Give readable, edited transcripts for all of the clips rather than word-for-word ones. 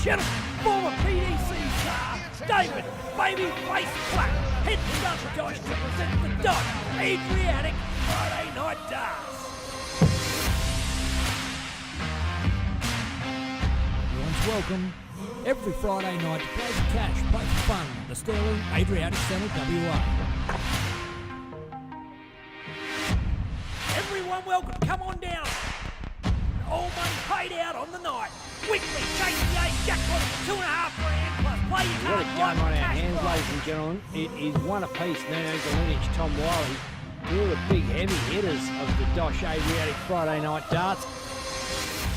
gentlemen, former PDC star, David Babyface Platt, heads up Dosh to present the Dosh Adriatic Friday Night Darts. Everyone's welcome every Friday night to play for cash, play for fun, the Sterling Adriatic Centre, WA. Everyone welcome, come on down. All money paid out on the night. Weekly KCA jackpot for $2.5 grand plus play your What a card game on our cash hands, prize. ladies and gentlemen. It is one apiece, Nino, Lynx, Tom Wiley. We're the big heavy hitters of the Dosh Adriatic Friday Night Darts.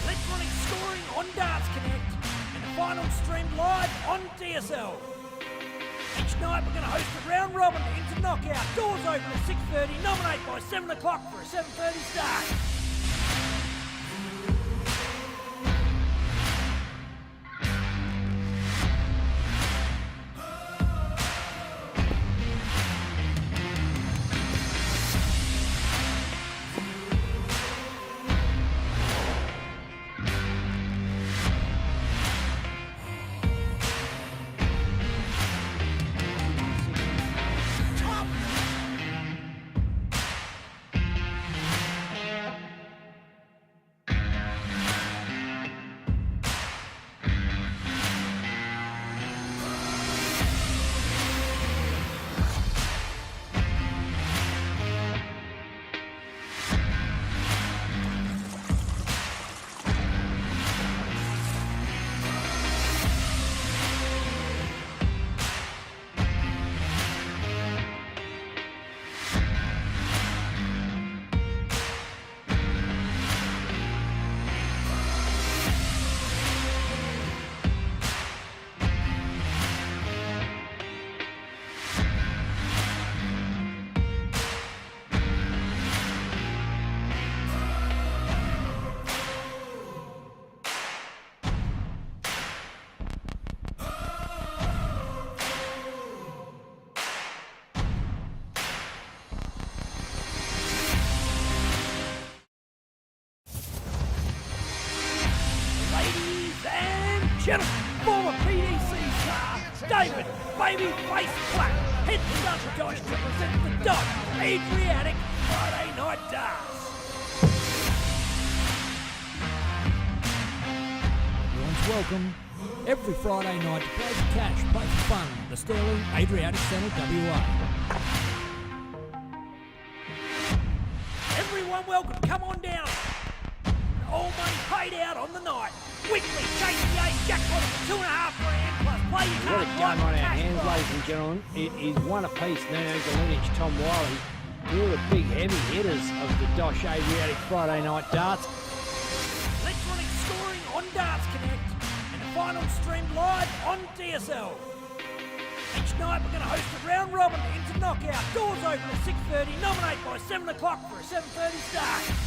Electronic scoring on Darts Connect and the final streamed live on DSL. Each night we're going to host a round robin into knockout. Doors open at 6:30. Nominate by 7 o'clock for a 7:30 start. Gentlemen, former PDC star, David Babyface Platt, heads up Dosh to present the Dosh Adriatic Friday Night Darts. Everyone's welcome every Friday night to play for cash, play for fun, the Sterling Adriatic Centre, WA. Everyone welcome, come on down. All money paid out on the night. Weekly KCA jackpot for $2.5 grand plus play your What a card game on our cash hands, prize. ladies and gentlemen. It is one apiece, Nino, Lynx, Tom Wiley. We're the big heavy hitters of the Dosh Adriatic Friday Night Darts. Electronic scoring on Darts Connect and the final streamed live on DSL. Each night we're going to host a round robin into knockout. Doors open at 6:30. Nominate by 7 o'clock for a 7:30 start.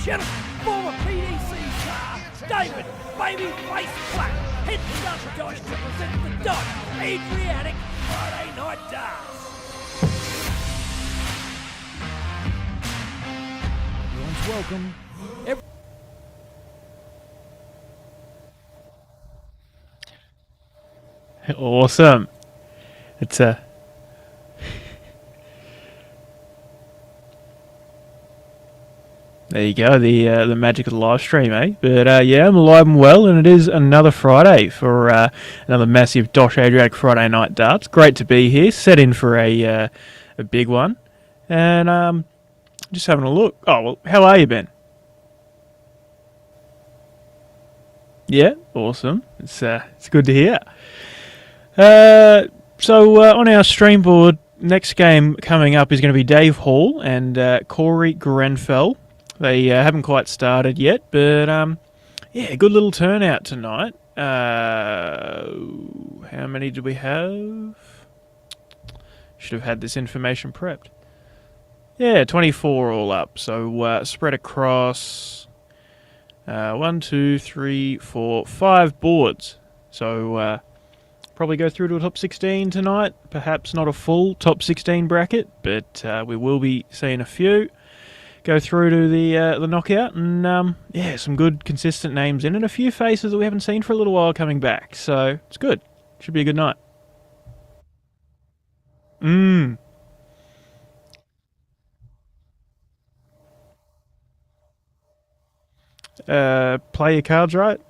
Gentlemen, former PDC star, David Babyface Platt, heads up Dosh to present the Dosh Adriatic Friday Night Darts. Everyone's welcome every Awesome. It's there you go, the magic of the live stream, eh? But yeah, I'm alive and well, and it is another Friday for another massive Dosh Adriatic Friday Night Darts. Great to be here, set in for a big one, and Just having a look. Oh, well, how are you, Ben? Yeah, awesome. It's good to hear. So on our stream board, next game coming up is going to be Dave Hall and Cory Grenfell. They haven't quite started yet, but yeah, good little turnout tonight. How many do we have? Should have had this information prepped. Yeah, 24 all up. So spread across 1, 2, 3, 4, 5 boards. So probably go through to a top 16 tonight. Perhaps not a full top 16 bracket, but we will be seeing a few go through to the knockout. And yeah, some good consistent names in, and a few faces that we haven't seen for a little while coming back. So it's good. Should be a good night. Play your cards right.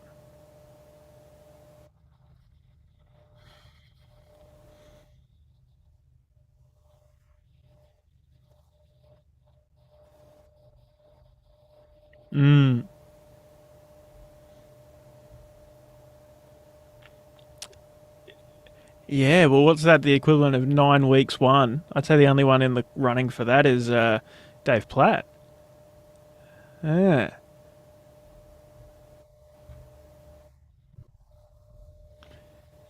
Yeah, well, what's that? The equivalent of 9 weeks won. I'd say the only one in the running for that is Dave Platt. Yeah.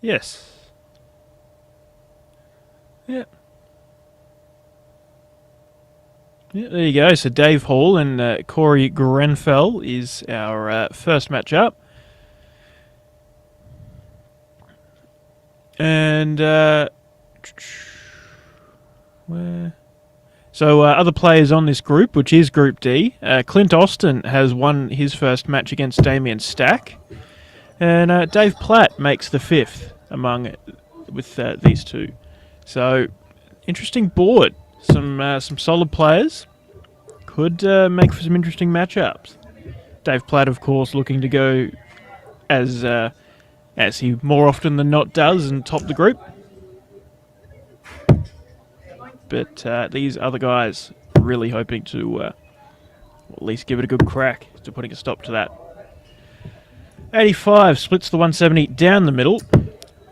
Yes. Yeah. Yeah, there you go. So Dave Hall and Cory Grenfell is our first matchup. And where? So other players on this group, which is Group D, Clint Austin has won his first match against Damien Stack, and Dave Platt makes the 5th with these two. So interesting board. Some solid players could make for some interesting matchups. Dave Platt, of course, looking to go as he more often than not does and top the group. But these other guys really hoping to at least give it a good crack to putting a stop to that. 85 splits the 170 down the middle.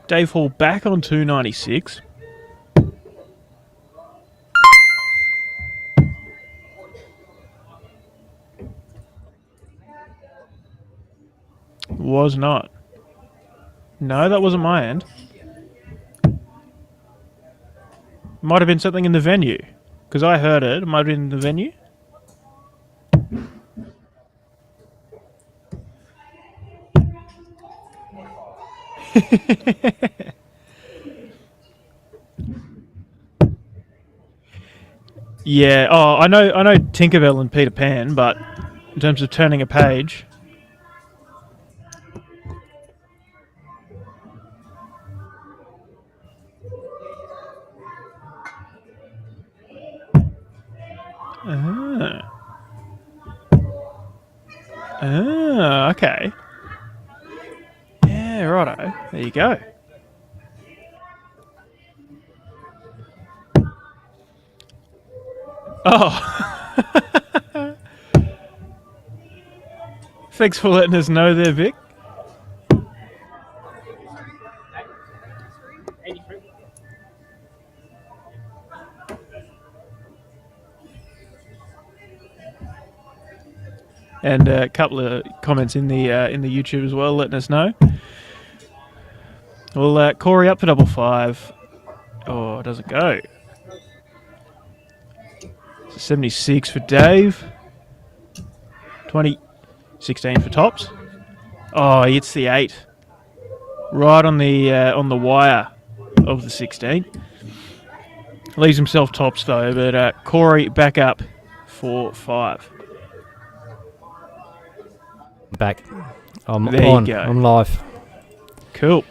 Dave Hall back on 296. Was not. No, that wasn't my end. Might have been something in the venue. Because I heard it. It might have been in the venue. Yeah. Oh, I know Tinkerbell and Peter Pan, but in terms of turning a page... okay. Yeah, righto. There you go. Oh. Thanks for letting us know there, Vic. And a couple of comments in the YouTube as well, letting us know. Well, Cory up for double 5. Oh, it doesn't go. 76 for Dave. 20, 16 for tops. Oh, he hits the 8, right on the wire of the 16. Leaves himself tops though, but Cory back up for 5. Back. I'm there on. You go. I'm live. Cool.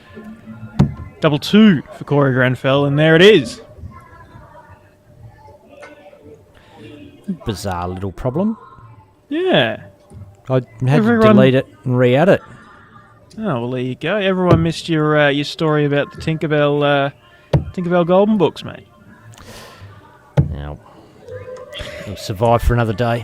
Double 2 for Cory Grenfell, and there it is. Bizarre little problem. Yeah. I had to delete it and re-add it. Oh, well, there you go. Everyone missed your story about the Tinkerbell Golden Books, mate. Now, He'll survive for another day.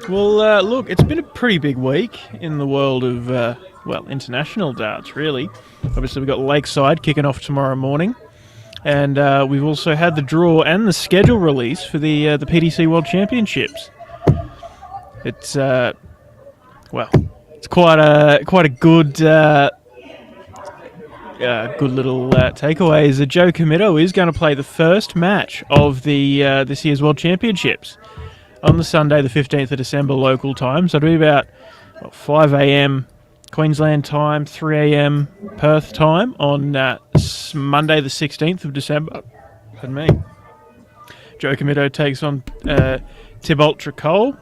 Well, look, it's been a pretty big week in the world of, international darts, really. Obviously, we've got Lakeside kicking off tomorrow morning. And we've also had the draw and the schedule release for the PDC World Championships. It's, it's quite a good good little takeaway is that Joe Comito is going to play the first match of the this year's World Championships on the Sunday, the 15th of December, local time. So it'll be about 5 a.m. Queensland time, 3 a.m. Perth time on Monday, the 16th of December. Pardon me. Joe Comito takes on Tibalt Tricole.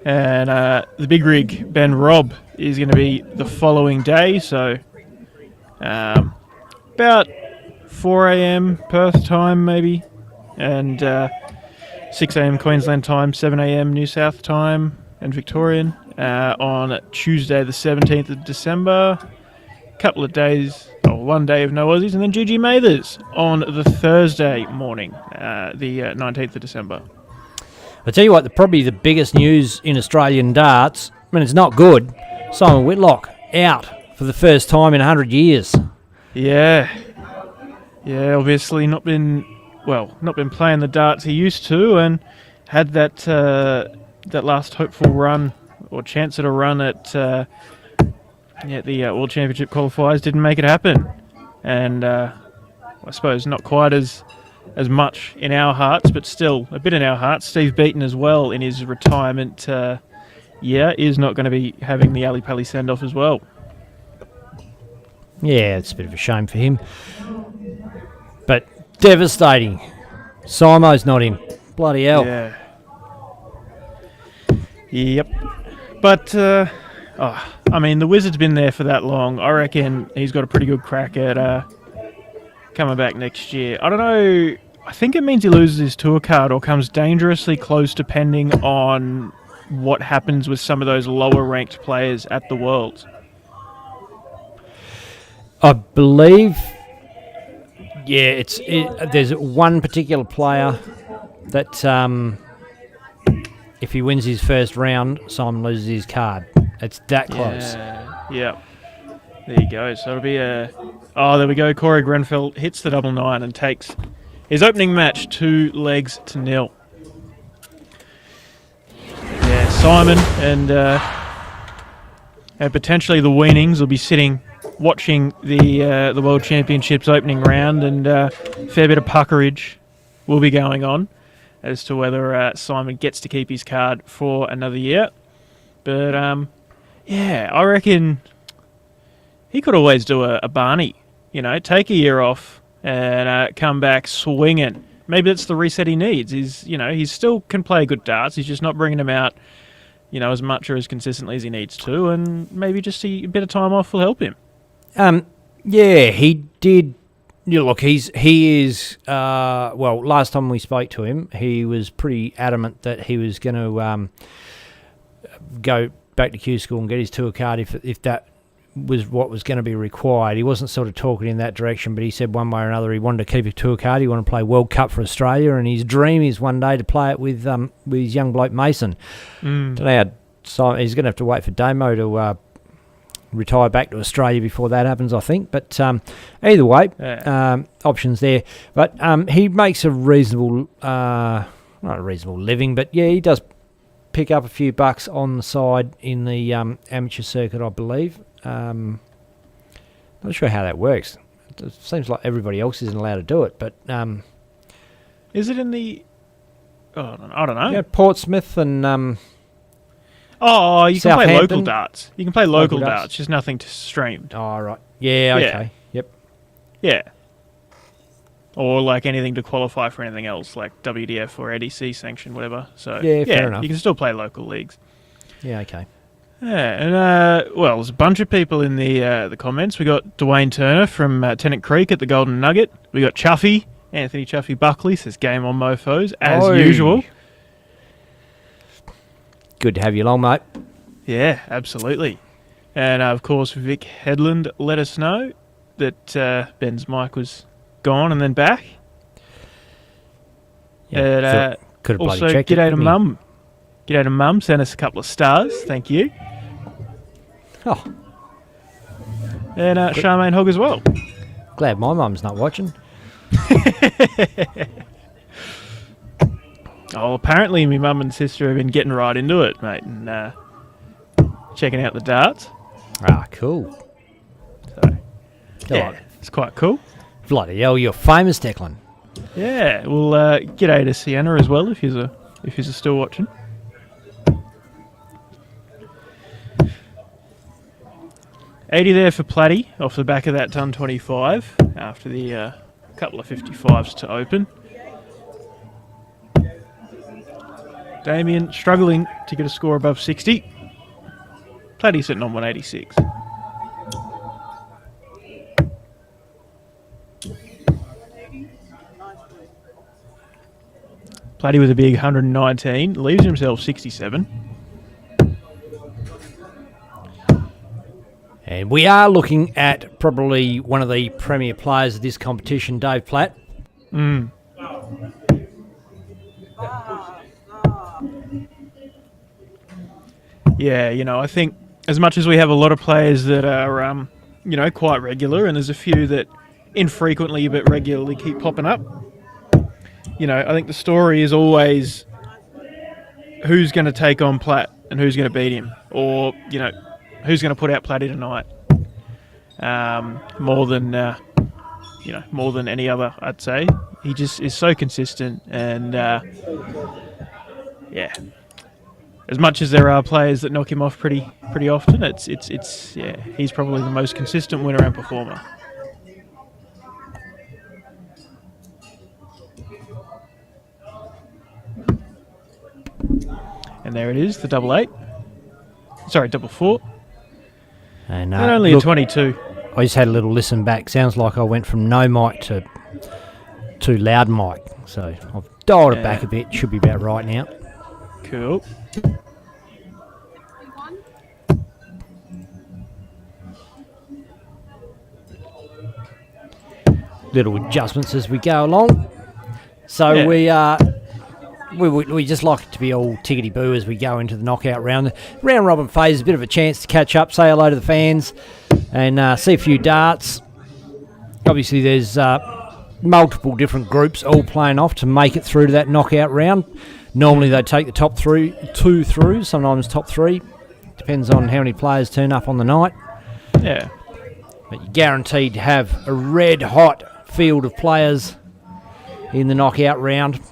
And the big rig, Ben Robb, is going to be the following day. So about 4 a.m. Perth time, maybe. And 6 a.m. Queensland time, 7 a.m. New South time and Victorian on Tuesday the 17th of December. Couple of days, or 1 day of no Aussies, and then GG Mathers on the Thursday morning, the 19th of December. I'll tell you what, probably the biggest news in Australian darts, I mean, it's not good. Simon Whitlock out for the first time in 100 years. Yeah, obviously not been playing the darts he used to, and had that last hopeful run or chance at a run at the World Championship qualifiers. Didn't make it happen, and I suppose not quite as much in our hearts, but still a bit in our hearts. Steve Beaton as well in his retirement is not going to be having the Ali Pali send-off as well. Yeah, it's a bit of a shame for him. But devastating. Simo's not in. Bloody hell. Yeah. Yep. But, the Wizard's been there for that long. I reckon he's got a pretty good crack at coming back next year. I don't know. I think it means he loses his tour card or comes dangerously close depending on what happens with some of those lower-ranked players at the Worlds. I believe, there's one particular player that if he wins his first round, Simon loses his card. It's that close. Yeah. There you go. So it'll be there we go. Cory Grenfell hits the 9-9 and takes his opening match 2-0. Yeah, Simon and potentially the Weanings will be sitting watching the World Championships opening round, and a fair bit of puckerage will be going on as to whether Simon gets to keep his card for another year. But I reckon he could always do a Barney, take a year off and come back swinging. Maybe that's the reset he needs. He still can play good darts. He's just not bringing them out, as much or as consistently as he needs to, and maybe just a bit of time off will help him. He did. Look, he is. Last time we spoke to him, he was pretty adamant that he was going to go back to Q School and get his tour card if that was what was going to be required. He wasn't sort of talking in that direction, but he said one way or another he wanted to keep a tour card. He wanted to play World Cup for Australia, and his dream is one day to play it with his young bloke Mason. Don't know how he's going to have to wait for Damo to retire back to Australia before that happens, I think. But either way, options there. But he makes a reasonable, not a reasonable living, but yeah, he does pick up a few bucks on the side in the amateur circuit, I believe. Not sure how that works. It seems like everybody else isn't allowed to do it, but is it in the? Oh, I don't know. Yeah, Portsmouth and you can play local darts. You can play local darts. darts, just nothing to streamed. Oh, right. Yeah, okay. Yep. Yeah. Or like anything to qualify for anything else, like WDF or ADC sanction, whatever. So fair enough. You can still play local leagues. Yeah, okay. Yeah, and there's a bunch of people in the comments. We got Dwayne Turner from Tennant Creek at the Golden Nugget. We got Chuffy, Anthony Chuffy Buckley says game on mofos as usual. Good to have you along, mate. Yeah, absolutely. And of course, Vic Headland let us know. that Ben's mic was gone and then back. Yeah, could have bloody also, checked it, g'day to couldn't he? Mum. G'day to Mum. Sent us a couple of stars. Thank you. Oh, And Charmaine Hogg as well. glad my mum's not watching. Oh, apparently my mum and sister have been getting right into it, mate, and checking out the darts. Ah, cool. So, Go yeah, on. it's quite cool. Bloody hell, you're famous, Declan. Yeah, well, g'day to Sienna as well if you're still watching. $80 there for Platty off the back of that ton 25 after the couple of 55s to open. Damien struggling to get a score above 60. Platty sitting on 186. Platty with a big 119, leaves himself 67. And we are looking at probably one of the premier players of this competition, Dave Platt. Yeah, I think as much as we have a lot of players that are, quite regular, and there's a few that infrequently but regularly keep popping up, I think the story is always who's going to take on Platt and who's going to beat him, or, who's going to put out Platty tonight. More than any other, I'd say. He just is so consistent, and yeah. As much as there are players that knock him off pretty often, it's he's probably the most consistent winner and performer. And there it is, the double 8. Sorry, double 4. And only a 22. I just had a little listen back. Sounds like I went from no mic to loud mic. So I've dialed it back a bit. Should be about right now. Cool. Little adjustments as we go along. So we just like it to be all tickety-boo as we go into the knockout round. The round robin phase is a bit of a chance to catch up, say hello to the fans, and see a few darts. Obviously, there's multiple different groups all playing off to make it through to that knockout round. Normally, they take the top two through, sometimes top 3. Depends on how many players turn up on the night. Yeah. But you're guaranteed to have a red-hot field of players in the knockout round.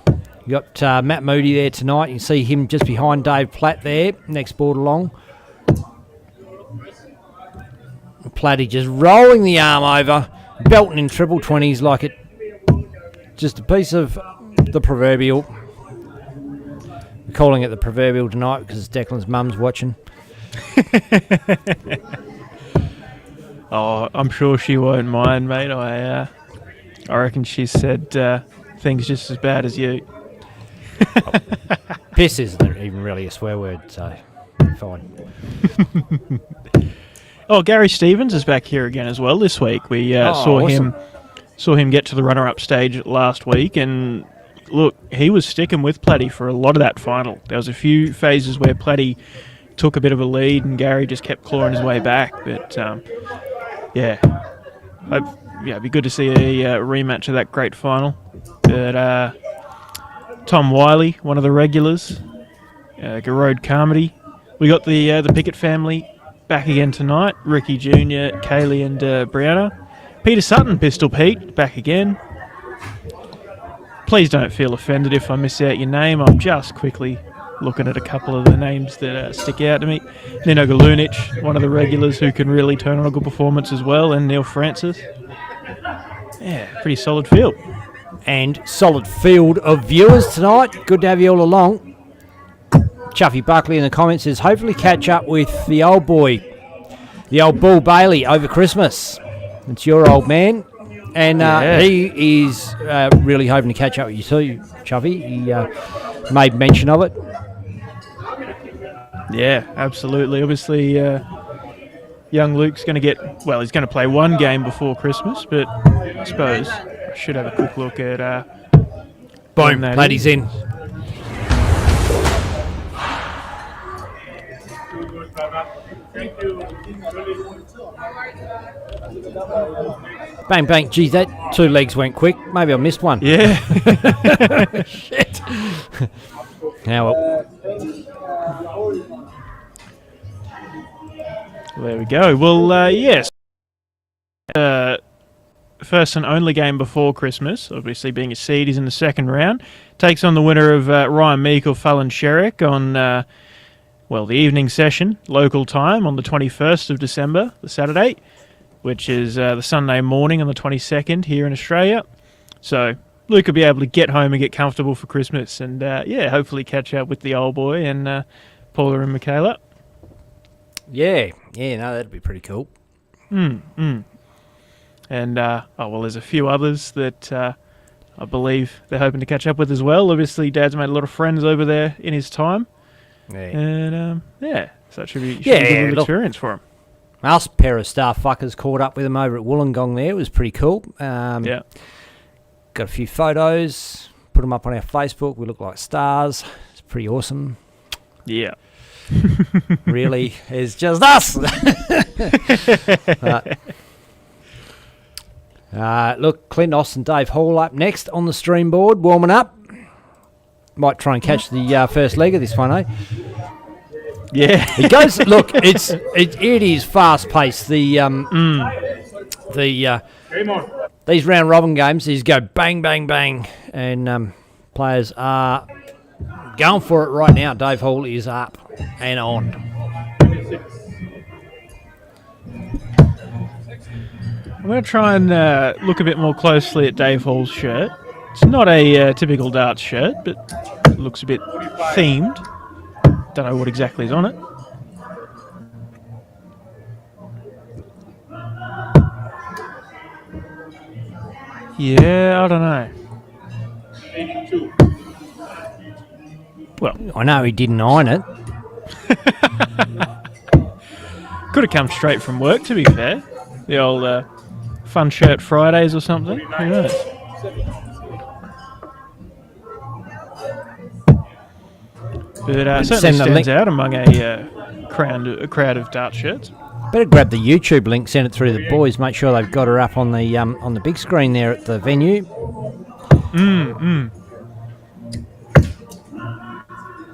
You got Matt Moody there tonight. You can see him just behind Dave Platt there, next board along. Platty just rolling the arm over, belting in triple 20s like it just a piece of the proverbial. We're calling it the proverbial tonight because Declan's mum's watching. Oh, I'm sure she won't mind, mate. I reckon she said things just as bad as you. Piss isn't even really a swear word, so fine. Oh, Gary Stevens is back here again as well this week. We saw awesome. him get to the runner-up stage last week, and look, he was sticking with Platty for a lot of that final. There was a few phases where Platty took a bit of a lead, and Gary just kept clawing his way back. But it'd be good to see a rematch of that great final. But Tom Wiley, one of the regulars, Garode Carmody. We got the Pickett family back again tonight. Ricky Jr., Kaylee and Brianna. Peter Sutton, Pistol Pete, back again. Please don't feel offended if I miss out your name. I'm just quickly looking at a couple of the names that stick out to me. Nino Galunich, one of the regulars who can really turn on a good performance as well, and Neil Francis. Yeah, pretty solid field. And solid field of viewers tonight. Good to have you all along. Chuffy Buckley in the comments says, hopefully catch up with the old boy, the old Bull Bailey over Christmas. It's your old man. And he is really hoping to catch up with you too, Chuffy. He made mention of it. Yeah, absolutely. Obviously, young Luke's going to get, well, he's going to play one game before Christmas, but I suppose I should have a quick look at... Boom, Platty's in. Bang, bang. Geez, that 2 legs went quick. Maybe I missed one. Yeah. Shit. Now, there we go. Well, yes. First and only game before Christmas, obviously being a seed, is in the second round. Takes on the winner of Ryan Meek or Fallon Sherrick on, the evening session, local time, on the 21st of December, the Saturday, which is the Sunday morning on the 22nd here in Australia. So Luke will be able to get home and get comfortable for Christmas and, hopefully catch up with the old boy and Paula and Michaela. yeah, no, that'd be pretty cool. And, there's a few others that I believe they're hoping to catch up with as well. Obviously, Dad's made a lot of friends over there in his time. Yeah. And, so it should be a good little experience for him. Us pair of star fuckers caught up with him over at Wollongong there. It was pretty cool. Got a few photos, put them up on our Facebook. We look like stars. It's pretty awesome. Yeah. Really, it's just us. Look, Clint Oss and Dave Hall up next on the stream board, warming up. Might try and catch the first leg of this one, eh? Yeah. It goes. Look, it is fast paced. These round robin games, these go bang, bang, bang, and players are going for it right now. Dave Hall is up and on. I'm going to try and look a bit more closely at Dave Hall's shirt. It's not a typical darts shirt, but it looks a bit themed. Don't know what exactly is on it. Yeah, I don't know. Well, I know he didn't iron it. could have come straight from work, to be fair. The old Fun Shirt Fridays or something. Who knows? But certainly stands out among a crowd of dart shirts. Better grab the YouTube link, send it through to the boys. Make sure they've got her up on the big screen there at the venue.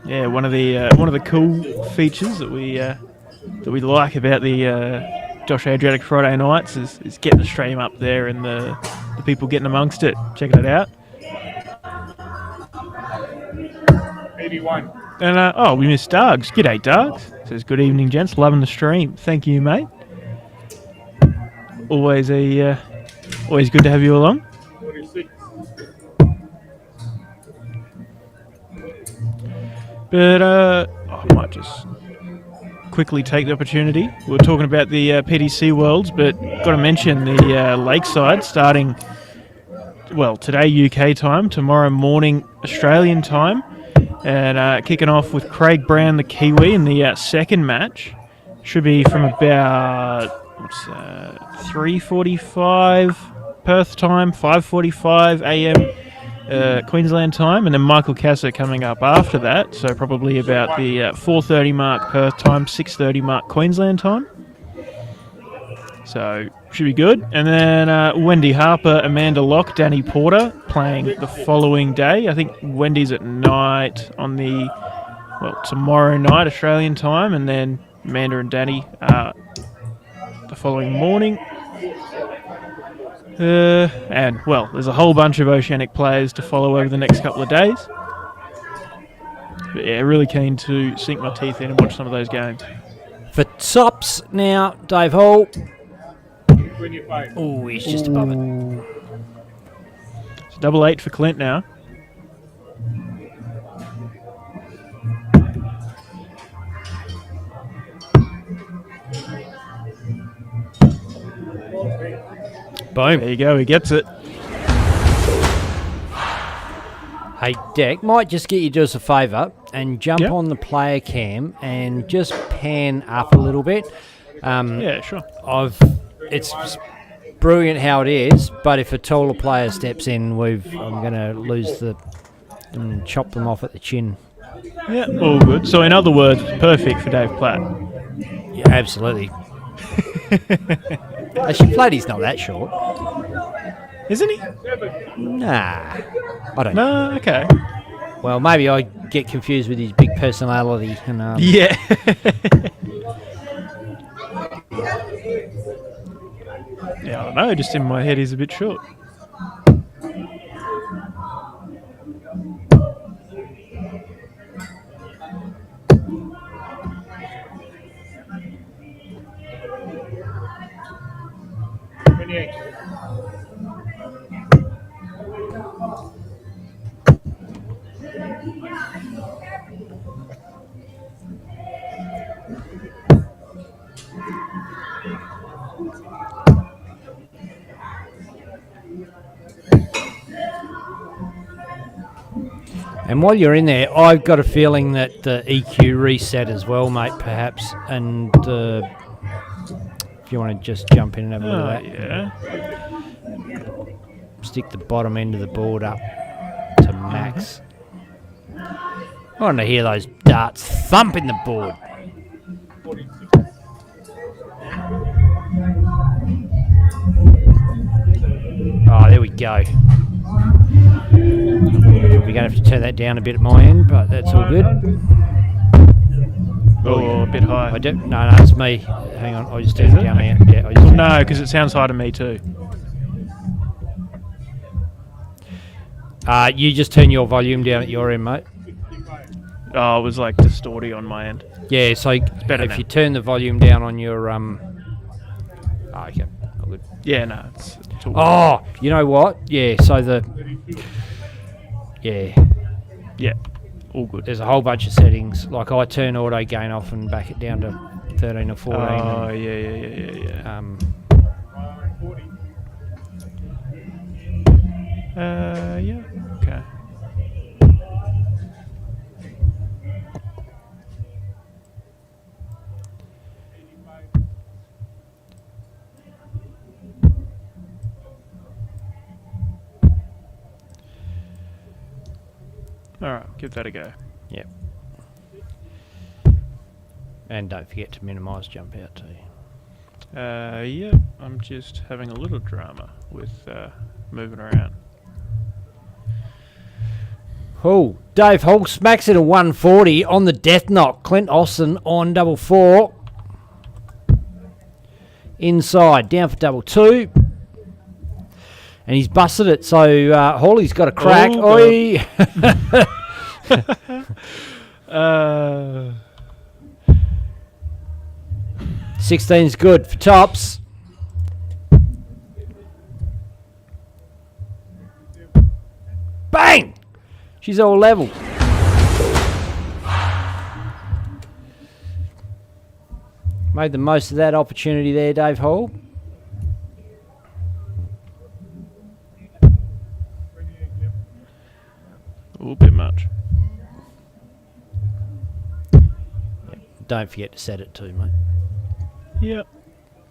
Yeah, one of the cool features that we like about the Dosh Adriatic Friday nights is getting the stream up there and the people getting amongst it, checking it out. 81. And we missed Dogs. G'day, Dogs. Says good evening, gents. Loving the stream. Thank you, mate. Always good to have you along. 46. But I might just quickly take the opportunity. We were talking about the PDC Worlds, but got to mention the Lakeside starting, today UK time, tomorrow morning Australian time, and kicking off with Craig Brown, the Kiwi, in the second match. Should be from about 3:45 Perth time, 5:45 a.m. Queensland time, and then Michael Casser coming up after that, so probably about the 4:30 mark Perth time, 6:30 mark Queensland time. So should be good. And then Wendy Harper, Amanda Locke, Danny Porter playing the following day. I think Wendy's at night on the tomorrow night Australian time, and then Amanda and Danny the following morning. And there's a whole bunch of Oceanic players to follow over the next couple of days. But yeah, really keen to sink my teeth in and watch some of those games. For tops now, Dave Hall. 25. Oh, he's just above it. It's 8-8 for Clint now. Boom. There you go, he gets it. Hey, Deck, might just get you to do us a favour and jump Yep. on the player cam and just pan up a little bit. Yeah, sure. It's brilliant how it is, but if a taller player steps in, I'm going to lose and chop them off at the chin. Yeah, all good. So in other words, perfect for Dave Platt. Yeah, absolutely. Actually, Flatty's not that short. Isn't he? Nah, I don't. No, okay. Well, maybe I get confused with his big personality. And Yeah. Yeah, I don't know. Just in my head, he's a bit short. And while you're in there, I've got a feeling that the EQ reset as well, mate, perhaps. And if you want to just jump in and have a look at that. Yeah. Stick the bottom end of the board up to max. I want to hear those darts thumping the board. Oh, there we go. We're going to have to turn that down a bit at my end, but that's all good. Oh, a bit high. No, it's me. Hang on, I just turned it down there. Yeah, Well, no, because it sounds high to me too. You just turn your volume down at your end, mate. Oh, it was like distorting on my end. Yeah, so better if now. you turn the volume down on your okay, all good. Yeah, no, it's all Oh, you know what? Yeah, so yeah, all good. there's a whole bunch of settings. Like I turn auto gain off and back it down to 13 or 14. Oh, and, yeah. Yeah, okay. Alright, give that a go. Yep. And don't forget to minimise jump out too. Yeah, I'm just having a little drama with moving around. Oh, Dave Hall smacks it a 140 on the death knock. Clint Austin on double 4. Inside, down for double 2. And he's busted it, so Hawley's got a crack. Oh, Oi! 16's good for tops. Bang! She's all level. Made the most of that opportunity there, Dave Hall. A little bit much. Don't forget to set it too, mate. Yeah.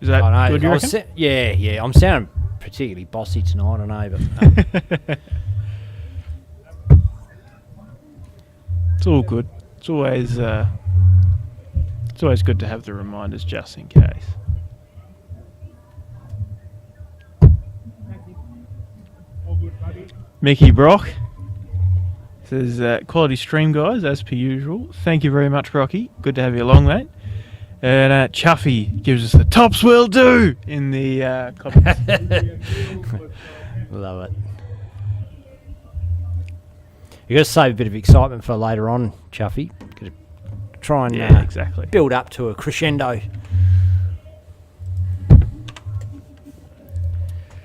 Is that I know. good, you reckon? Yeah. I'm sounding particularly bossy tonight, I know, but it's all good. It's always good to have the reminders just in case. Mickey Brock says, quality stream, guys, as per usual. Thank you very much, Brocky. Good to have you along, mate. And Chuffy gives us the tops will do in the comments. love it. You got to save a bit of excitement for later on, Chuffy. Got to try and exactly. build up to a crescendo.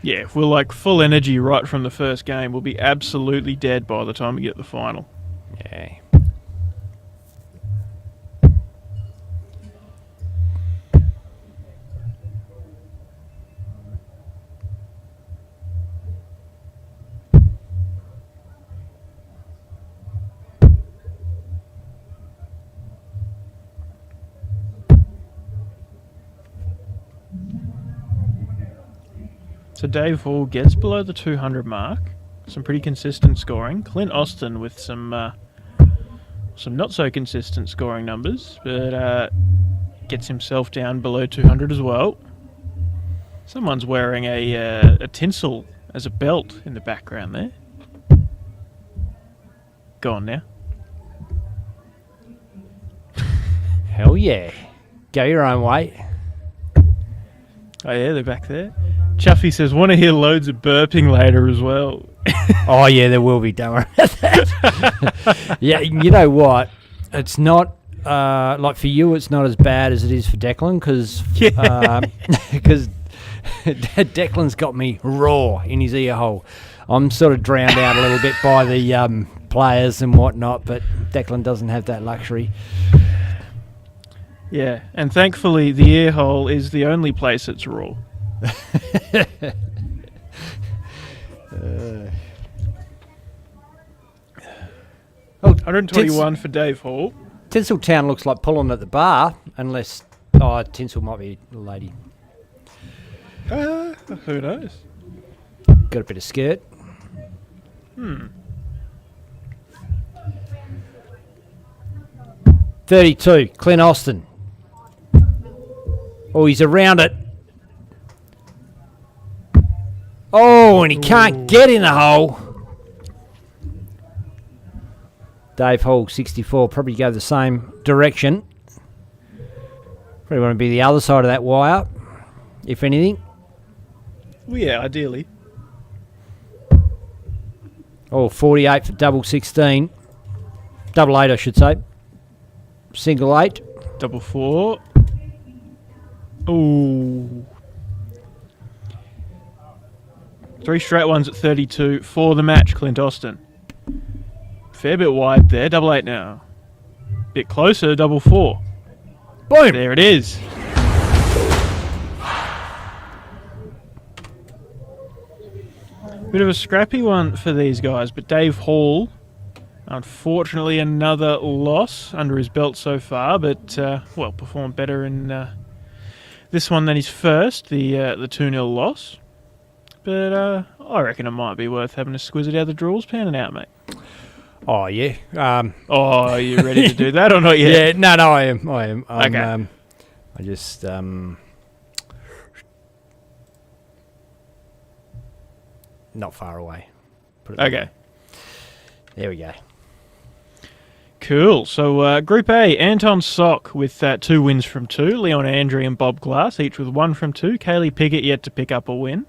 Yeah, if we're like full energy right from the first game, we'll be absolutely dead by the time we get the final. Yeah. So Dave Hall gets below the 200 mark. Some pretty consistent scoring. Clint Austin with some not so consistent scoring numbers, but gets himself down below 200 as well. Someone's wearing a tinsel as a belt in the background there. Go on now. Hell yeah. Go your own way. Oh yeah, they're back there. Chuffy says, want to hear loads of burping later as well. Oh, yeah, there will be. Don't worry about that. Yeah, you know what? It's not, like for you, it's not as bad as it is for Declan because Declan's got me raw in his ear hole. I'm sort of drowned out a little bit by the players and whatnot, but Declan doesn't have that luxury. Yeah, and thankfully the ear hole is the only place it's raw. 121 for Dave Hall. Tinseltown looks like pulling at the bar, unless Tinsel might be a lady. Who knows? Got a bit of skirt. 32, Clint Austin. Oh, he's around it. Oh, and he can't get in the hole. Dave Hall, 64, probably go the same direction. Probably want to be the other side of that wire, if anything. Well, yeah, ideally. Oh, 48 for double 16. Double 8, I should say. Single 8. Double 4. Ooh. 3 straight ones at 32 for the match, Clint Austin. Fair bit wide there. Double 8 now. Bit closer, double 4. Boom! There it is. Bit of a scrappy one for these guys, but Dave Hall, unfortunately another loss under his belt so far, but, performed better in this one than his first, the 2-0 loss. But I reckon it might be worth having a squiz it how the draw's panning out, mate. Oh, yeah. Are you ready to do that or not yet? Yeah, no, I am. Okay. I just... not far away. Put it that Okay. way. There we go. Cool. So Group A, Anton Sock with 2 wins from 2. Leon Andre and Bob Glass, each with 1 from 2. Kaylee Pickett yet to pick up a win.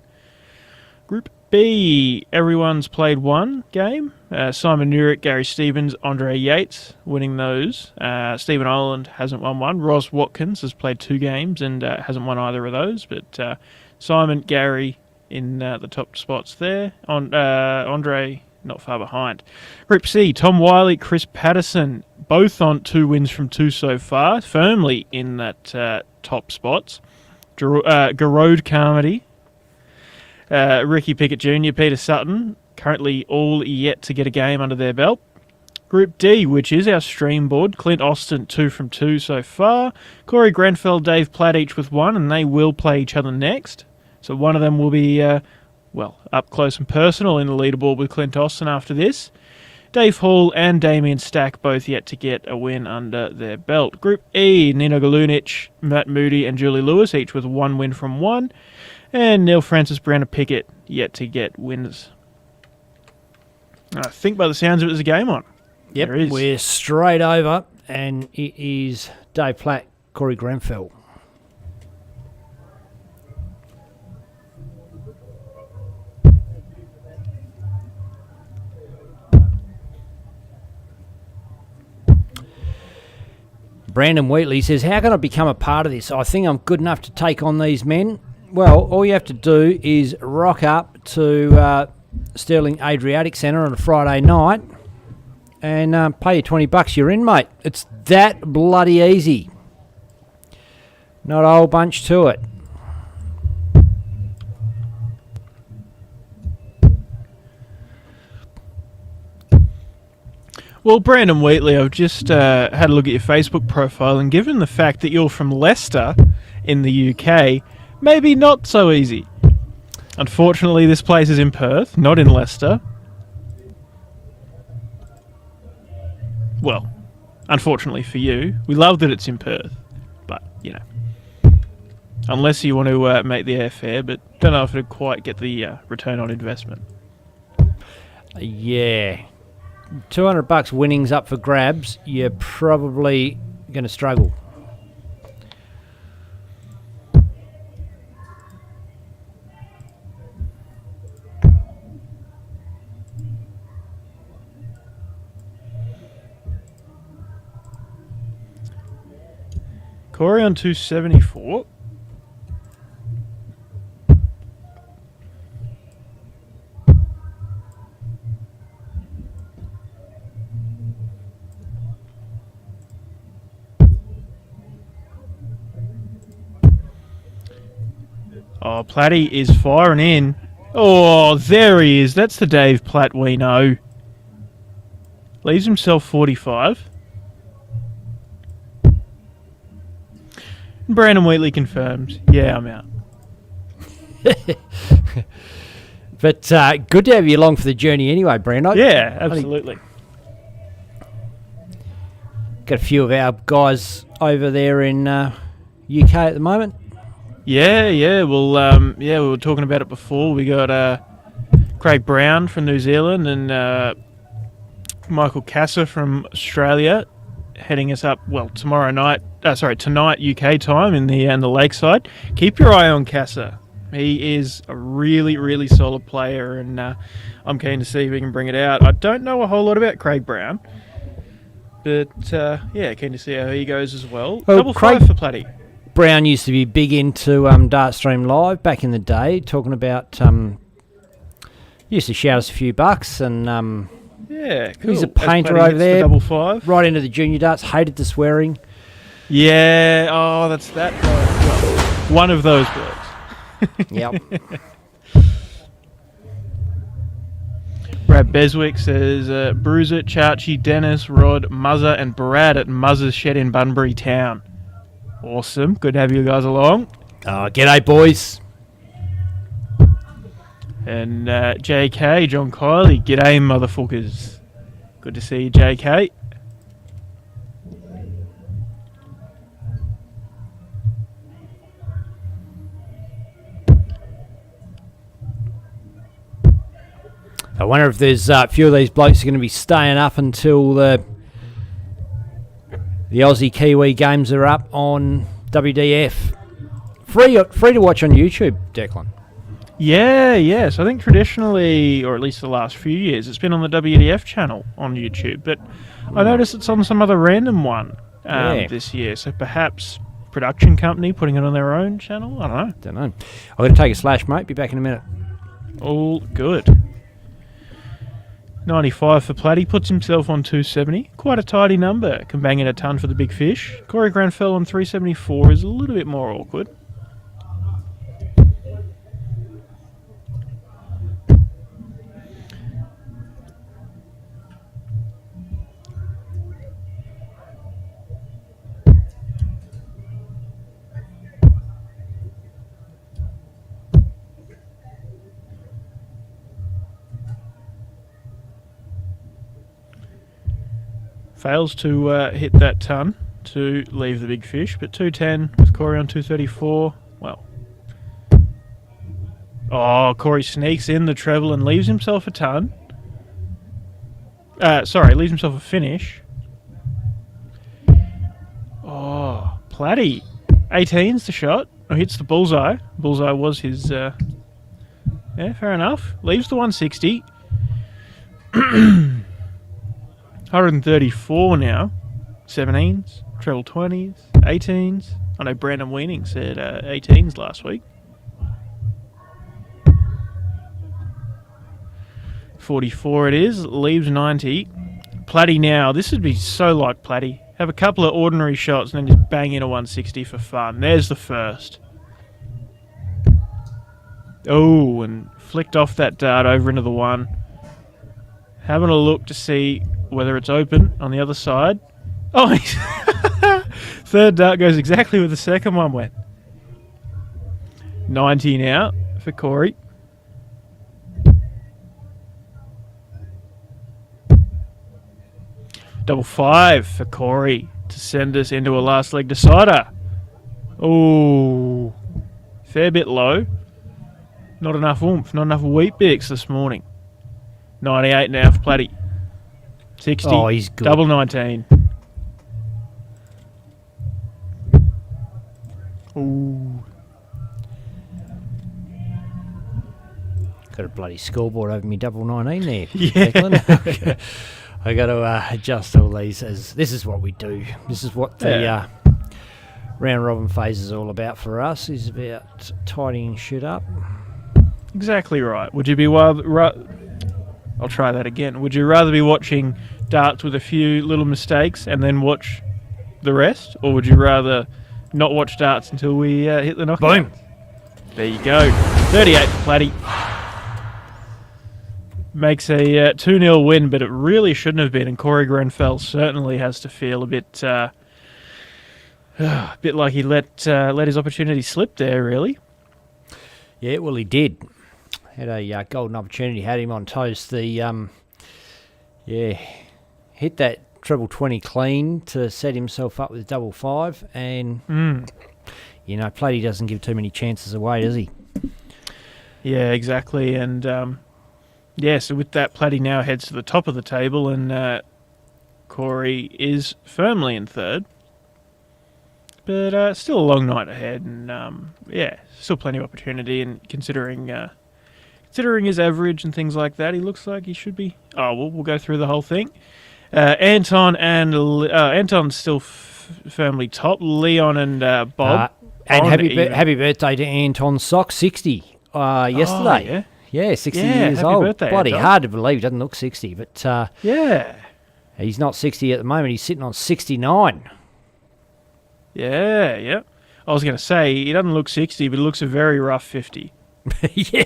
Group B, everyone's played 1 game. Simon Nurick, Gary Stevens, Andre Yates winning those. Stephen Ireland hasn't won 1. Ross Watkins has played 2 games and hasn't won either of those. But Simon, Gary in the top spots there. Andre not far behind. Group C, Tom Wiley, Chris Patterson, both on 2 wins from 2 so far, firmly in that top spots. Garode Carmody, Ricky Pickett Jr., Peter Sutton, currently all yet to get a game under their belt. Group D, which is our stream board, Clint Austin, 2 from 2 so far. Cory Grenfell, Dave Platt, each with 1, and they will play each other next. So one of them will be, up close and personal in the leaderboard with Clint Austin after this. Dave Hall and Damien Stack both yet to get a win under their belt. Group E, Nino Galunic, Matt Moody and Julie Lewis, each with 1 win from 1. And Neil Francis, Brianna Pickett yet to get wins. I think by the sounds of it, there's a game on. Yep, there is. We're straight over, and it is Dave Platt, Cory Grenfell. Brandon Wheatley says, how can I become a part of this? I think I'm good enough to take on these men. Well, all you have to do is rock up to Sterling Adriatic Centre on a Friday night and pay you $20. You're in, mate. It's that bloody easy. Not a whole bunch to it. Well, Brandon Wheatley, I've just had a look at your Facebook profile, and given the fact that you're from Leicester in the UK, maybe not so easy. Unfortunately, this place is in Perth, not in Leicester. Well, unfortunately for you, we love that it's in Perth, but, you know, unless you want to make the airfare, but don't know if it'll quite get the return on investment. Yeah. $200 winnings up for grabs. You're probably going to struggle. Cory on 274. Oh, Platty is firing in. Oh, there he is. That's the Dave Platt we know. Leaves himself 45. Brandon Wheatley confirms. Yeah, I'm out. But good to have you along for the journey anyway, Brando. Yeah, absolutely. Got a few of our guys over there in UK at the moment. Yeah. Well, we were talking about it before. We got Craig Brown from New Zealand and Michael Casser from Australia heading us up. Well, tonight UK time in the Lakeside. Keep your eye on Casser. He is a really, really solid player, and I'm keen to see if we can bring it out. I don't know a whole lot about Craig Brown, but keen to see how he goes as well. Well, Double Craig five for Platty. Brown used to be big into Dartstream Live back in the day, talking about used to shout us a few bucks, and Yeah, cool. he's a As painter Platty over hits the there. double five. Right into the junior darts, hated the swearing. Yeah, that's that guy. Well, one of those blokes. Yep. Brad Beswick says, Bruiser, Charchie, Dennis, Rod, Muzzer and Brad at Muzzer's Shed in Bunbury Town. Awesome. Good to have you guys along. G'day, boys. And JK, John Kiley, g'day, motherfuckers. Good to see you, JK. I wonder if there's a few of these blokes are going to be staying up until the Aussie Kiwi games are up on WDF. Free to watch on YouTube, Declan. Yes. I think traditionally, or at least the last few years, it's been on the WDF channel on YouTube. But I noticed it's on some other random one this year. So perhaps production company putting it on their own channel? I don't know. I'm going to take a slash, mate. Be back in a minute. All good. 95 for Platty, puts himself on 270. Quite a tidy number. Can bang in a ton for the big fish. Cory Grenfell on 374 is a little bit more awkward. Fails to hit that ton to leave the big fish, but 210 with Cory on 234. Well. Oh, Cory sneaks in the treble and leaves himself a ton. Leaves himself a finish. Oh, Platty. 18's the shot. Oh, hits the bullseye. Bullseye was his... yeah, fair enough. Leaves the 160. 134 now. 17s, treble 20s, 18s. I know Brandon Weaning said 18s last week. 44 it is. Leaves 90. Platty now. This would be so like Platty. Have a couple of ordinary shots and then just bang in a 160 for fun. There's the first. Oh, and flicked off that dart over into the one. Having a look to see whether it's open on the other side. Oh, third dart goes exactly where the second one went. 90 now for Cory. Double 5 for Cory to send us into a last leg decider. Oh, fair bit low. Not enough oomph, not enough wheat bix this morning. 98 now for Platty. 60. Oh, he's good. Double 19. Ooh. Got a bloody scoreboard over me double 19 there. Yeah. Declan. I got to adjust all these as this is what we do. This is what the round robin phase is all about for us. Is about tidying shit up. Exactly right. Would you be I'll try that again. Would you rather be watching darts with a few little mistakes and then watch the rest, or would you rather not watch darts until we hit the knockout? Boom. There you go. 38 for Platty. Makes a 2-0 win, but it really shouldn't have been, and Cory Grenfell certainly has to feel a bit like he let his opportunity slip there, really. Yeah, well, he did. Had a golden opportunity, had him on toast. The hit that treble 20 clean to set himself up with double 5, and Platty doesn't give too many chances away, does he? Yeah, exactly, and so with that, Platty now heads to the top of the table, and Cory is firmly in third. But still a long night ahead, and still plenty of opportunity. And considering his average and things like that, he looks like he should be. We'll go through the whole thing. Anton's still firmly top. Leon and Bob. And happy birthday to Anton Sock, 60 yesterday. Yeah, 60 years happy old. Birthday, Bloody Anton. hard to believe. He doesn't look 60, but he's not 60 at the moment. He's sitting on 69. Yeah. I was going to say, he doesn't look 60, but he looks a very rough 50. Yeah.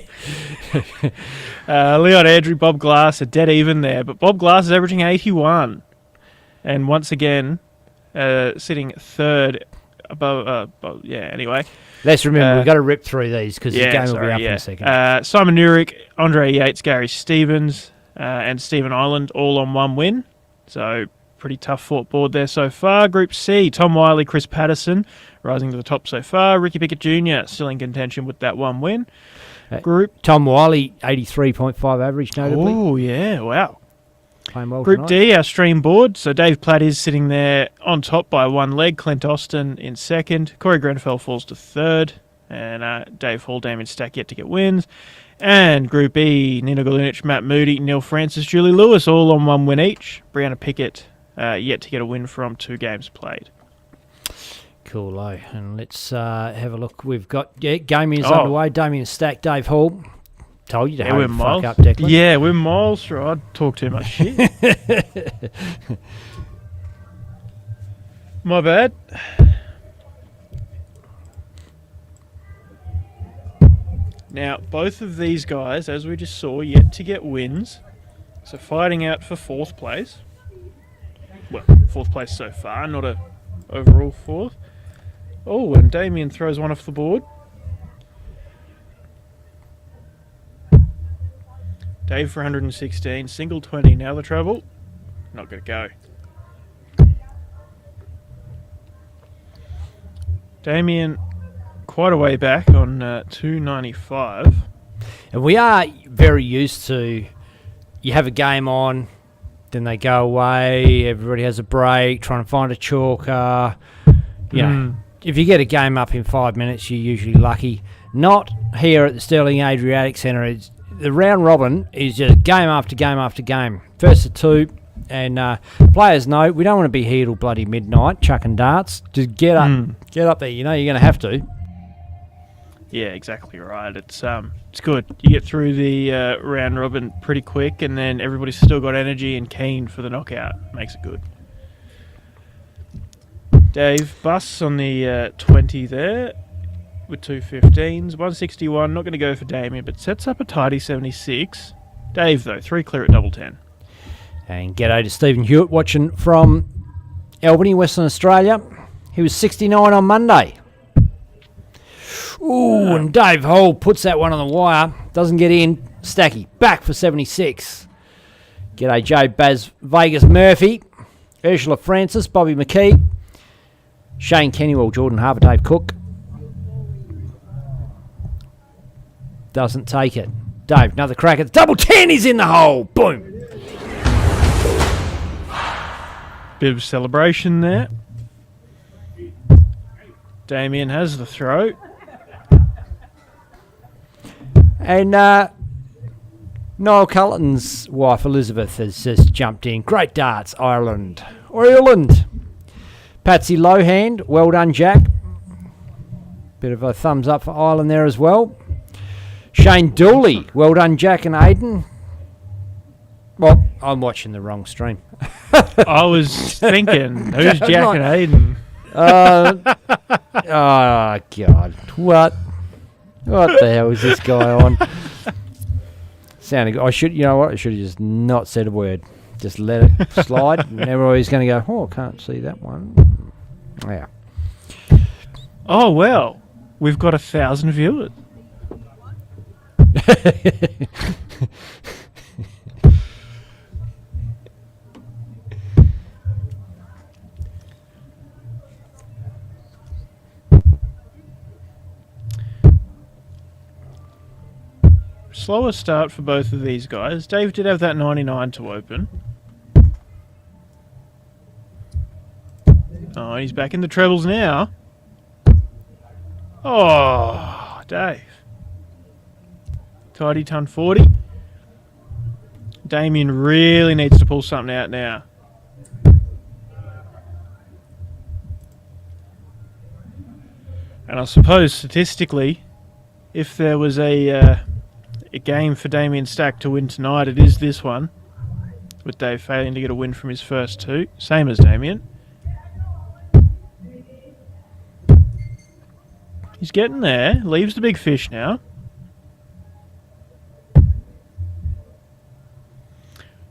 Leon Andrew, Bob Glass are dead even there, but Bob Glass is averaging 81. And once again, sitting third above... anyway. Let's remember, we've got to rip through these because the game will be up in yeah. a second. Simon Nurick, Andre Yates, Gary Stevens, and Stephen Ireland all on one win. So pretty tough fought board there so far. Group C, Tom Wiley, Chris Patterson rising to the top so far. Ricky Pickett Jr. still in contention with that one win. Group Tom Wiley, 83.5 average, notably. Oh, yeah, wow. Playing well Group tonight. D, our stream board. So Dave Platt is sitting there on top by one leg. Clint Austin in second. Cory Grenfell falls to third. And Dave Hall, Damien Stack yet to get wins. And Group E, Nino Galunic, Matt Moody, Neil Francis, Julie Lewis, all on one win each. Brianna Pickett yet to get a win from 2 games played. Cool, and let's have a look. We've got gaming is underway. Damien Stack, Dave Hall. Told you to hurry the fuck up, Declan. Yeah, we're miles through. I talk too much shit. My bad. Now, both of these guys, as we just saw, yet to get wins. So fighting out for 4th place. Well, 4th place so far, not a overall 4th. Oh, and Damien throws one off the board. Dave for 116, single 20, now the treble. Not going to go. Damien quite a way back on 295. And we are very used to, you have a game on, then they go away, everybody has a break, trying to find a chalker. You know, if you get a game up in 5 minutes, you're usually lucky. Not here at the Sterling Adriatic Centre. The round robin is just game after game after game. First to 2, and players know we don't want to be here till bloody midnight chucking darts. Just get up there. You know you're going to have to. Yeah, exactly right. It's good. You get through the round robin pretty quick, and then everybody's still got energy and keen for the knockout. Makes it good. Dave busts on the 20 there with 2 15s. 161, not going to go for Damien, but sets up a tidy 76. Dave, though, 3 clear at double 10. And g'day to Stephen Hewitt watching from Albany, Western Australia. He was 69 on Monday. Ooh, and Dave Hall puts that one on the wire. Doesn't get in. Stacky back for 76. G'day Joe Baz Vegas Murphy. Ursula Francis, Bobby McKee, Shane Kennywell, Jordan Harbour, Dave Cook. Doesn't take it. Dave, another crack at the double 10. He's in the hole. Boom. Bit of celebration there. Damien has the throw. And Niall Cullen's wife, Elizabeth, has just jumped in. Great darts, Ireland. Patsy Lohand, well done, Jack. Bit of a thumbs up for Ireland there as well. Shane Dooley, well done, Jack and Aiden. Well, I'm watching the wrong stream. I was thinking, who's Jack and Aiden? Oh, God. What the hell is this guy on? Sounding good. I should have just not said a word. Just let it slide. And everybody's going to go, oh, I can't see that one. Yeah. Oh, well, we've got 1,000 viewers. Slower start for both of these guys. Dave did have that 99 to open. Oh, he's back in the trebles now. Oh, Dave. Tidy ton 40. Damien really needs to pull something out now. And I suppose statistically, if there was a game for Damien Stack to win tonight, it is this one, with Dave failing to get a win from his first two, same as Damien. He's getting there, leaves the big fish now.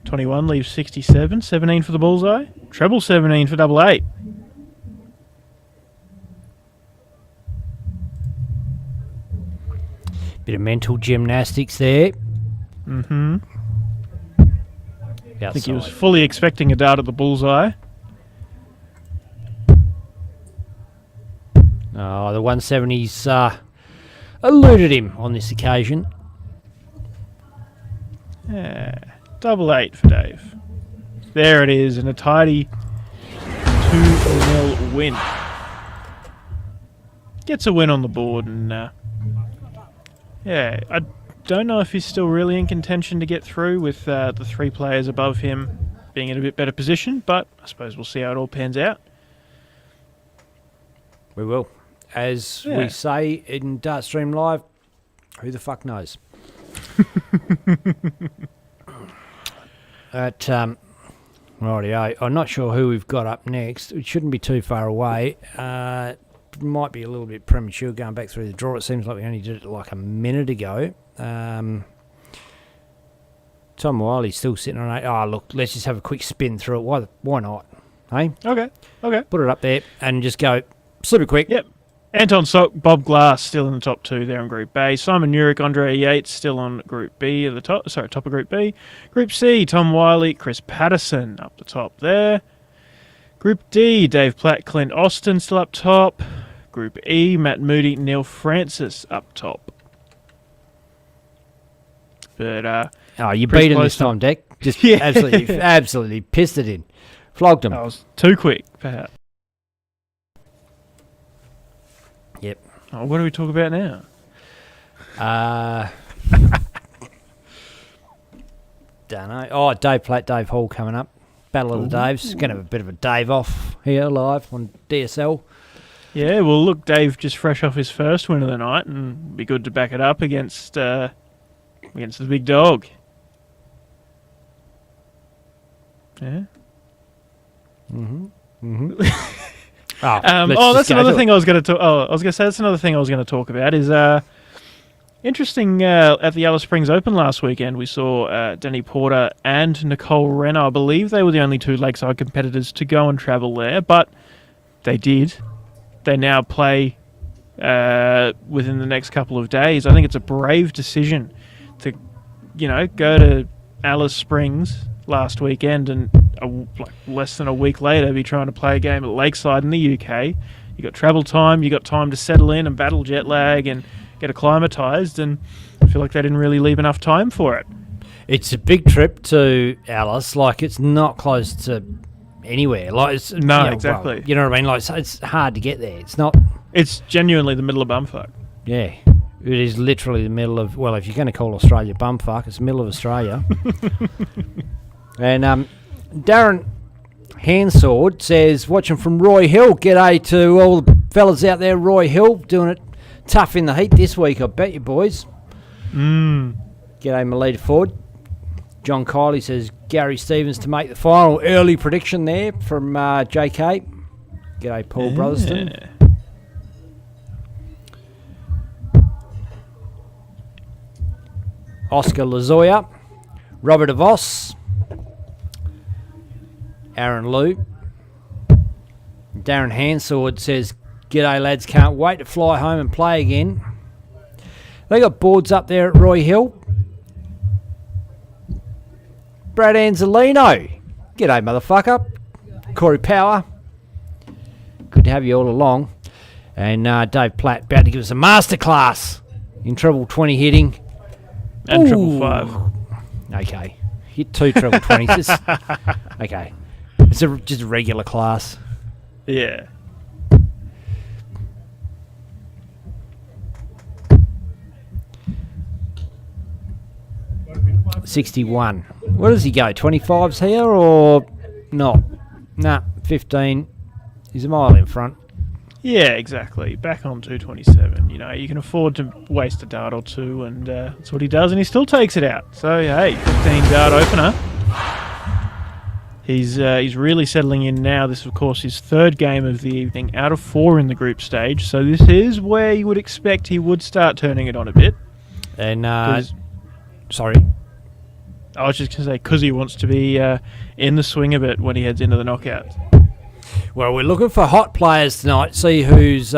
21 leaves 67, 17 for the bullseye, treble 17 for double 8. Bit of mental gymnastics there. Mm-hmm. I think he was fully expecting a dart at the bullseye. Oh, the 170's eluded him on this occasion. Yeah, double 8 for Dave. There it is, and a tidy 2-0 win. Gets a win on the board, and yeah, I don't know if he's still really in contention to get through with the three players above him being in a bit better position, but I suppose we'll see how it all pans out. We will. As we say in Dartstream Live, who the fuck knows? Rightio. I'm not sure who we've got up next. It shouldn't be too far away. Might be a little bit premature going back through the draw. It seems like we only did it like a minute ago. Tom Wiley's still sitting on 8. Oh, look, let's just have a quick spin through it. Why not? Hey? Okay. Put it up there and just go super quick. Yep. Anton Sock, Bob Glass still in the top 2 there on Group A. Simon Nurek, Andre Yates still on Group B at the top. Sorry, top of Group B. Group C, Tom Wiley, Chris Patterson up the top there. Group D, Dave Platt, Clint Austin still up top. Group E, Matt Moody, Neil Francis up top. But you beat him this time, Deck. Just absolutely pissed it in. Flogged him. That was too quick, perhaps. Yep. Oh, what do we talk about now? Don't know. Oh, Dave Platt, Dave Hall coming up. Battle of the Daves. Going to have a bit of a Dave off here live on DSL. Yeah, well, look, Dave just fresh off his first win of the night, and be good to back it up against the big dog. Yeah. That's another thing I was going to talk. I was going to say that's another thing I was going to talk about is interesting. At the Alice Springs Open last weekend, we saw Danny Porter and Nicole Renner. I believe they were the only two Lakeside competitors to go and travel there, but they did. They now play within the next couple of days. I think it's a brave decision to, go to Alice Springs last weekend and like less than a week later, be trying to play a game at Lakeside in the UK. You got travel time, you got time to settle in and battle jet lag and get acclimatised, and I feel like they didn't really leave enough time for it. It's a big trip to Alice. Like, it's not close to anywhere. Like, it's, No, you know, exactly. well, you know what I mean? Like, so it's hard to get there. It's not. It's genuinely the middle of bumfuck. Yeah, it is literally the middle of. Well, if you're going to call Australia bumfuck, it's the middle of Australia. And Darren Hansord says, watching from Roy Hill. G'day to all the fellas out there, Roy Hill, doing it tough in the heat this week, I bet you boys. G'day, Melita Ford. John Kiley says, Gary Stevens to make the final. Early prediction there from JK. G'day, Paul Brotherston. Oscar Lazoya. Robert DeVos. Aaron Liu. Darren Hansord says, G'day lads, can't wait to fly home and play again. They got boards up there at Roy Hill. Brad Anzolino. G'day motherfucker. Cory Power. Good to have you all along. And Dave Platt about to give us a masterclass in treble 20 hitting. And Ooh. 555. Okay. Hit 2 treble 20s. Okay. It's just a regular class. Yeah. $61. Where does he go? 25s here or not? Nah, 15. He's a mile in front. Yeah, exactly. Back on 227. You know, you can afford to waste a dart or two, and that's what he does, and he still takes it out. So, hey, 15 dart opener. He's really settling in now. This, of course, his third game of the evening out of 4 in the group stage. So this is where you would expect he would start turning it on a bit. And, sorry. I was just going to say, because he wants to be in the swing a bit when he heads into the knockouts. Well, we're looking for hot players tonight. See who's... see,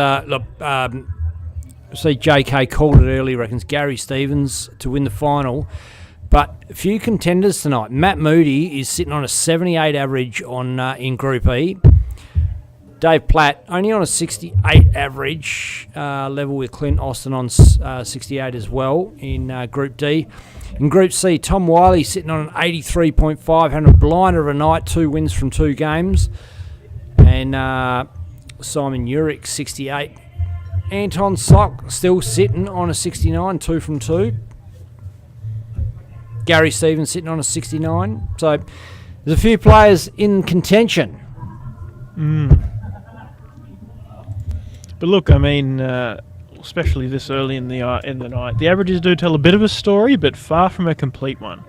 JK called it early, reckons Gary Stevens to win the final. But a few contenders tonight. Matt Moody is sitting on a 78 average on in Group E. Dave Platt only on a 68 average, level with Clint Austin on 68 as well in Group D. In Group C, Tom Wiley sitting on an 83.5, having a blinder of a night, 2 wins from 2 games. And Simon Urich, 68. Anton Sock still sitting on a 69, 2 from 2. Gary Stevens sitting on a 69. So there's a few players in contention. But look, I mean, especially this early in the night, the averages do tell a bit of a story, but far from a complete one.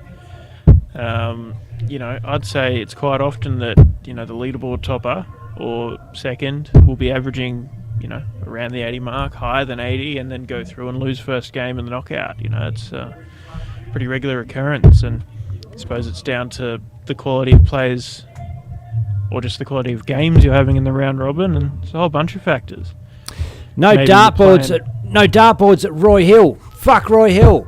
You know, I'd say it's quite often that, you know, the leaderboard topper or second will be averaging, you know, around the 80 mark, higher than 80, and then go through and lose first game in the knockout. You know, it's pretty regular occurrence, and I suppose it's down to the quality of players or just the quality of games you're having in the round robin, and it's a whole bunch of factors. No dartboards at Roy Hill. Fuck Roy Hill.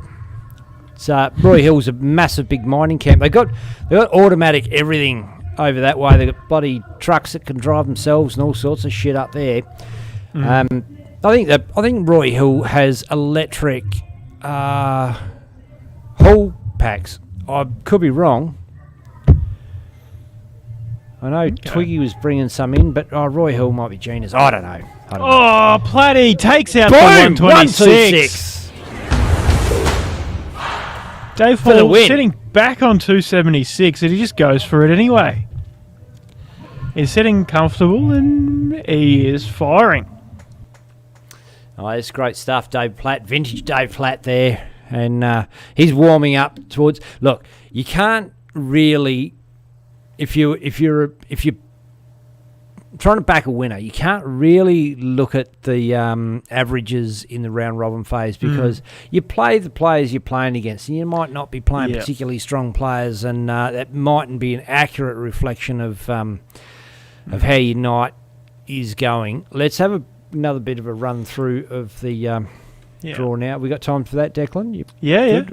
It's Roy Hill's a massive big mining camp. They got automatic everything over that way. They got bloody trucks that can drive themselves and all sorts of shit up there. I think Roy Hill has electric haul packs. I could be wrong. I know Twiggy was bringing some in, but Roy Hill might be genius. I don't know. Oh, Platty takes out Boom! the 126. Dave Hall sitting back on 276, and he just goes for it anyway. He's sitting comfortable, and he is firing. Oh, that's great stuff, Dave Platt. Vintage Dave Platt there. And he's warming up towards... Look, you can't really... If you're trying to back a winner, you can't really look at the averages in the round robin phase, because you play the players you're playing against, and you might not be playing particularly strong players, and that mightn't be an accurate reflection of how your night is going. Let's have another bit of a run through of the draw now. We got time for that, Declan?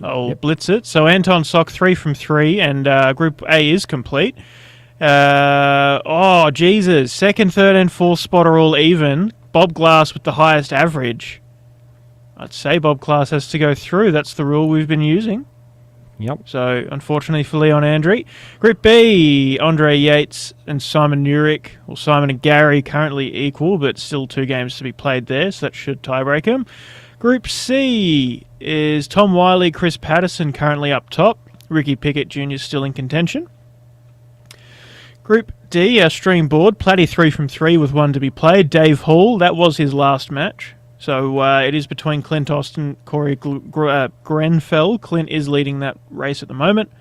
I'll blitz it. So Anton Sock 3 from 3, and Group A is complete. Oh, Jesus. Second, third, and fourth spot are all even. Bob Glass with the highest average. I'd say Bob Glass has to go through. That's the rule we've been using. Yep. So, unfortunately for Leon Andre. Group B, Andre Yates and Simon Nurick. Well, Simon and Gary currently equal, but still 2 games to be played there, so that should tiebreak them. Group C is Tom Wiley, Chris Patterson currently up top. Ricky Pickett Jr. still in contention. Group D, our stream board. Platty 3 from 3 with 1 to be played. Dave Hall, that was his last match. So it is between Clint Austin, Cory Grenfell. Clint is leading that race at the moment.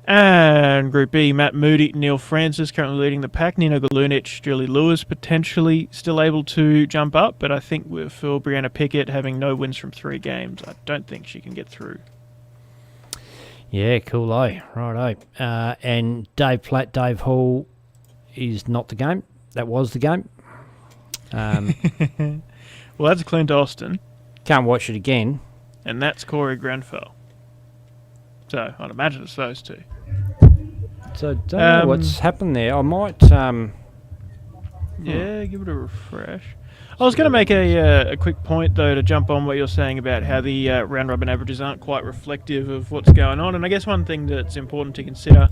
And Group B, Matt Moody, Neil Francis currently leading the pack. Nino Galunic, Julie Lewis potentially still able to jump up. But I think for Brianna Pickett having no wins from 3 games, I don't think she can get through. Yeah, cool-o. Righto. And Dave Platt, Dave Hall is not the game. That was the game. Well, that's Clint Austin. Can't watch it again. And that's Cory Grenfell. So, I'd imagine it's those 2. So, don't know what's happened there. I might... Yeah, give it a refresh. I was going to make a quick point, though, to jump on what you're saying about how the round-robin averages aren't quite reflective of what's going on. And I guess one thing that's important to consider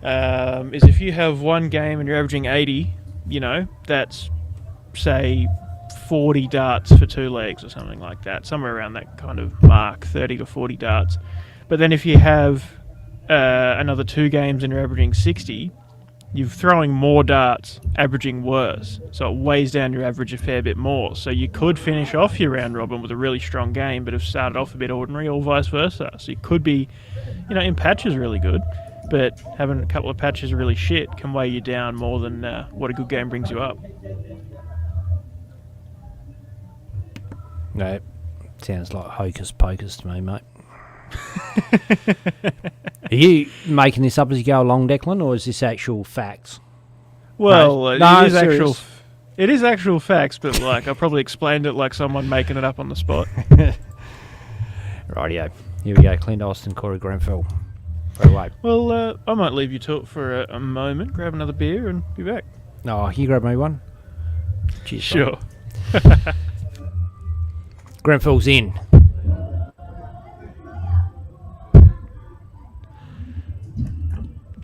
is if you have one game and you're averaging 80, that's, say, 40 darts for 2 legs or something like that, somewhere around that kind of mark, 30 to 40 darts. But then if you have another 2 games and you're averaging 60, you're throwing more darts, averaging worse. So it weighs down your average a fair bit more. So you could finish off your round robin with a really strong game, but have started off a bit ordinary, or vice versa. So you could be, in patches really good, but having a couple of patches really shit can weigh you down more than what a good game brings you up. No, sounds like hocus pocus to me, mate. Are you making this up as you go along, Declan, or is this actual facts? Well, No, it is serious. actual. It is actual facts, but I probably explained it like someone making it up on the spot. Rightio. Here we go. Clint Austin, Cory Grenfell. Right away. Well, I might leave you to it for a moment, grab another beer, and be back. Oh, you grab me one. Cheers. Sure. Grenfell's in.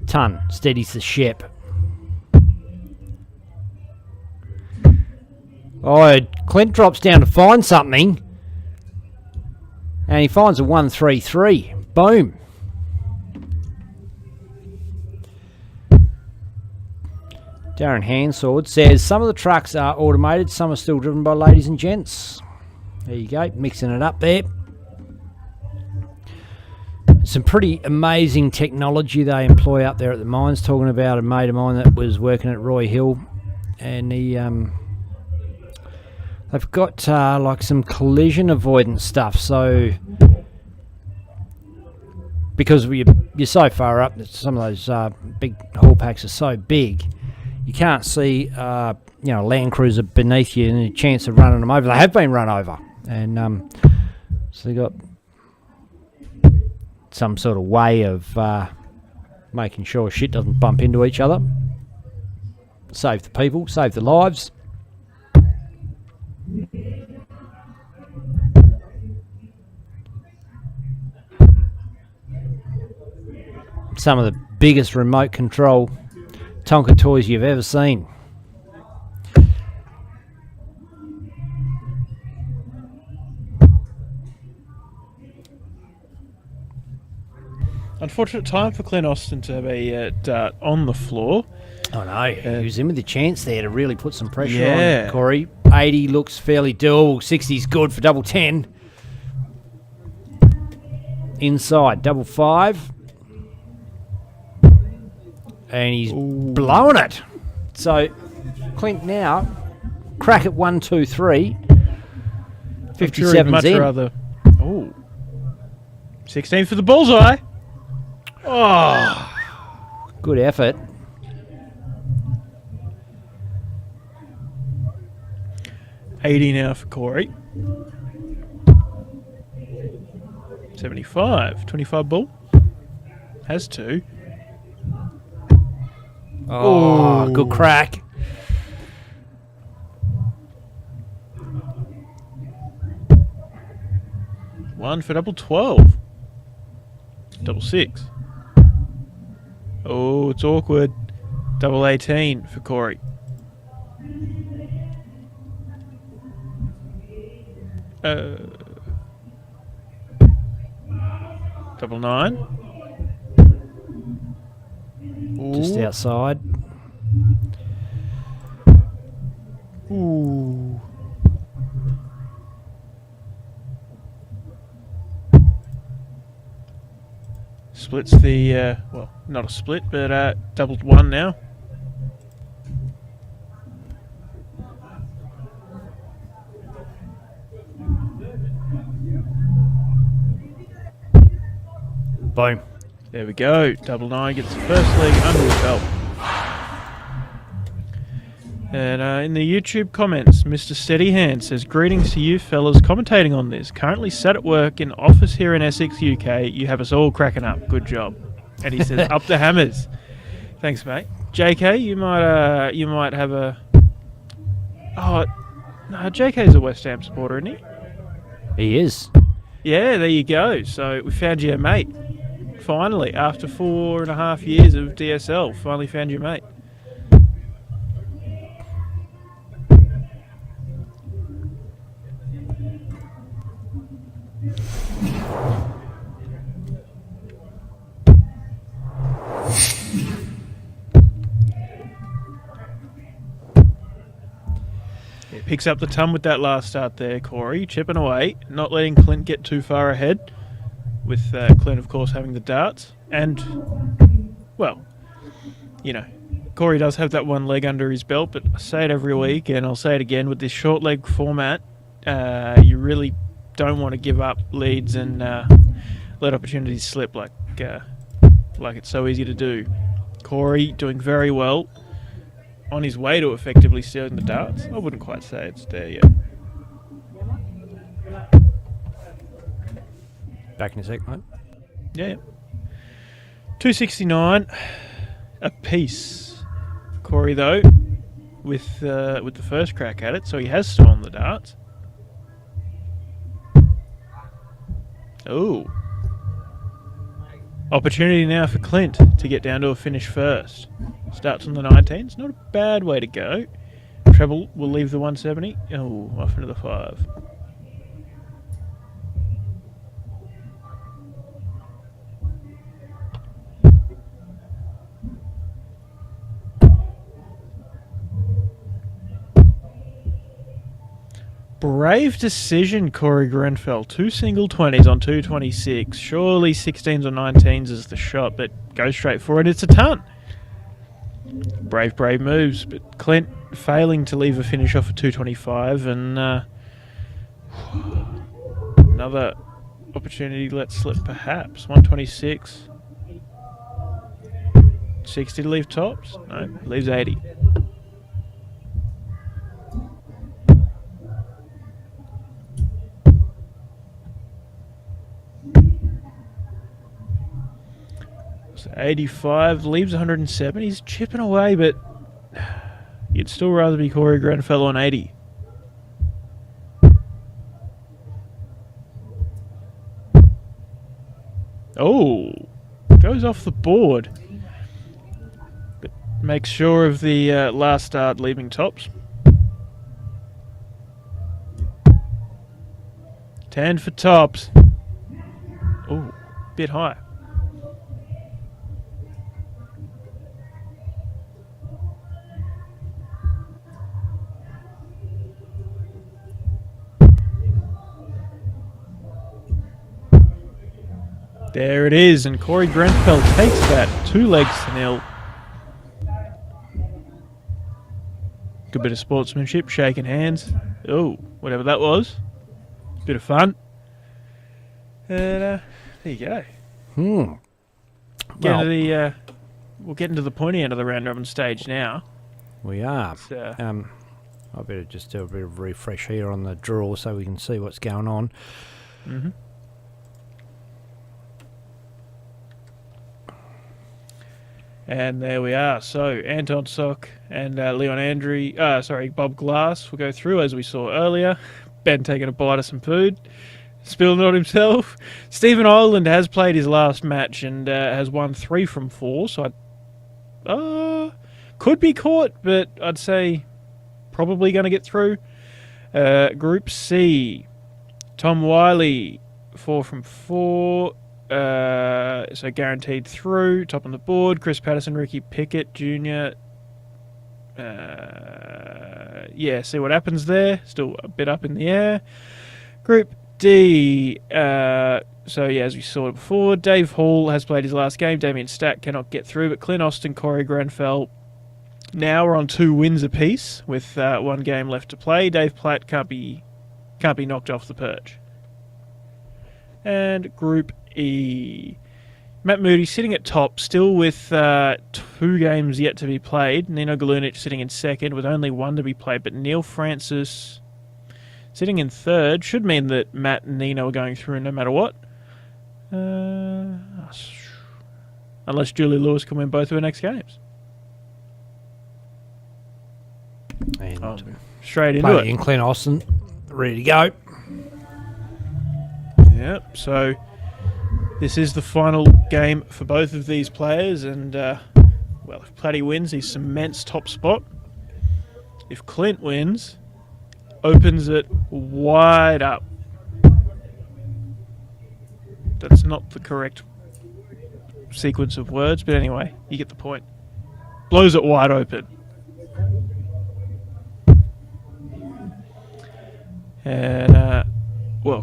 Ton steadies the ship. Oh, Clint drops down to find something. And he finds a 133. Boom. Darren Hansord says some of the trucks are automated, some are still driven by ladies and gents. There you go, mixing it up there. Some pretty amazing technology they employ up there at the mines. Talking about a mate of mine that was working at Roy Hill, and they've got like some collision avoidance stuff. So because you're so far up, that some of those big haul packs are so big, you can't see a Land Cruiser beneath you and a chance of running them over. They have been run over, and so they got some sort of way of making sure shit doesn't bump into each other. Save the people, save the lives. Some of the biggest remote control Tonka toys you've ever seen. Unfortunate time for Clint Austin to have a dart on the floor. I know. He was in with the chance there to really put some pressure Yeah. on Cory. 80 looks fairly doable. 60's good for double 10. Inside, double 5. And he's blowing it. So, Clint now, crack at 1, 2, 3. 57's much in. rather. Oh. 16 for the bullseye. Oh. Good effort. $80 now for Cory. 75. 25 bull. Has 2. Oh, good Ooh. crack. One for double 12. Double 6. Oh, it's awkward. Double 18 for Cory. Double 9. Just Ooh. outside. Ooh. Splits the, well, not a split, but doubled 1 now. Boom. There we go. Double 9 gets the first leg under his belt. And in the YouTube comments, Mr. Steady Hand says, greetings to you fellas commentating on this. Currently sat at work in office here in Essex, UK. You have us all cracking up. Good job. And he says, up the hammers. Thanks, mate. JK, you might have a... Oh, no, JK's a West Ham supporter, isn't he? He is. Yeah, there you go. So we found you a mate. Finally, after 4.5 years of DSL, finally found your mate. Yeah, picks up the ton with that last start there, Cory. Chipping away, not letting Clint get too far ahead. With Clint, of course, having the darts. And, well, you know, Cory does have that one leg under his belt, but I say it every week, and I'll say it again, with this short leg format, you really don't want to give up leads and let opportunities slip like it's so easy to do. Cory doing very well, on his way to effectively stealing the darts. I wouldn't quite say it's there yet. Back in a sec, mate. Yeah. 269 a piece. Cory, though, with the first crack at it, so he has stolen the darts. Oh. Opportunity now for Clint to get down to a finish first. Starts on the 19s. Not a bad way to go. Treble will leave the 170. Oh, off into the 5. Brave decision, Cory Grenfell. 2 single 20s on 226. Surely 16s or 19s is the shot, but go straight for it. It's a ton. Brave moves, but Clint failing to leave a finish off at 225, and another opportunity let slip perhaps. 126. 60 to leave tops? No, leaves 80. So 85 leaves 107. He's chipping away, but you'd still rather be Cory Grenfell on 80. Oh, goes off the board, but makes sure of the last start leaving tops. 10 for tops. Oh, bit high. There it is, and Cory Grenfell takes that 2 legs to nil. Good bit of sportsmanship, shaking hands. Oh, whatever that was. Bit of fun. And there you go. Well, We'll get into the pointy end of the round robin stage now. we are. It's, I better just do a bit of refresh here on the draw so we can see what's going on. mhm. And there we are. So Anton Sock and Bob Glass will go through as we saw earlier. Ben taking a bite of some food, spilling it on himself. Stephen Ireland has played his last match and has won 3 from 4. So I could be caught, but I'd say probably going to get through. Group C, Tom Wiley, 4 from 4. So guaranteed through. Top on the board, Chris Patterson, Ricky Pickett Jr. See what happens there. Still a bit up in the air. Group D. As we saw before, Dave Hall has played his last game. Damien Stack cannot get through, but Clint Austin, Cory Grenfell now are on 2 wins apiece with 1 game left to play. Dave Platt can't be knocked off the perch. And Group E. Matt Moody sitting at top, still with 2 games yet to be played. Nino Galunic sitting in second with only 1 to be played, but Neil Francis sitting in third. Should mean that Matt and Nino are going through no matter what. Unless Julie Lewis can win both of her next games. And Straight into it. And Clint Austin, ready to go. Yep, so this is the final game for both of these players, and if Platty wins, he cements top spot. If Clint wins, opens it wide up. That's not the correct sequence of words, but anyway, you get the point. Blows it wide open. And,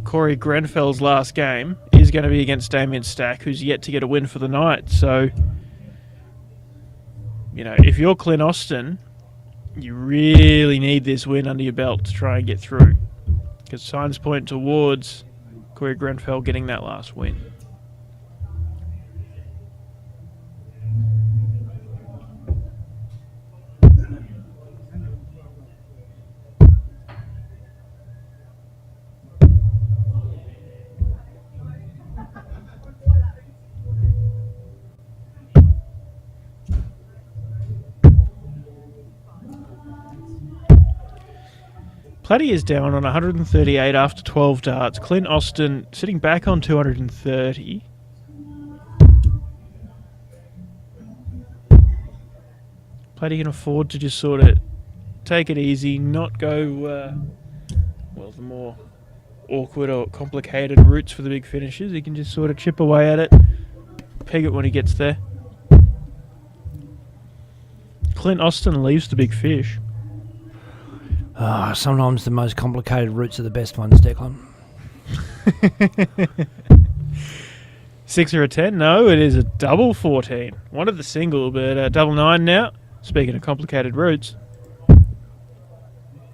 Cory Grenfell's last game is going to be against Damien Stack, who's yet to get a win for the night. So, if you're Clint Austin, you really need this win under your belt to try and get through. Because signs point towards Cory Grenfell getting that last win. Platty is down on 138 after 12 darts. Clint Austin sitting back on 230. Platty can afford to just sort of take it easy, not go, the more awkward or complicated routes for the big finishes. He can just sort of chip away at it, peg it when he gets there. Clint Austin leaves the big fish. Sometimes the most complicated routes are the best ones, Declan. 6 or a 10? No, it is a double 14. Wanted the single, but double 9 now. Speaking of complicated routes.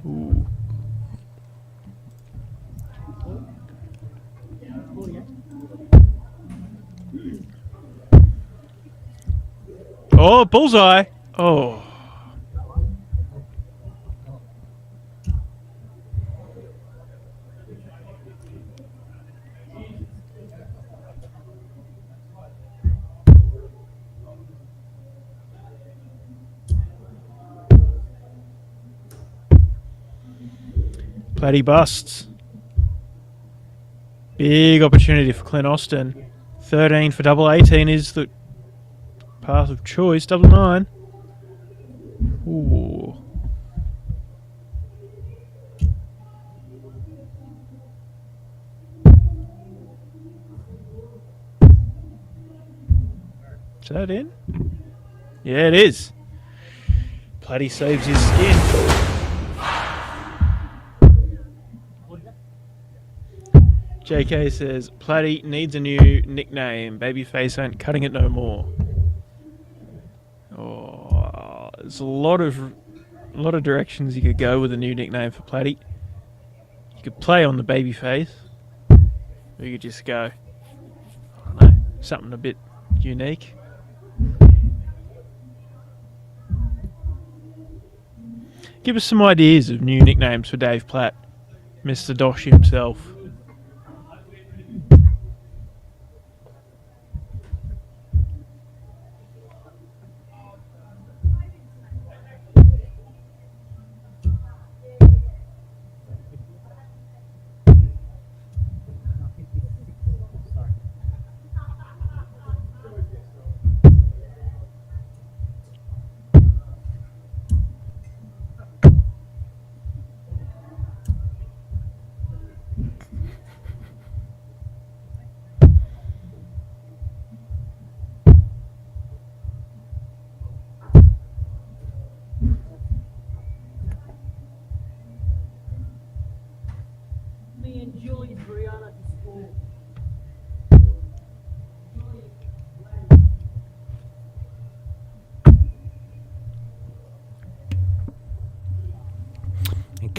Ooh. Oh, bullseye. Oh. Platty busts. Big opportunity for Clint Austin. 13 for double 18 is the path of choice. Double 9. Ooh. Is that in? Yeah, it is. Platty saves his skin. JK says, Platty needs a new nickname. Babyface ain't cutting it no more. Oh, there's a lot of directions you could go with a new nickname for Platty. You could play on the babyface. Or you could just go, I don't know, something a bit unique. Give us some ideas of new nicknames for Dave Platt, Mr. Dosh himself.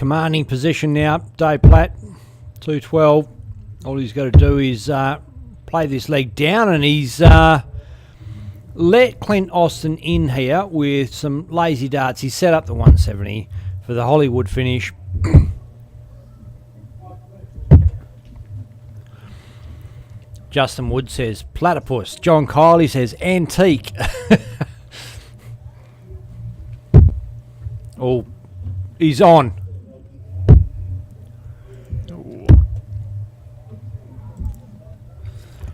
commanding position now. Dave Platt, 212. All he's got to do is play this leg down, and he's let Clint Austin in here with some lazy darts. He set up the 170 for the Hollywood finish. Justin Wood says platypus. John Kiley says antique. Oh, he's on.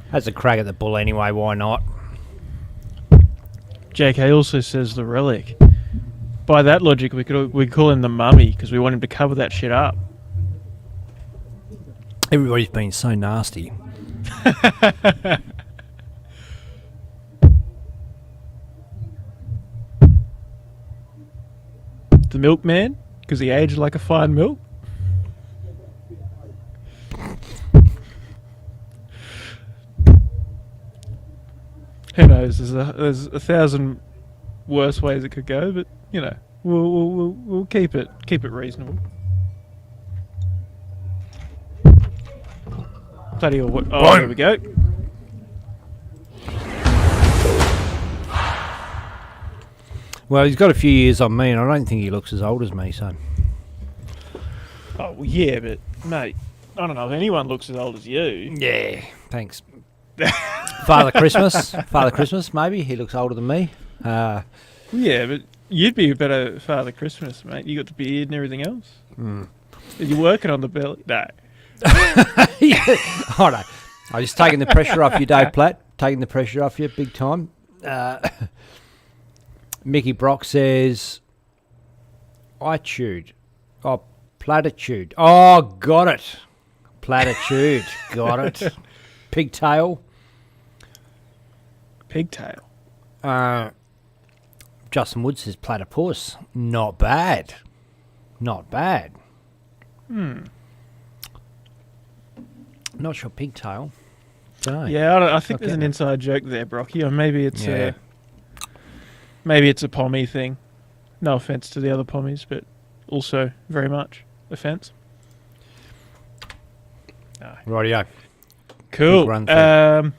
That's a crack at the bull anyway, why not? JK also says the relic. By that logic, we call him the mummy because we want him to cover that shit up. Everybody's been so nasty. The milkman because he aged like a fine milk. Who knows? There's a thousand worse ways it could go, but you know, we'll keep it reasonable. Bloody hell! Oh, there we go. Well, he's got a few years on me, and I don't think he looks as old as me. So, oh well, yeah, but mate, I don't know if anyone looks as old as you. yeah, thanks. Father Christmas, maybe he looks older than me. Yeah, but you'd be a better Father Christmas, mate. You got the beard and everything else. Are you working on the belly? No. I know. I'm just taking the pressure off you, Dave Platt. Taking the pressure off you, big time. Mickey Brock says, "Itude, oh platitude, oh got it, platitude, got it, pigtail." Pigtail. Justin Wood says platypus. Not bad. Not bad. Not sure pigtail. Dunno. Yeah, I think there's an inside joke there, Brocky. Or maybe it's a pommy thing. No offence to the other pommies, but also very much offence. Rightio. Cool. Big run through.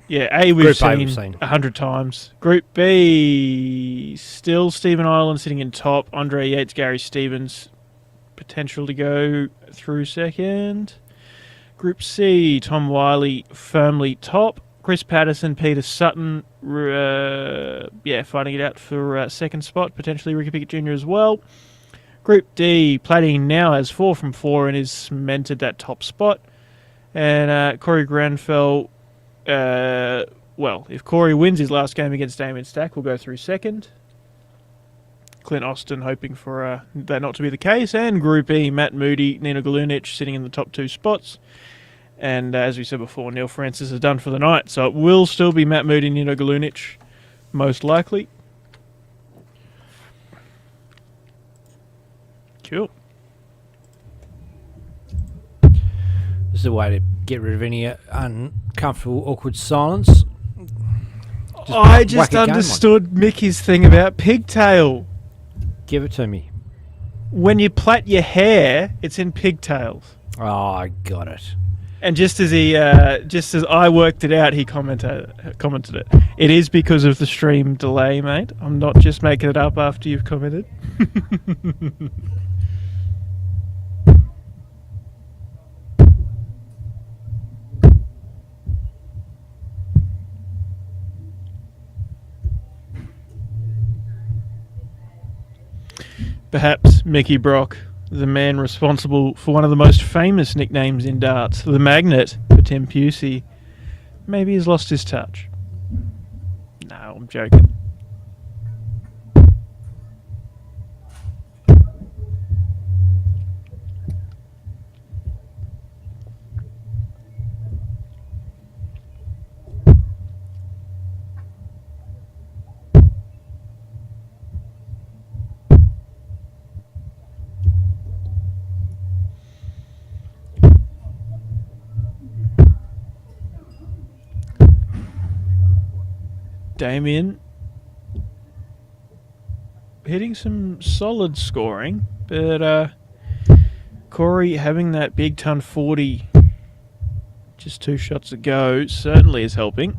Yeah, we've Group A seen 100 times. Group B, still Stephen Ireland sitting in top. Andre Yates, Gary Stevens, potential to go through second. Group C, Tom Wiley firmly top. Chris Patterson, Peter Sutton, fighting it out for second spot. Potentially Ricky Pickett Jr. as well. Group D, Platt now has 4 from 4 and is cemented that top spot. And Cory Grenfell, if Cory wins his last game against Damien Stack, will go through second. Clint Austin hoping for that not to be the case. And Group E, Matt Moody, Nino Galunic sitting in the top 2 spots. And as we said before, Neil Francis is done for the night. So it will still be Matt Moody, Nino Galunic, most likely. Cool. This is a way to get rid of any uncomfortable, awkward silence. I just understood Mickey's thing about pigtail. Give it to me. When you plait your hair, it's in pigtails. Oh, I got it. And just as I worked it out, he commented it. It is because of the stream delay, mate. I'm not just making it up after you've commented. Perhaps Mickey Brock, the man responsible for one of the most famous nicknames in darts, the Magnet, for Tim Pusey, maybe has lost his touch. No, I'm joking. Damien hitting some solid scoring, but Cory having that big ton 40 just 2 shots ago certainly is helping.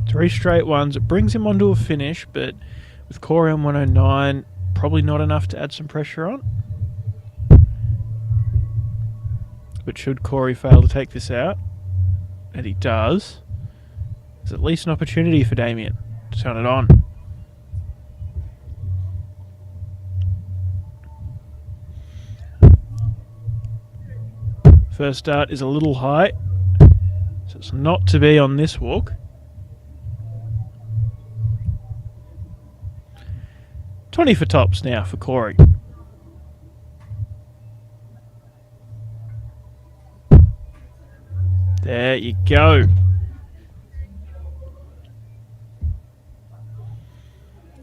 Three straight ones. It brings him onto a finish, but with Cory on 109, probably not enough to add some pressure on. But should Cory fail to take this out, and he does, there's at least an opportunity for Damien to turn it on. First start is a little high, so it's not to be on this walk. $20 for tops now for Cory. There you go.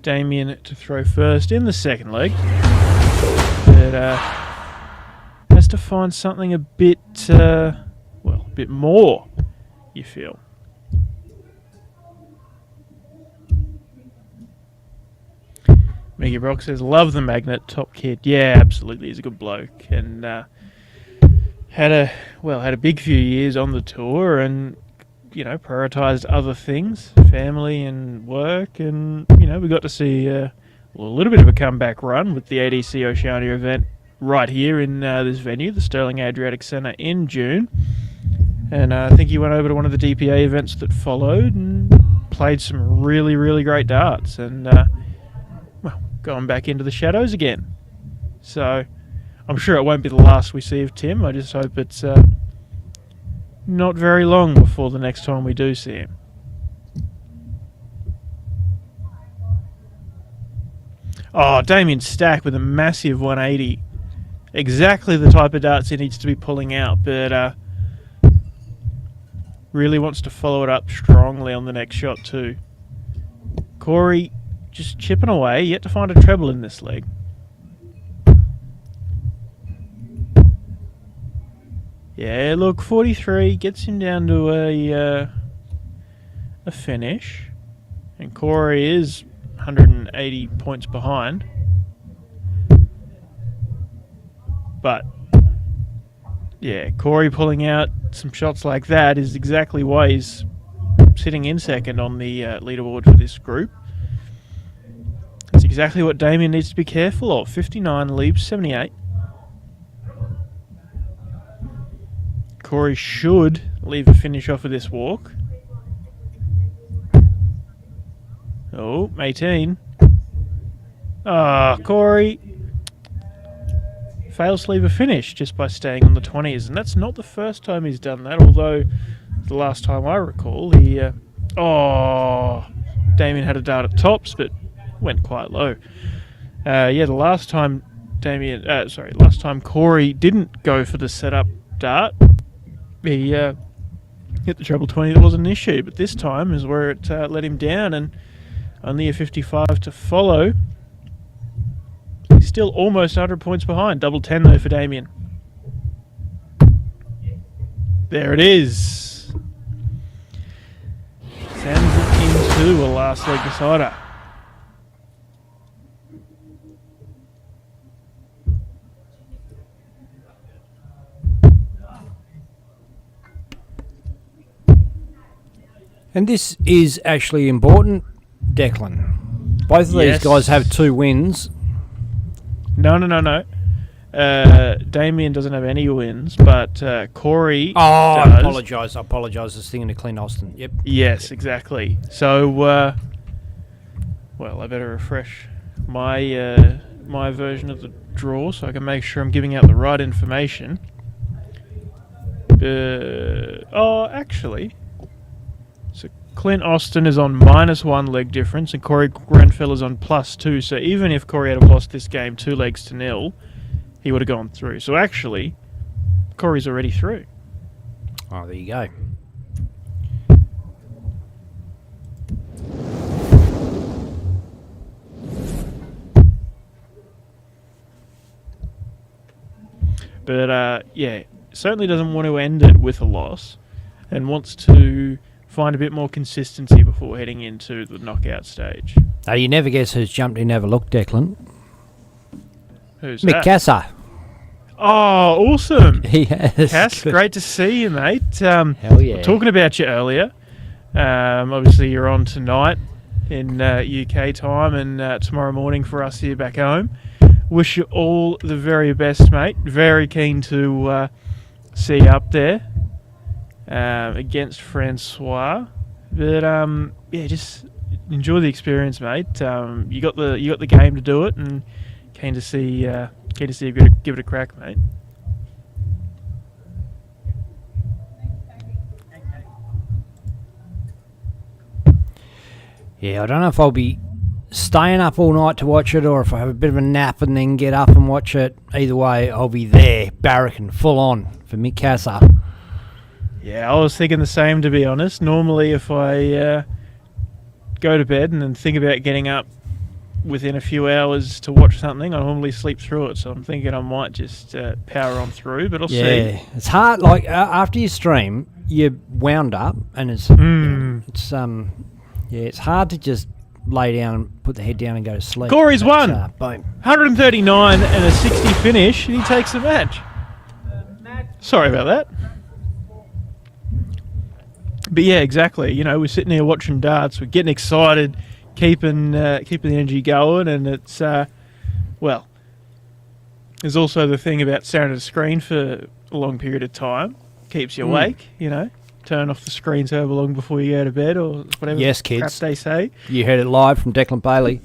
Damien to throw first in the second leg. But has to find something a bit, a bit more, you feel. Mickey Brock says, love the magnet, top kid. Yeah, absolutely, he's a good bloke. And had a big few years on the tour and, prioritised other things, family and work. And, we got to see a little bit of a comeback run with the ADC Oceania event right here in this venue, the Sterling Adriatic Centre in June. And I think he went over to one of the DPA events that followed and played some really, really great darts. And, going back into the shadows again. So I'm sure it won't be the last we see of Tim. I just hope it's not very long before the next time we do see him. Oh, Damien Stack with a massive 180. Exactly the type of darts he needs to be pulling out, but really wants to follow it up strongly on the next shot too. Cory just chipping away, yet to find a treble in this leg. Yeah, look, 43 gets him down to a finish, and Cory is 180 points behind. But yeah, Cory pulling out some shots like that is exactly why he's sitting in second on the leaderboard for this group. That's exactly what Damien needs to be careful of. 59 leaves 78. Cory should leave a finish off of this walk. Oh, 18. Cory fails to leave a finish just by staying on the 20s. And that's not the first time he's done that, although the last time I recall, he... Damien had a dart at tops, but went quite low. The last time Cory didn't go for the setup dart, he hit the treble 20. That wasn't an issue, but this time is where it let him down, and only a 55 to follow. He's still almost 100 points behind. Double 10 though for Damien. There it is. Sends it into a last leg decider. And this is actually important, Declan. Both of these guys have 2 wins. No. Damien doesn't have any wins, but Cory does. I apologise. I was thinking of Clint Austin. Yep. Yes, exactly. So, I better refresh my my version of the draw so I can make sure I'm giving out the right information. Actually... So Clint Austin is on -1 leg difference, and Cory Grenfell is on +2. So even if Cory had lost this game 2 legs to 0, he would have gone through. So actually, Cory's already through. Oh, there you go. But certainly doesn't want to end it with a loss. and wants to find a bit more consistency before heading into the knockout stage. Oh, you never guess who's jumped in, have a look, Declan. Who's Mick that? Casser. Oh, awesome. Yes. Cass, great to see you, mate. Hell yeah. Talking about you earlier. Obviously, you're on tonight in UK time and tomorrow morning for us here back home. Wish you all the very best, mate. Very keen to see you up there against Francois. But yeah, just enjoy the experience, mate. You got the game to do it, and keen to see you give it a crack, mate. Yeah, I don't know if I'll be staying up all night to watch it or if I have a bit of a nap and then get up and watch it. Either way, I'll be there, barracking, full on for Mick Casser. Yeah, I was thinking the same, to be honest. Normally, if I go to bed and then think about getting up within a few hours to watch something, I normally sleep through it. So I'm thinking I might just power on through, but I'll see. Yeah, it's hard. Like after you stream, you're wound up, and it's it's hard to just lay down and put the head down and go to sleep. Cory's won. Boom. 139 and a 60 finish, and he takes the match. Sorry about that. But yeah, exactly. You know, we're sitting here watching darts. We're getting excited, keeping the energy going, and it's well. There's also the thing about staring at a screen for a long period of time keeps you awake. You know, turn off the screens however long before you go to bed or whatever. Yes, crap kids. they say. You heard it live from Declan Bailey.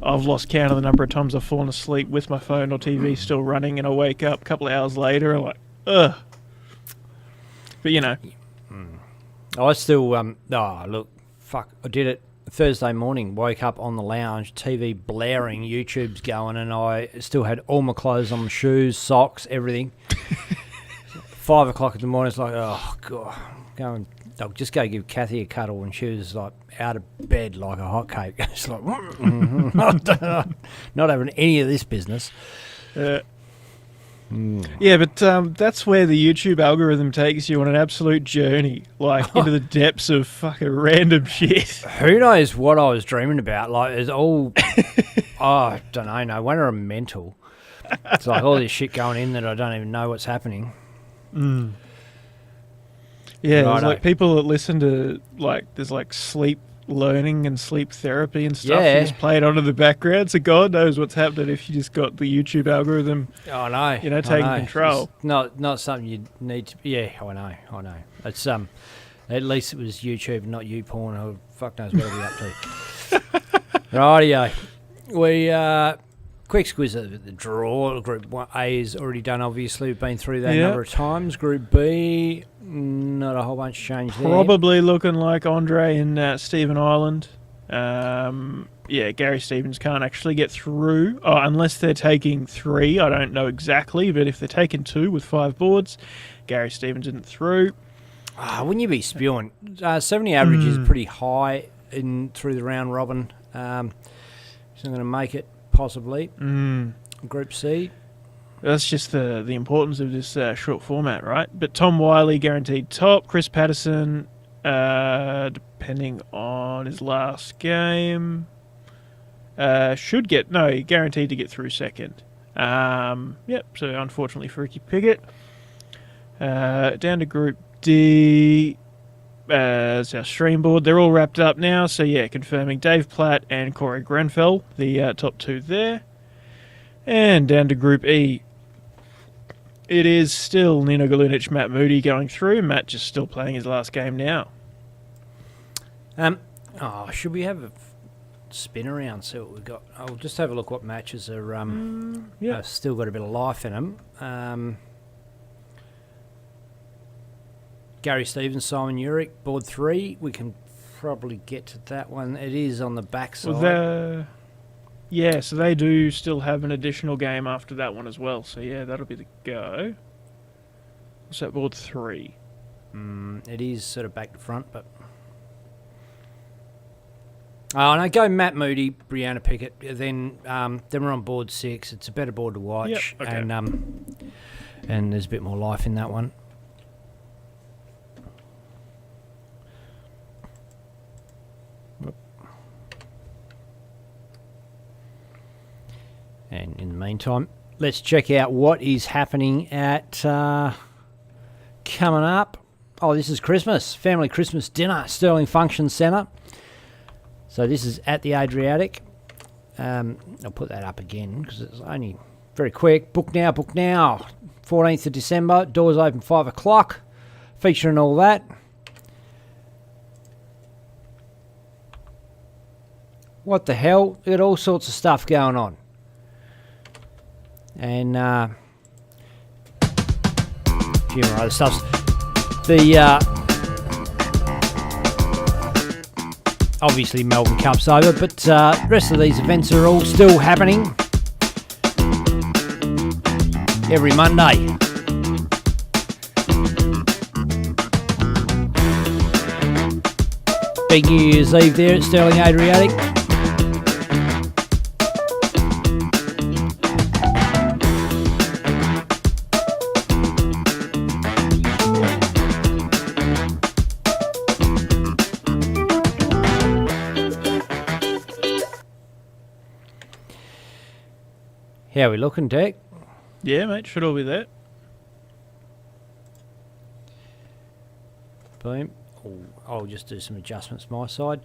I've lost count of the number of times I've fallen asleep with my phone or TV still running, and I wake up a couple of hours later and I'm like, ugh. But you know. I still, look, fuck, I did it Thursday morning, woke up on the lounge, TV blaring, YouTube's going, and I still had all my clothes on, my shoes, socks, everything. 5 o'clock in the morning, it's like, oh, God, I'll just go give Kathy a cuddle, and she was like out of bed like a hotcake. It's like, not having any of this business. Yeah, but that's where the YouTube algorithm takes you on an absolute journey, like into the depths of fucking random shit. Who knows what I was dreaming about? Like, it's all, I don't know, no wonder I'm mental. It's like all this shit going in that I don't even know what's happening. Yeah, there's Righto. like people that listen to, like, there's like sleep learning and sleep therapy and stuff. Yeah. You just play it on in the background, so God knows what's happening if you just got the YouTube algorithm, I know. you know, I taking know. control. It's not something you need to. Yeah, I know. It's at least it was YouTube, not you porn. Who fuck knows what I'll be up to. Rightio. We quick squiz at the draw. Group A is already done. Obviously, we've been through that a Yep. number of times. Group B, not a whole bunch of change there. Probably looking like Andre and Stephen Ireland. Yeah, Gary Stevens can't actually get through unless they're taking 3. I don't know exactly, but if they're taking 2 with 5 boards, Gary Stevens isn't through. Wouldn't you be spewing? 70 average is pretty high in through the round robin. He's not going to make it, possibly. Group C. That's just the importance of this short format, right? But Tom Wiley guaranteed top. Chris Patterson, depending on his last game, guaranteed to get through second. Yep, so unfortunately for Ricky Piggott. Down to Group D. It's our stream board. They're all wrapped up now, so yeah, confirming Dave Platt and Cory Grenfell, the top 2 there. And down to Group E. It is still Nino Galunic, Matt Moody going through. Matt just still playing his last game now. Should we have a spin around, see what we've got? I'll just have a look what matches are still got a bit of life in them. Gary Stevens, Simon Urich, board 3. We can probably get to that one. It is on the backside. Yeah, so they do still have an additional game after that one as well. So yeah, that'll be the go. What's that, board 3? It is sort of back to front, but... Oh, no, go Matt Moody, Brianna Pickett. Then we're on board 6. It's a better board to watch. Yep, okay. And there's a bit more life in that one. And in the meantime, let's check out what is happening at coming up. Oh, this is Christmas. Family Christmas dinner, Sterling Function Centre. So this is at the Adriatic. I'll put that up again because it's only very quick. Book now, book now. 14th of December. Doors open 5 o'clock. Featuring all that. What the hell? We got all sorts of stuff going on. And a few more other stuff. Obviously Melbourne Cup's over, but the rest of these events are all still happening every Monday. Big New Year's Eve there at Sterling Adriatic. How are we looking, Dick? Yeah, mate, should all be there. Boom. I'll just do some adjustments my side.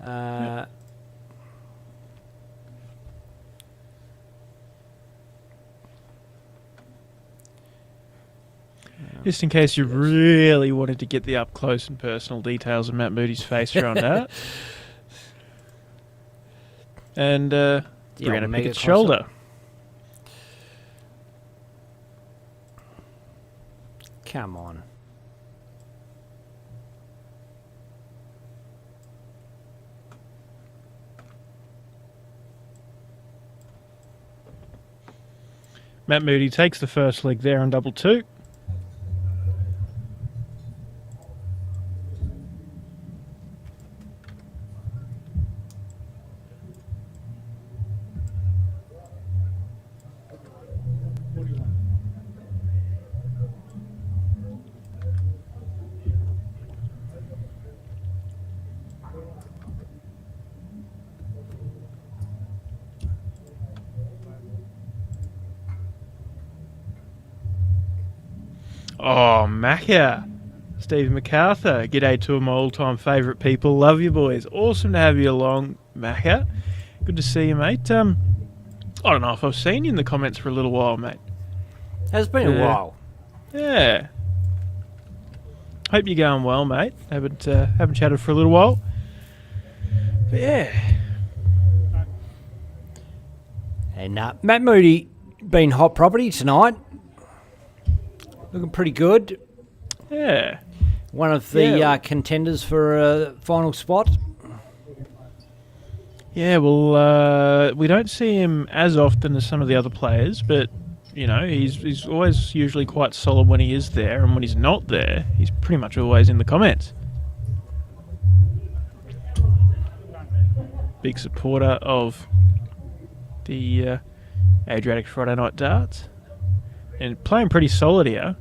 Yep. Just in case you really wanted to get the up close and personal details of Matt Moody's face around that. And Brianna Pickett's shoulder. Come on. Matt Moody takes the first leg there on double 2. Oh, Macca. Steve MacArthur. G'day to my all-time favourite people. Love you, boys. Awesome to have you along, Macca. Good to see you, mate. I don't know if I've seen you in the comments for a little while, mate. It's been a while. Yeah. Hope you're going well, mate. Haven't chatted for a little while. But yeah. And Matt Moody been hot property tonight. Looking pretty good. Yeah. One of the contenders for a final spot. Yeah, well, we don't see him as often as some of the other players, but, you know, he's always usually quite solid when he is there, and when he's not there, he's pretty much always in the comments. Big supporter of the Adriatic Friday Night Darts. And playing pretty solid here.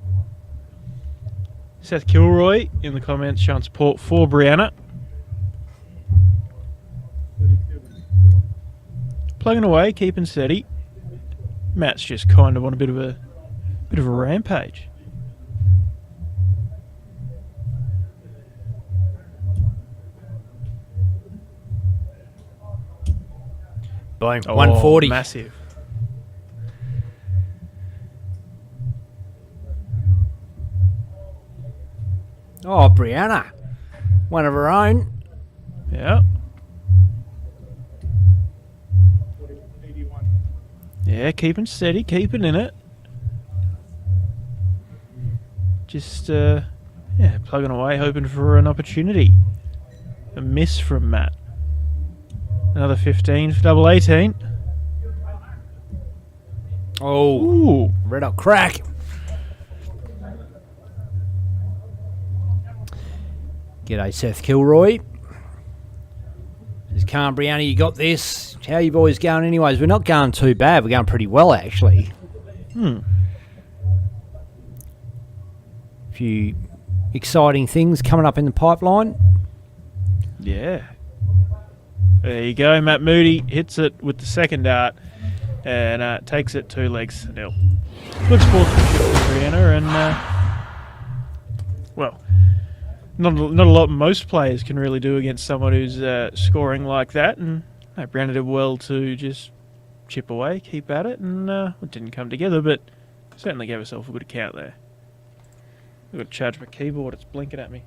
Seth Kilroy in the comments showing support for Brianna. Plugging away, keeping steady. Matt's just kind of on a bit of a rampage. Boom, 140. Massive. Oh, Brianna. One of her own. Yeah. 81. Yeah, keeping steady, keeping in it. Just, plugging away, hoping for an opportunity. A miss from Matt. Another 15 for double 18. Oh, Ooh. red hot crack. G'day, Seth Kilroy. Come on, Brianna, you got this. How are you boys going anyways? We're not going too bad. We're going pretty well, actually. A few exciting things coming up in the pipeline. Yeah. There you go. Matt Moody hits it with the second dart. and takes it 2 legs to nil. Good sportsmanship from Brianna, and well, not a lot most players can really do against someone who's scoring like that, and Brianna did well to just chip away, keep at it, and it didn't come together, but certainly gave herself a good account there. I've got to charge my keyboard, it's blinking at me.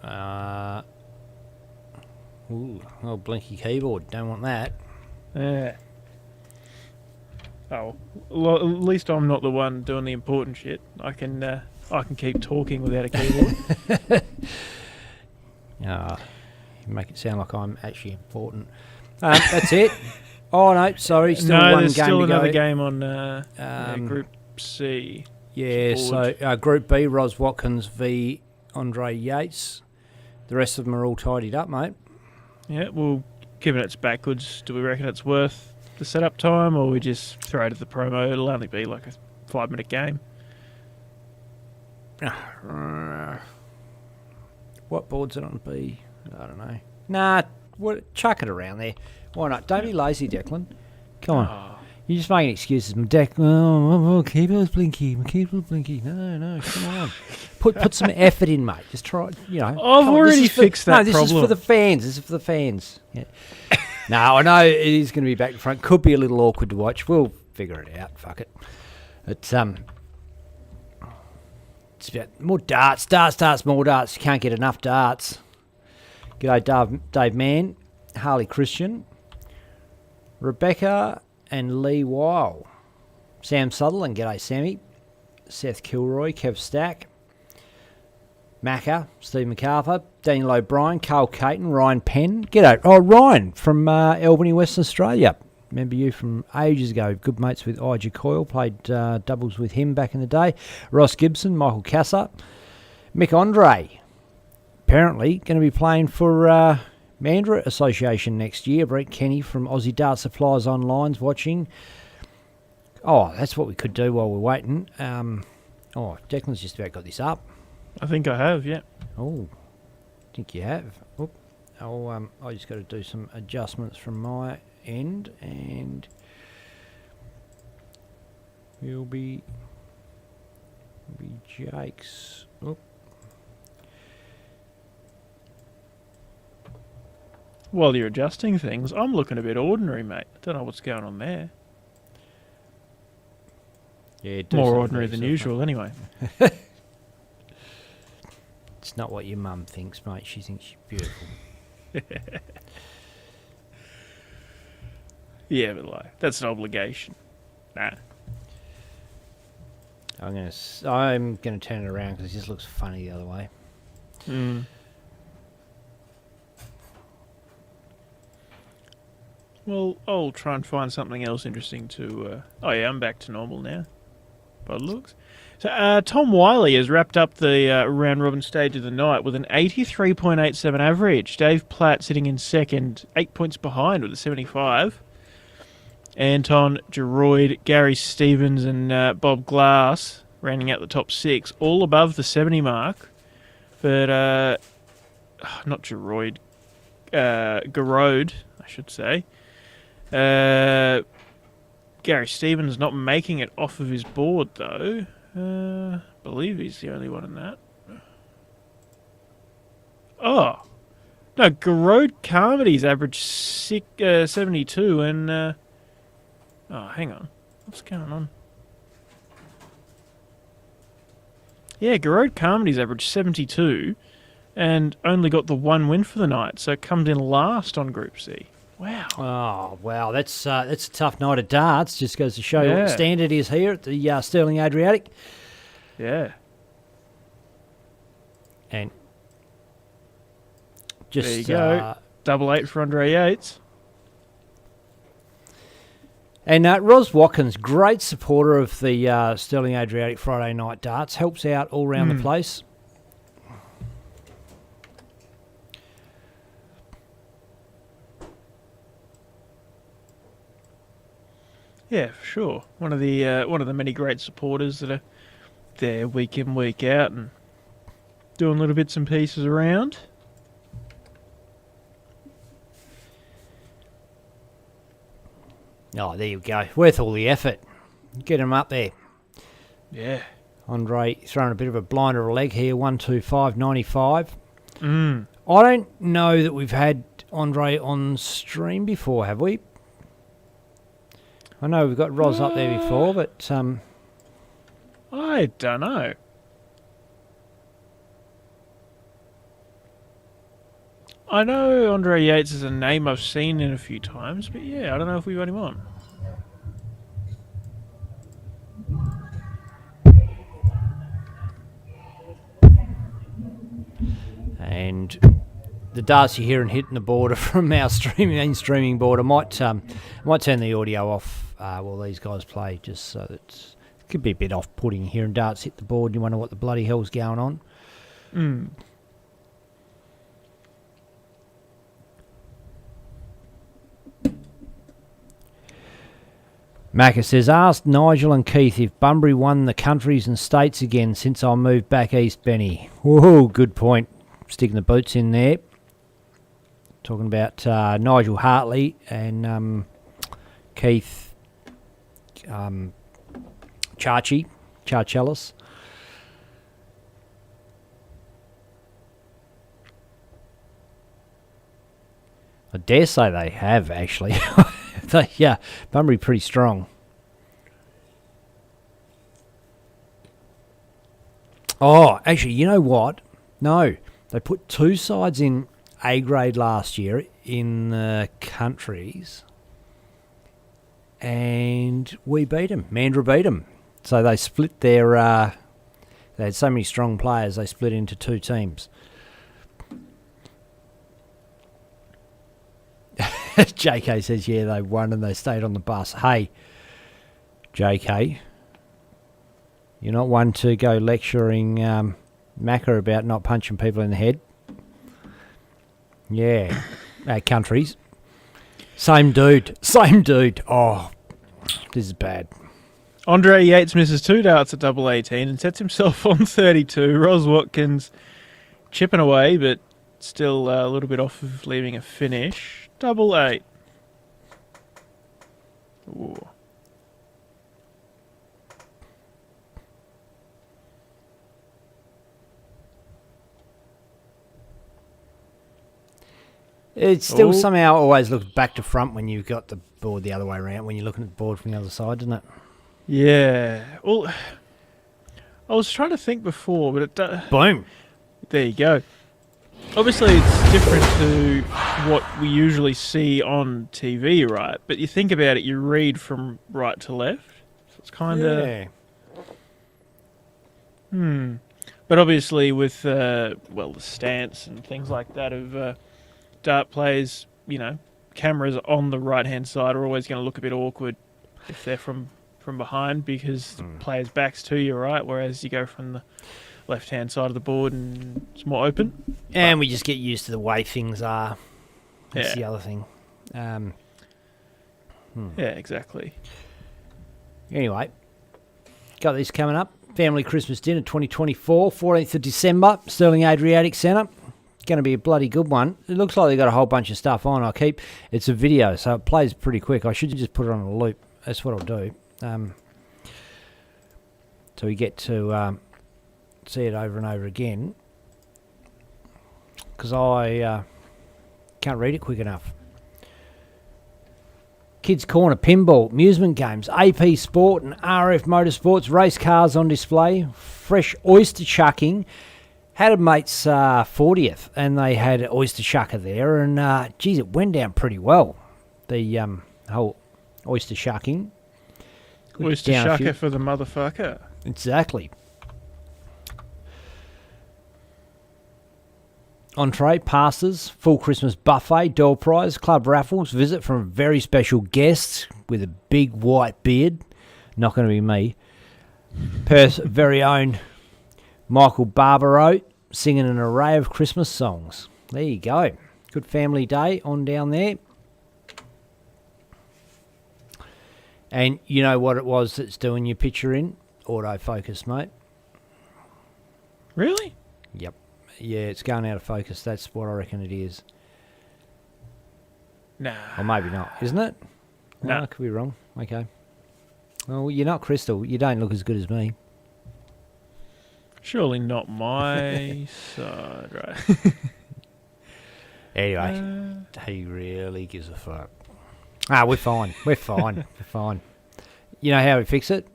Oh, blinky keyboard. Don't want that. Yeah. Oh, well, at least I'm not the one doing the important shit. I can keep talking without a keyboard. You make it sound like I'm actually important. That's it. Oh no, sorry. Still no, one there's game still to another go. game on Group C. Yeah. So Group B, Ros Watkins v Andre Yates. The rest of them are all tidied up, mate. Yeah. Well, given it's backwards, do we reckon it's worth the setup time, or we just throw it at the promo? It'll only be like a 5-minute game. What board's it on B? I don't know. Nah, chuck it around there. Why not? Don't be lazy, Declan. Come on. You're just making excuses. My keyboard's blinky. My keyboard's blinky. No, come on. Put some effort in, mate. Just try, I've already fixed that problem. No, this is for the fans. This is for the fans. Yeah. No, I know it is going to be back in front. Could be a little awkward to watch. We'll figure it out. Fuck it. It's about more darts, more darts. You can't get enough darts. G'day, Dave Mann, Harley Christian, Rebecca and Lee Weil, Sam Sutherland, g'day Sammy, Seth Kilroy, Kev Stack, Macca, Steve McArthur, Daniel O'Brien, Carl Caton, Ryan Penn, g'day. Oh, Ryan from Albany, Western Australia. Remember you from ages ago. Good mates with Ija Coyle. Played doubles with him back in the day. Ross Gibson, Michael Casser. Mick Andre. Apparently going to be playing for Mandurah Association next year. Brett Kenny from Aussie Dart Supplies Online's watching. Oh, that's what we could do while we're waiting. Declan's just about got this up. I think I have, yeah. Oh, I think you have. Oop. I just got to do some adjustments from my end, and we'll be Jake's. Oop. While you're adjusting things, I'm looking a bit ordinary, mate. I don't know what's going on there. Yeah, more ordinary than usual, anyway. It's not what your mum thinks, mate. She thinks you're beautiful. Yeah, but that's an obligation. Nah. I'm gonna turn it around because it just looks funny the other way. Well, I'll try and find something else interesting to... I'm back to normal now, by the looks. So, Tom Wiley has wrapped up the round-robin stage of the night with an 83.87 average. Dave Platt sitting in second, 8 points behind with a 75. Anton Geroid, Gary Stevens and Bob Glass rounding out the top 6, all above the 70 mark. But, not Geroid, Garode, I should say. Gary Stevens not making it off of his board, though. I believe he's the only one in that. Oh. No, Garode Carmody's averaged 72 and... hang on. What's going on? Yeah, Garode Carmody's averaged 72 and only got the one win for the night, so it comes in last on Group C. Wow. Oh, wow. That's a tough night of darts. Just goes to show what the standard is here at the Sterling Adriatic. Yeah. And just... There you go. 88 for Andre Yates. And Ros Watkins, great supporter of the Sterling Adriatic Friday night darts. Helps out all around the place. Yeah, for sure. One of the many great supporters that are there week in, week out and doing little bits and pieces around. Oh, there you go. Worth all the effort. Get him up there. Yeah. Andre throwing a bit of a blinder of a leg here, 125.95. Mm. I don't know that we've had Andre on stream before, have we? I know we've got Roz up there before, but I don't know. I know Andre Yates is a name I've seen in a few times, but yeah, I don't know if we've got him on. and the darts you hear and hitting the border from our streaming board. I might turn the audio off while these guys play, just so that it could be a bit off-putting hearing darts hit the board and you wonder what the bloody hell's going on. Mm. Macca says, asked Nigel and Keith if Bunbury won the countries and states again since I moved back east, Benny. Whoa, good point. Sticking the boots in there. Talking about Nigel Hartley and Keith Charchellis. I dare say they have, actually. Yeah, Bunbury pretty strong. Oh, actually, you know what? No, they put two sides in A grade last year in the countries, and we beat them. Mandurah beat them. So they split their... they had so many strong players, they split into two teams. JK says, yeah, they won and they stayed on the bus. Hey, JK, you're not one to go lecturing Macca about not punching people in the head. Yeah, countries. Same dude. Oh, this is bad. Andre Yates misses 2 darts at double 18 and sets himself on 32. Ros Watkins chipping away, but still a little bit off of leaving a finish. Double 8. Ooh. It still somehow always looks back to front when you've got the board the other way around, when you're looking at the board from the other side, doesn't it? Yeah. Well, I was trying to think before, but it... Boom. There you go. Obviously, it's different to what we usually see on TV, right? But you think about it, you read from right to left. So it's kind of... Yeah. But obviously with, the stance and things like that of dart players, cameras on the right-hand side are always going to look a bit awkward if they're from behind because the player's back's to you, right? Whereas you go from the left-hand side of the board and it's more open. And we just get used to the way things are. That's the other thing. Yeah, exactly. Anyway, got this coming up. Family Christmas Dinner 2024, 14th of December, Stirling Adriatic Centre. Going to be a bloody good one. It looks like they've got a whole bunch of stuff on. It's a video, so it plays pretty quick. I should just put it on a loop. That's what I'll do. So we get to see it over and over again. Because I can't read it quick enough. Kids Corner, pinball, amusement games, AP Sport and RF Motorsports, race cars on display, fresh oyster chucking. Had a mate's 40th and they had oyster shucker there and, it went down pretty well. The whole oyster shucking. Oyster shucker for the motherfucker. Exactly. Entree, passes, full Christmas buffet, door prize, club raffles, visit from a very special guest with a big white beard. Not going to be me. Perth's very own Michael Barbaro singing an array of Christmas songs. There you go. Good family day on down there. And you know what it was that's doing your picture in? Autofocus, mate. Really? Yep. Yeah, it's going out of focus. That's what I reckon it is. Nah. Or maybe not, isn't it? No, No. I could be wrong. Okay. Well, you're not Crystal. You don't look as good as me. Surely not my side, right? Anyway, he really gives a fuck. Ah, we're fine. We're fine. We're fine. You know how we fix it?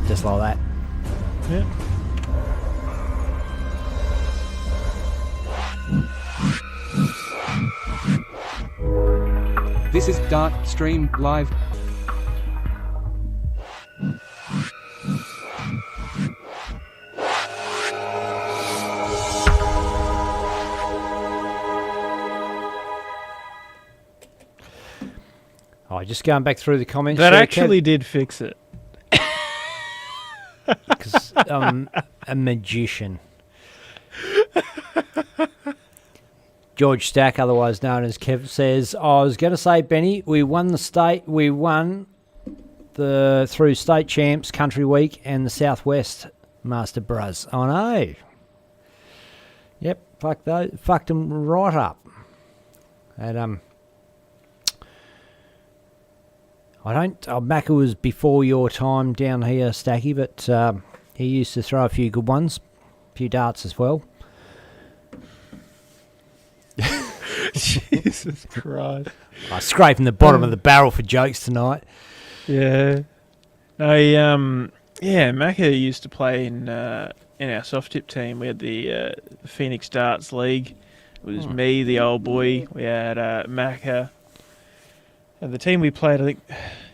Just like that. Yeah. This is Dart Stream Live. Oh, just going back through the comments. That there, actually did fix it. because I'm a magician. George Stack, otherwise known as Kev, says, I was going to say, Benny, we won the through state champs, Country Week, and the Southwest Master Bros. I know. Yep, fucked them right up. And Macca was before your time down here, Stacky, but he used to throw a few good ones, a few darts as well. Jesus Christ. I'm scraping the bottom of the barrel for jokes tonight. Yeah. No, Macca used to play in our soft tip team. We had the Phoenix Darts League. It was me, the old boy. We had Macca. And the team we played, I think,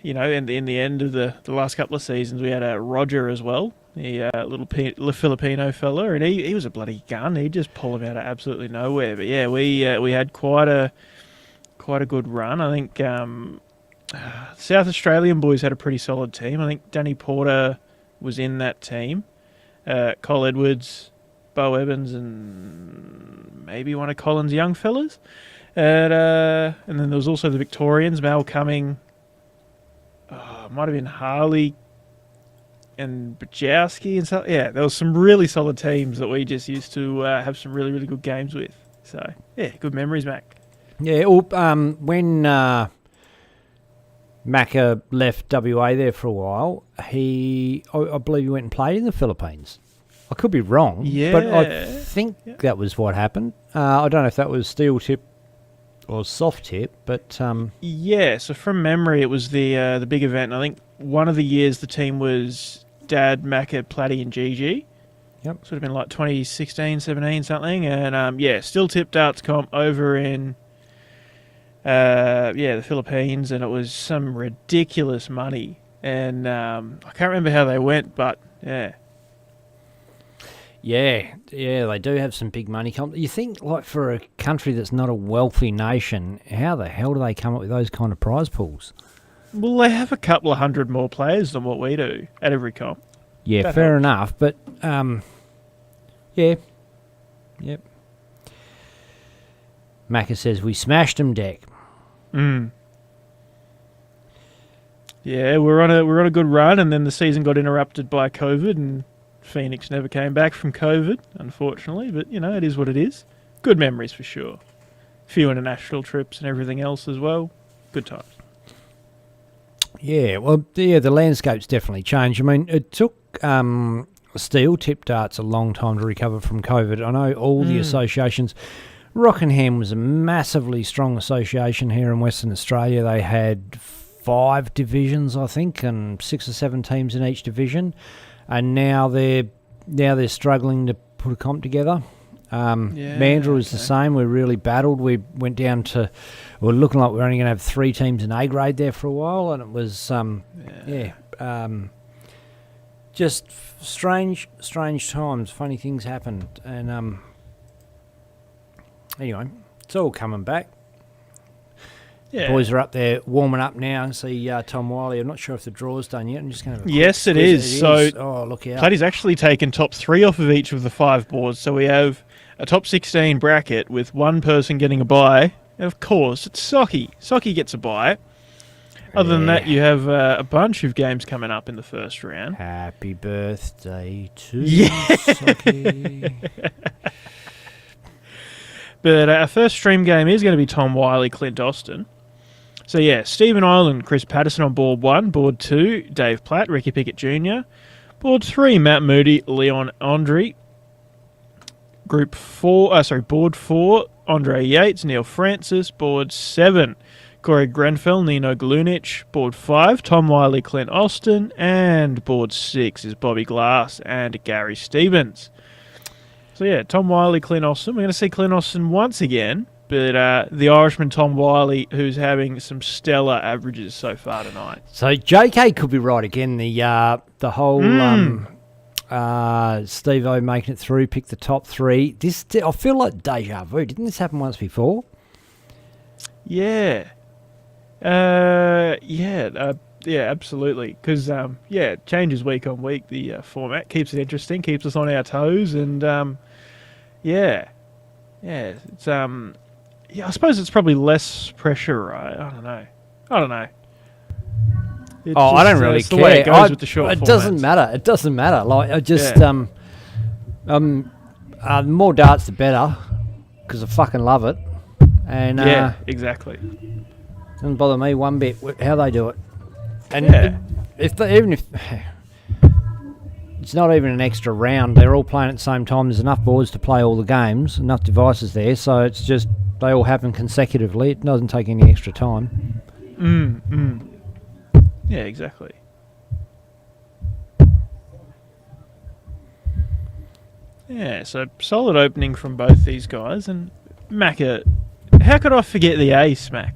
in the end of the last couple of seasons, we had Roger as well, the little Filipino fella, and he was a bloody gun. He'd just pull him out of absolutely nowhere. But yeah, we had quite a good run. I think South Australian boys had a pretty solid team. I think Danny Porter was in that team. Cole Edwards, Bo Evans, and maybe one of Colin's young fellas. And then there was also the Victorians, Mal Cumming, might have been Harley and Bajowski and stuff. Yeah, there was some really solid teams that we just used to have some really, really good games with. So, yeah, good memories, Mac. Yeah, when Macca left WA there for a while, I believe he went and played in the Philippines. I could be wrong, but I think that was what happened. I don't know if that was steel tip or soft tip, but so from memory, it was the big event. I think one of the years the team was Dad, Macca, Platty, and GG. Yep, sort of been like 2016, 17, something, and steel tip darts comp over in the Philippines, and it was some ridiculous money, and I can't remember how they went, but yeah. Yeah, they do have some big money. You think, like, for a country that's not a wealthy nation, how the hell do they come up with those kind of prize pools? Well, they have a couple of hundred more players than what we do at every comp. Yeah, that fair helps. enough, but yep. Macca says we smashed them, Deck. Yeah, we're on a good run, and then the season got interrupted by COVID, and Phoenix never came back from COVID, unfortunately. But it is what it is. Good memories for sure. Few international trips and everything else as well. Good times. Yeah, well, the landscape's definitely changed. I mean, it took steel tip darts a long time to recover from COVID. I know all the associations. Rockingham was a massively strong association here in Western Australia. They had 5 divisions, I think, and 6 or 7 teams in each division. And now they're struggling to put a comp together. Mandurah was the same. We really battled. We went down to, we're looking like we're only going to have 3 teams in A grade there for a while, and it was just strange times. Funny things happened, and anyway, it's all coming back. Yeah. Boys are up there warming up now. I see Tom Wiley. I'm not sure if the draw's done yet. I'm just going to. Yes, it is. So, look out. Platty's actually taken top 3 off of each of the 5 boards. So we have a top 16 bracket with one person getting a bye. And of course, it's Socky. Socky gets a bye. Other than that, you have a bunch of games coming up in the first round. Happy birthday to Yeah. Socky. But our first stream game is going to be Tom Wiley, Clint Austin. So yeah, Stephen Ireland, Chris Patterson on board 1. Board 2, Dave Platt, Ricky Pickett Jr. Board 3, Matt Moody, Leon Andre. Board 4, Andre Yates, Neil Francis. Board 7, Cory Grenfell, Nino Glunich. Board 5, Tom Wiley, Clint Austin. And board 6 is Bobby Glass and Gary Stevens. So yeah, Tom Wiley, Clint Austin. We're going to see Clint Austin once again, but the Irishman Tom Wiley, who's having some stellar averages so far tonight. So JK could be right again. The whole Steve-O making it through, pick the top 3. I feel like deja vu. Didn't this happen once before? Yeah. Yeah, absolutely. Because, it changes week on week, the format. Keeps it interesting, keeps us on our toes, and, it's, I suppose it's probably less pressure, right? I don't know. It's I don't really it's care. The way it goes with the short it formats. doesn't matter. It doesn't matter. Like, I just, the more darts, the better, because I fucking love it. And yeah, exactly. doesn't bother me one bit how they do it. And even if it's not even an extra round, they're all playing at the same time. There's enough boards to play all the games, enough devices there, so it's just they all happen consecutively. It doesn't take any extra time. Yeah, exactly. Yeah, so solid opening from both these guys. And Macca, how could I forget the ace, Mac?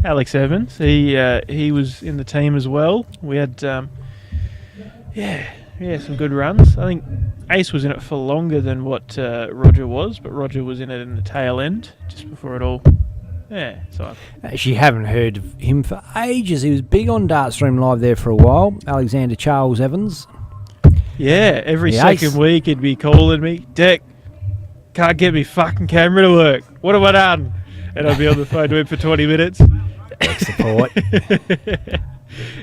Alex Evans. He was in the team as well. We had, some good runs. I think Ace was in it for longer than what Roger was, but Roger was in it in the tail end, just before it all. Yeah, so Actually, haven't heard of him for ages. He was big on Dartstream Live there for a while. Alexander Charles Evans. yeah, every The second ace. week he'd be calling me, Dick, can't get me fucking camera to work. What have I done? And I'd be on the phone to him for 20 minutes. Support.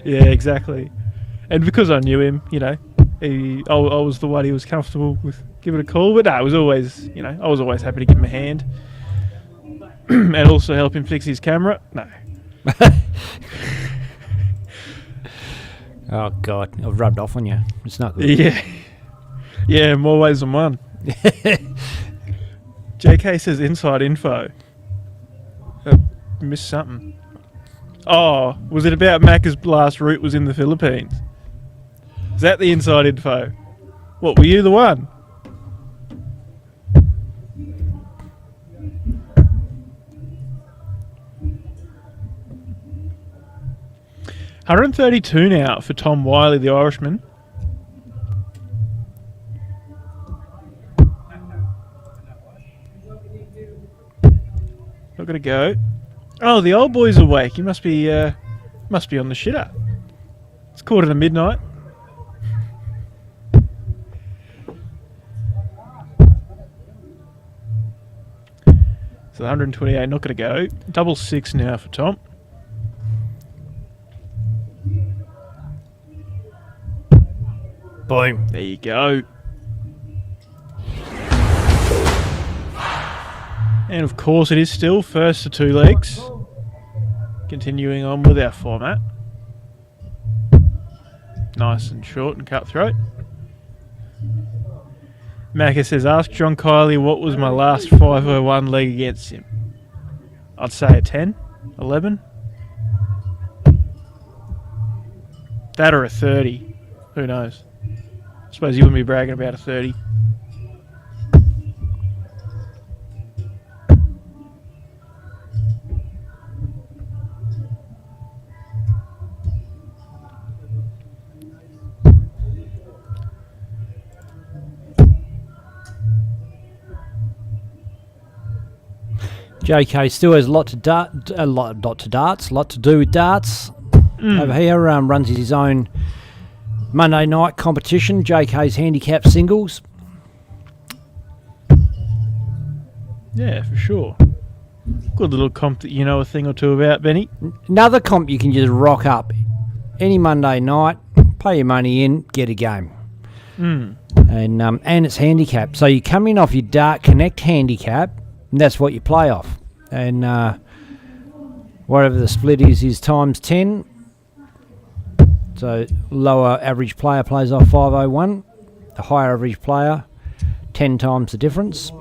Yeah, exactly. And because I knew him, I was the one he was comfortable with giving a call. But no, it was always, I was always happy to give him a hand. And also help him fix his camera. No. Oh, God. I've rubbed off on you. It's not good. Yeah. Yeah, more ways than one. JK says inside info. Missed something. Oh, was it about Macca's last route was in the Philippines? Is that the inside info? What, were you the one? $132 now for Tom Wiley, the Irishman. Not gonna go. Oh, the old boy's awake. He must be on the shitter. It's 1:45. So 128, not gonna go. 6 now for Tom. Boom. There you go. And of course it is still first to 2 legs. Continuing on with our format. Nice and short and cutthroat. Macca says, ask John Kiley what was my last 501 leg against him. I'd say a 10, 11. That or a 30. Who knows? I suppose you wouldn't be bragging about a 30. JK still has a lot to do with darts. Over here, runs his own Monday night competition, JK's handicap singles. Yeah, for sure. Good little comp that you know a thing or two about, Benny. Another comp you can just rock up any Monday night, pay your money in, get a game. And it's handicap. So you come in off your Dart Connect handicap, And that's what you play off. And whatever the split is times 10. So lower average player plays off 501. The higher average player, 10 times the difference.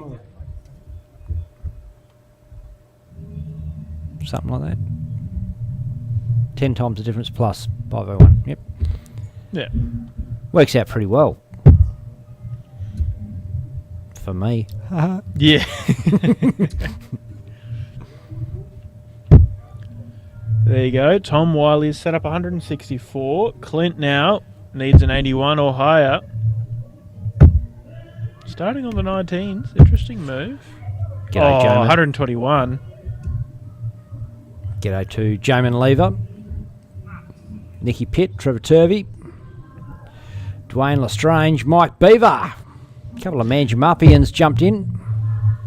Something like that. 10 times the difference plus 501. Yep. Yeah. Works out pretty well. For me. Yeah. There you go. Tom Wiley has set up 164. Clint now needs an 81 or higher. Starting on the 19s. Interesting move. G'day, Jamin. 121. G'day to Jamin Lever. Nicky Pitt, Trevor Turvey. Dwayne Lestrange, Mike Beaver. A couple of Manjamuppians jumped in.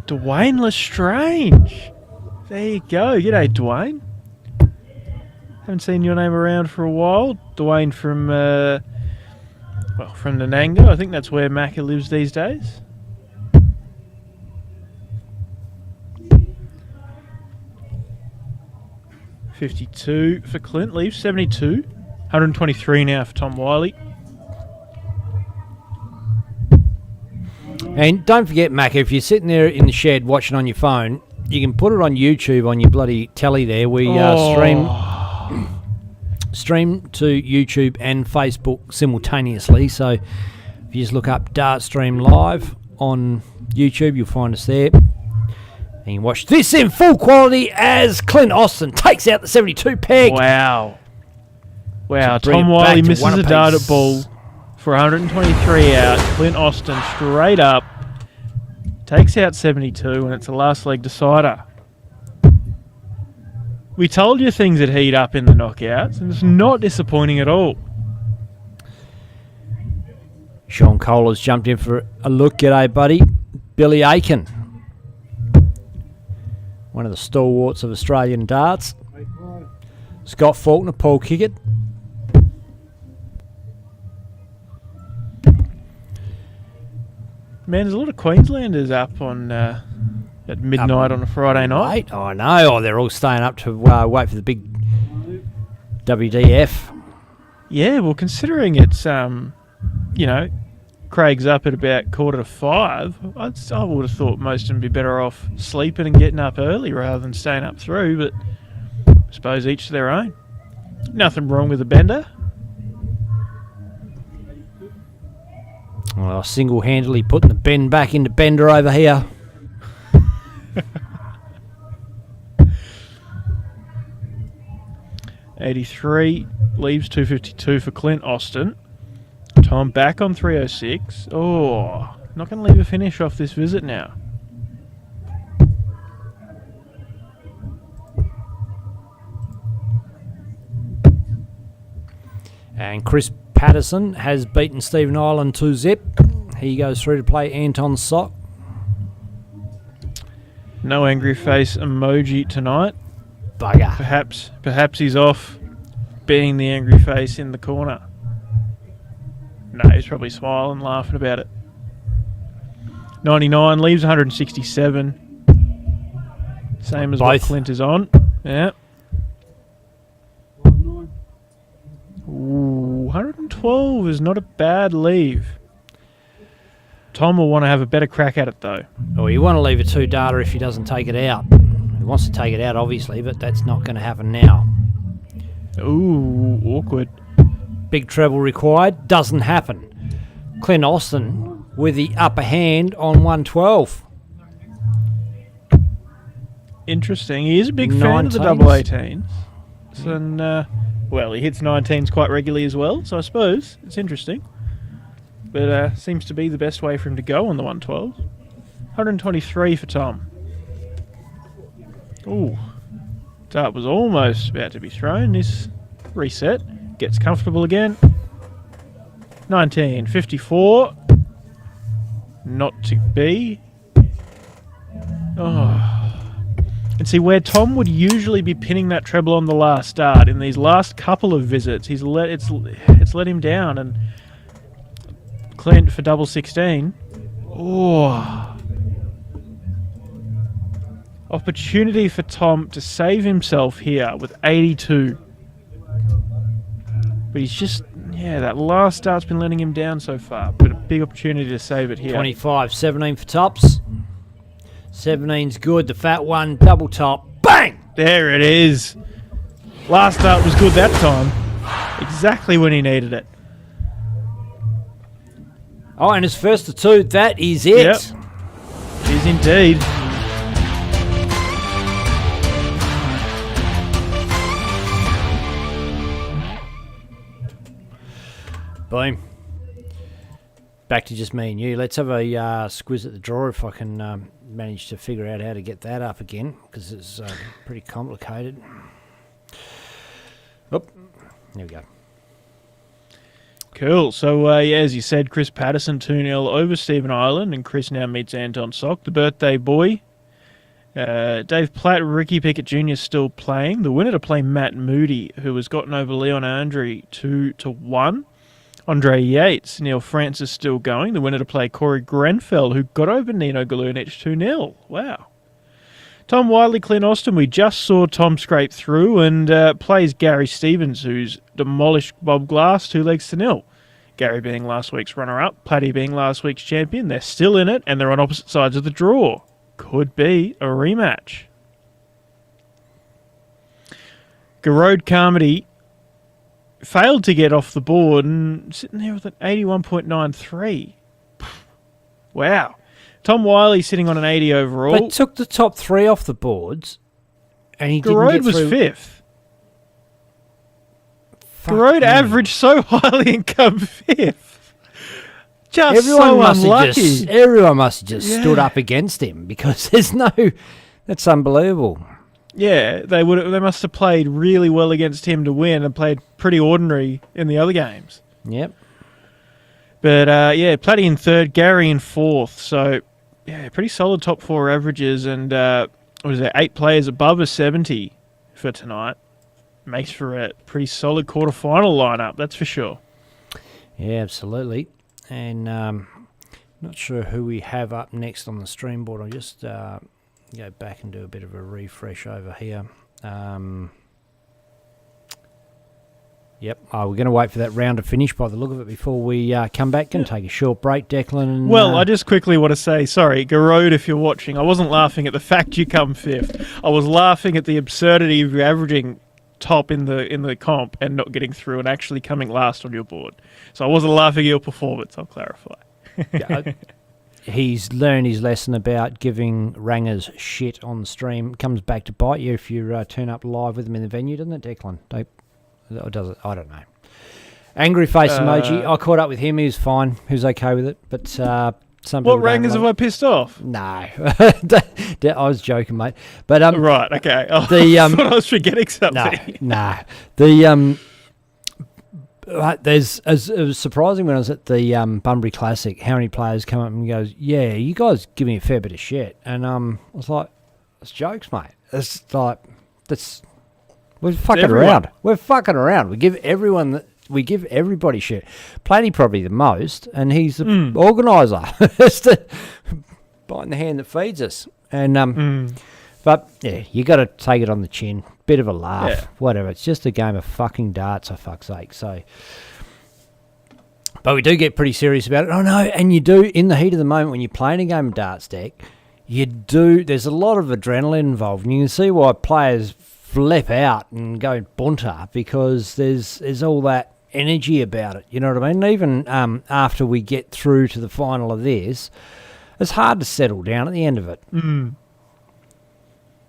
Dwayne Lestrange. There you go. G'day, Dwayne. Haven't seen your name around for a while. Dwayne from, from Nananga. I think that's where Macca lives these days. $52 for Clint. Leaves 72. 123 now for Tom Wiley. And don't forget, Macca, if you're sitting there in the shed watching on your phone, you can put it on YouTube on your bloody telly there. We stream to YouTube and Facebook simultaneously. So if you just look up Dart Stream Live on YouTube, you'll find us there. And you can watch this in full quality as Clint Austin takes out the 72 peg. Wow. Wow, To bring Tom it Wiley back to misses one a dart apiece. at ball for 123 out. Clint Austin straight up takes out 72, and it's a last leg decider. We told you things would heat up in the knockouts, and it's not disappointing at all. Sean Cole has jumped in for a look. G'day, buddy. Billy Aiken, one of the stalwarts of Australian darts. Scott Faulkner, Paul Kickett. Man, there's a lot of Queenslanders up on at midnight on a Friday night. Mate, I know. Oh, they're all staying up to wait for the big WDF. Yeah, well, considering it's, Craig's up at about 4:45, I would have thought most of them would be better off sleeping and getting up early rather than staying up through, but I suppose each to their own. Nothing wrong with a bender. Well, single-handedly putting the bend back into Bender over here. $83 leaves 252 for Clint Austin. Tom back on 306. Oh, not going to leave a finish off this visit now. And Chris Patterson has beaten Stephen Ireland 2-zip. He goes through to play Anton Sock. No angry face emoji tonight. Bugger. Perhaps he's off being the angry face in the corner. No, he's probably smiling, laughing about it. 99 leaves 167. Same as what Both. Clint is on. Yeah. Ooh, 112 is not a bad leave. Tom will want to have a better crack at it, though. Oh, you want to leave a two-darter if he doesn't take it out. He wants to take it out, obviously, but that's not going to happen now. Ooh, awkward. Big treble required. Doesn't happen. Clint Austin with the upper hand on 112. Interesting. He is a big fan of the double 18s. And, he hits 19s quite regularly as well, so I suppose it's interesting. But seems to be the best way for him to go on the 112. 123 for Tom. Ooh. Dart was almost about to be thrown. This reset. Gets comfortable again. 1954. Not to be. Oh. And see, where Tom would usually be pinning that treble on the last start, in these last couple of visits, it's let him down. And Clint for double 16. Oh. Opportunity for Tom to save himself here with 82. But he's just, that last start's been letting him down so far. But a big opportunity to save it here. 25, 17 for tops. 17's good. The fat one, double top. Bang! There it is. Last start was good that time. Exactly when he needed it. Oh, and his first to two. That is it. Yep. It is indeed. Boom. Back to just me and you. Let's have a squiz at the draw if I can manage to figure out how to get that up again, because it's pretty complicated. Oh, there we go. Cool. So, as you said, Chris Patterson 2-0 over Stephen Ireland, and Chris now meets Anton Sock, the birthday boy. Dave Platt, Ricky Pickett Jr. still playing. The winner to play Matt Moody, who has gotten over Leon Andre 2-1. Andre Yates, Neil Francis still going. The winner to play Cory Grenfell, who got over Nino Galunich 2-0. Wow. Tom Wiley, Clint Austin, we just saw Tom scrape through and plays Gary Stevens, who's demolished Bob Glass 2-0. Gary being last week's runner-up, Platty being last week's champion. They're still in it, and they're on opposite sides of the draw. Could be a rematch. Garode Carmody failed to get off the board and sitting there with an 81.93. Wow. Tom Wiley sitting on an 80 overall. They took the top three off the boards, and he Garode didn't get was through. fifth. Fuck Garode me. averaged so highly and come fifth. Just Everyone must unlucky. have just, everyone must have just stood up against him, because there's no... That's unbelievable. Yeah, they must have played really well against him to win and played pretty ordinary in the other games. Yep. But, Platty in third, Gary in fourth. So, pretty solid top four averages. And, 8 players above a 70 for tonight. Makes for a pretty solid quarterfinal lineup, that's for sure. Yeah, absolutely. And not sure who we have up next on the stream board. I'll just go back and do a bit of a refresh over here. Yep. Oh, we're going to wait for that round to finish by the look of it before we come back. Going to take a short break, Declan. And, Well, I just quickly want to say, sorry, Garode, if you're watching, I wasn't laughing at the fact you come fifth. I was laughing at the absurdity of you averaging top in the comp and not getting through and actually coming last on your board. So I wasn't laughing at your performance, I'll clarify. He's learned his lesson about giving rangers shit on the stream. It comes back to bite you if you turn up live with them in the venue, doesn't it, Declan? Or does it? I don't know. Angry face emoji. I caught up with him. He was fine. He was okay with it. But some people What rangers have I pissed off? No. I was joking, mate. But Right, okay. I thought I was forgetting something. No. There's it was surprising when I was at the Bunbury Classic how many players come up and goes, yeah, you guys give me a fair bit of shit, and I was like, it's jokes, mate. It's like we're fucking around. We're fucking around. We give everybody shit. Platty probably the most, and he's the organizer. It's the biting the hand that feeds us. And but yeah, you got to take it on the chin. Bit of a laugh, whatever. It's just a game of fucking darts, for fuck's sake. So, but we do get pretty serious about it. Oh no, and you do in the heat of the moment when you're playing a game of darts, Deck. You do. There's a lot of adrenaline involved, and you can see why players flip out and go bunter, because there's all that energy about it. You know what I mean? Even after we get through to the final of this, it's hard to settle down at the end of it.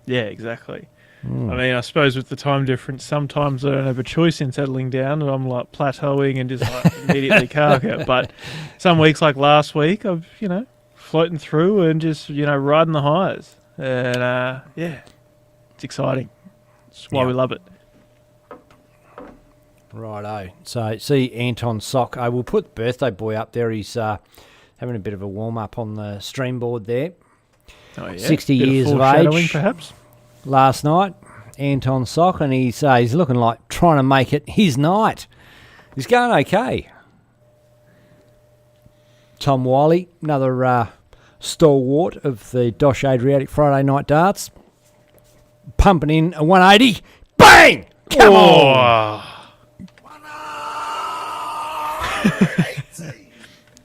Yeah, exactly. I mean, I suppose with the time difference, sometimes I don't have a choice in settling down, and I'm like plateauing and just like immediately cargo. But some weeks, like last week, I've floating through and just riding the highs, and it's exciting. That's why we love it. Righto. So see Anton Sock. I will put birthday boy up there. He's having a bit of a warm up on the stream board there. Oh, yeah. 60 Bit years of foreshadowing, age. perhaps. Last night, Anton Sock, and he's looking like trying to make it his night. He's going okay. Tom Wiley, another stalwart of the Dosh Adriatic Friday night darts. pumping in a 180. Bang! Come on!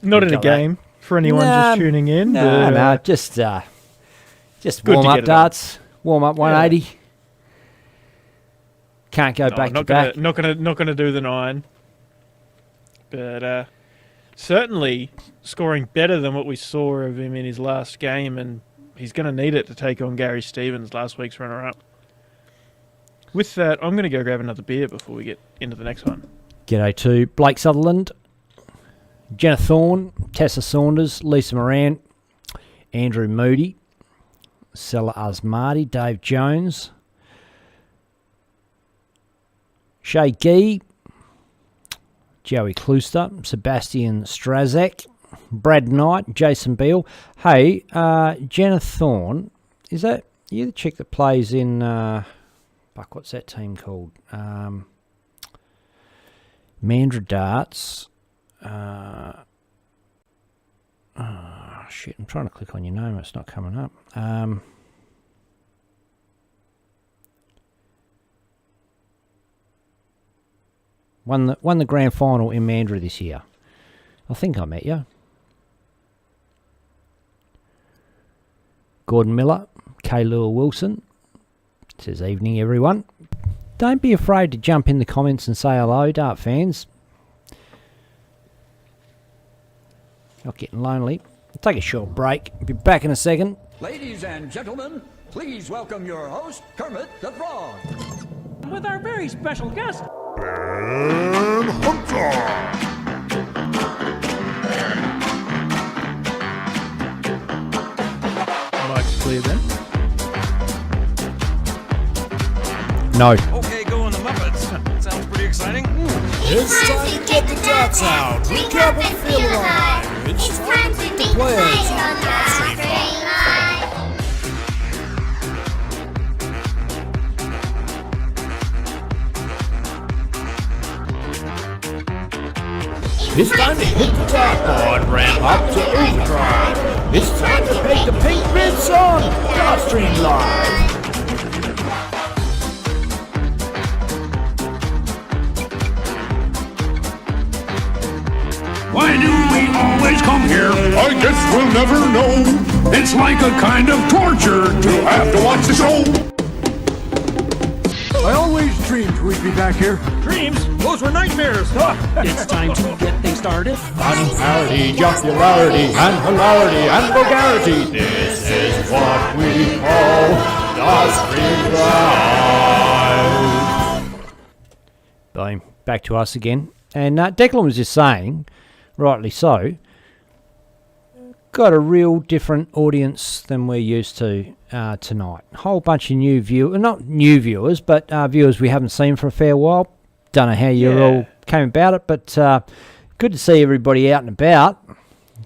Not in a got that. game for anyone just tuning in. No, but, just good warm to up get it darts. Warm up 180. Can't go back to back. Not gonna do the 9. But certainly scoring better than what we saw of him in his last game, and he's going to need it to take on Gary Stevens, last week's runner-up. With that, I'm going to go grab another beer before we get into the next one. G'day to Blake Sutherland, Jenna Thorne, Tessa Saunders, Lisa Moran, Andrew Moody, Sella Asmardi, Dave Jones, Shay Gee, Joey Klooster, Sebastian Strazek, Brad Knight, Jason Beale. Hey, Jenna Thorne, is that you the chick that plays in, what's that team called? Mandra Darts. Shit, I'm trying to click on your name, it's not coming up. Won the grand final in Mandra this year. I think I met you. Gordon Miller, Kaylua Wilson. Says evening everyone. Don't be afraid to jump in the comments and say hello, Dart fans. Not getting lonely. I'll take a short break. Be back in a second. Ladies and gentlemen, please welcome your host, Kermit the Frog. With our very special guest, Mike's clear then. No. Okay, go on the Muppets. Sounds pretty exciting. It's time to get the darts out. Recap and feel alive. It's time to beat the players on Dart Street Live. It's time to hit the dartboard, ramp up to overdrive. It's time to make the pink bits on Dart Street Live. Why do we always come here? I guess we'll never know. It's like a kind of torture to have to watch the show. I always dreamed we'd be back here. dreams, those were nightmares. It's time to get things started. Fun, parody, jocularity, and hilarity, and vulgarity. This is what we call Dart Street Live. Boom. Back to us again. And Declan was just saying, rightly so, got a real different audience than we're used to tonight. A whole bunch of new viewers, not new viewers, but viewers we haven't seen for a fair while. Don't know how you all came about it, but good to see everybody out and about,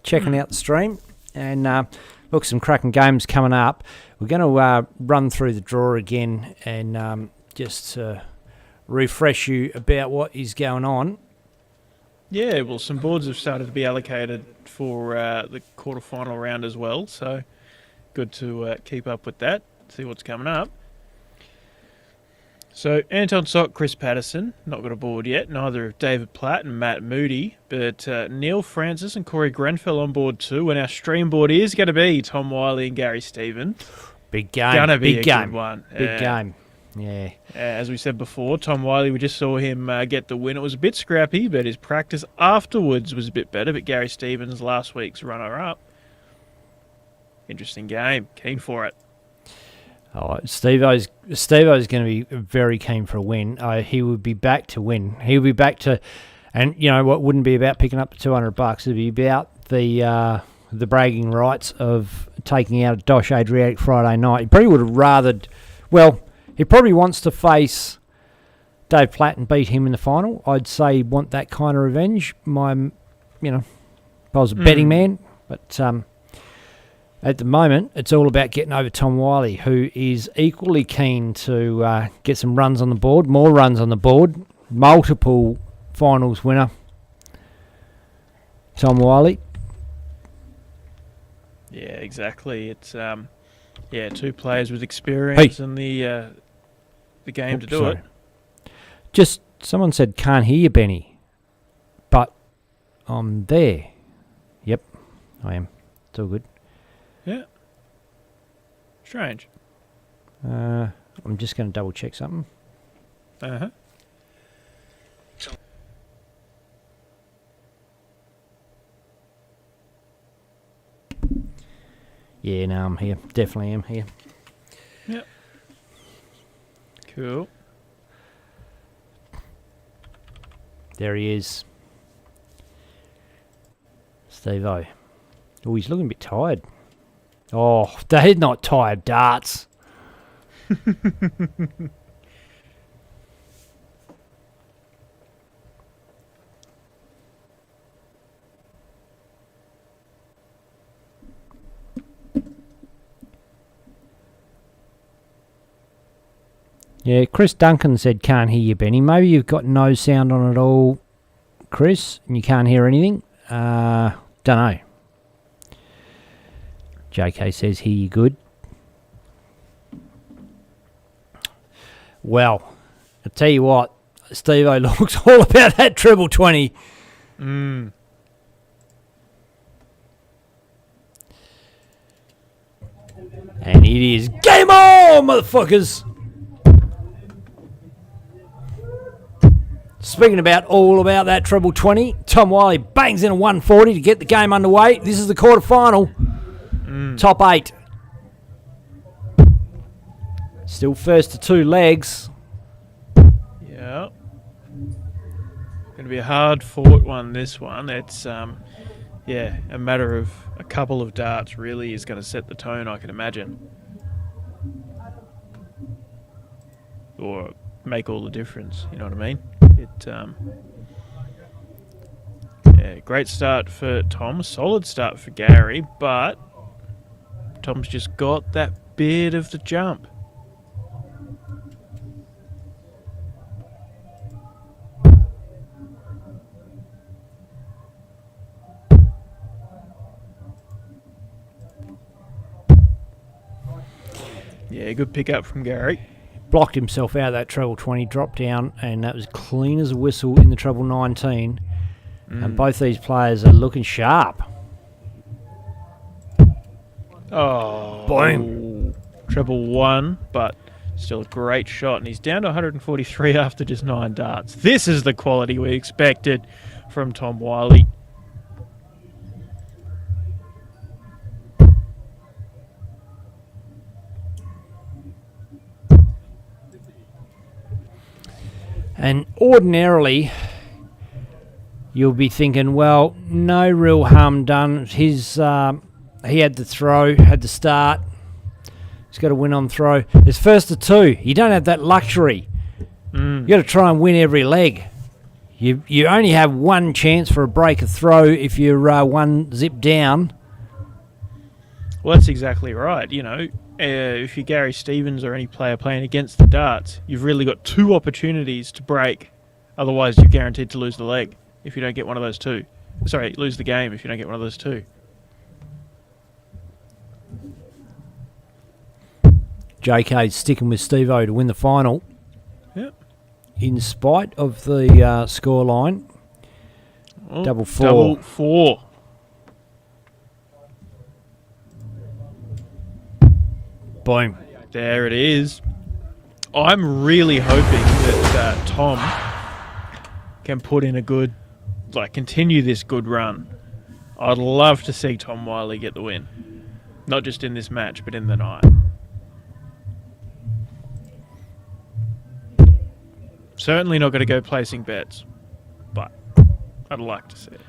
checking out the stream. And look, some cracking games coming up. We're going to run through the draw again and just refresh you about what is going on. Yeah, well, some boards have started to be allocated for the quarterfinal round as well, so good to keep up with that, see what's coming up. So, Anton Sock, Chris Patterson, not got a board yet, neither have David Platt and Matt Moody, but Neil Francis and Cory Grenfell on board too, and our stream board is going to be Tom Wiley and Gary Stevens. Big game. Gonna be big a game. good one. Big game. Yeah. As we said before, Tom Wiley, we just saw him get the win. It was a bit scrappy, but his practice afterwards was a bit better. But Gary Stevens, last week's runner-up. Interesting game. Keen for it. Oh, Steve-O's going to be very keen for a win. He would be back to win. He would be back to, and you know what wouldn't be about picking up the $200. It'd be about the bragging rights of taking out a Dosh Adriatic Friday night. He probably would have rathered, well, he probably wants to face Dave Platt and beat him in the final. I'd say want that kind of revenge. If I was a betting man, but at the moment, it's all about getting over Tom Wiley, who is equally keen to get some runs on the board, more runs on the board, multiple finals winner, Tom Wiley. Yeah, exactly. It's Yeah, two players with experience in the game to do sorry. it. Just someone said can't hear you, Benny, but I'm there. Yep, I am. It's all good. Yeah. Strange. I'm just going to double check something. Uh-huh. Yeah, no, I'm here. Definitely am here. Yep. Cool. There he is. Steve-O. Oh, he's looking a bit tired. Oh, they're not tired darts. Yeah, Chris Duncan said can't hear you, Benny. Maybe you've got no sound on at all, Chris, and you can't hear anything. Don't know. JK says hear you good. Well, I'll tell you what, Steve-O looks all about that treble 20. Mm. And it is game on, motherfuckers! Speaking about all about that treble 20, Tom Wiley bangs in a 140 to get the game underway. This is the quarterfinal. Top 8. Still first to 2 legs. Yeah. Going to be a hard fought one, this one. It's, yeah, a matter of a couple of darts really is going to set the tone, I can imagine. Or make all the difference, you know what I mean? Yeah, great start for Tom, solid start for Gary, but Tom's just got that bit of the jump. Yeah, good pick up from Gary. Blocked himself out of that treble 20, dropped down, and that was clean as a whistle in the treble 19. And both these players are looking sharp. Oh, boom. Treble 1, but still a great shot. And he's down to 143 after just 9 darts. This is the quality we expected from Tom Wiley. And ordinarily, you'll be thinking, well, no real harm done. He had the throw, had the start. He's got to win on throw. It's first to 2. You don't have that luxury. You've got to try and win every leg. You only have one chance for a break of throw if you're one zip down. Well, that's exactly right. You know, if you're Gary Stevens or any player playing against the darts, you've really got 2 opportunities to break. Otherwise, you're guaranteed to lose the leg if you don't get one of those 2. Sorry, lose the game if you don't get one of those 2. JK's sticking with Steve-O to win the final. Yep. In spite of the scoreline. Oh, Double 4. Double 4. Boom. There it is. I'm really hoping that Tom can put in a good, continue this good run. I'd love to see Tom Wiley get the win. Not just in this match, but in the night. Certainly not going to go placing bets, but I'd like to see it.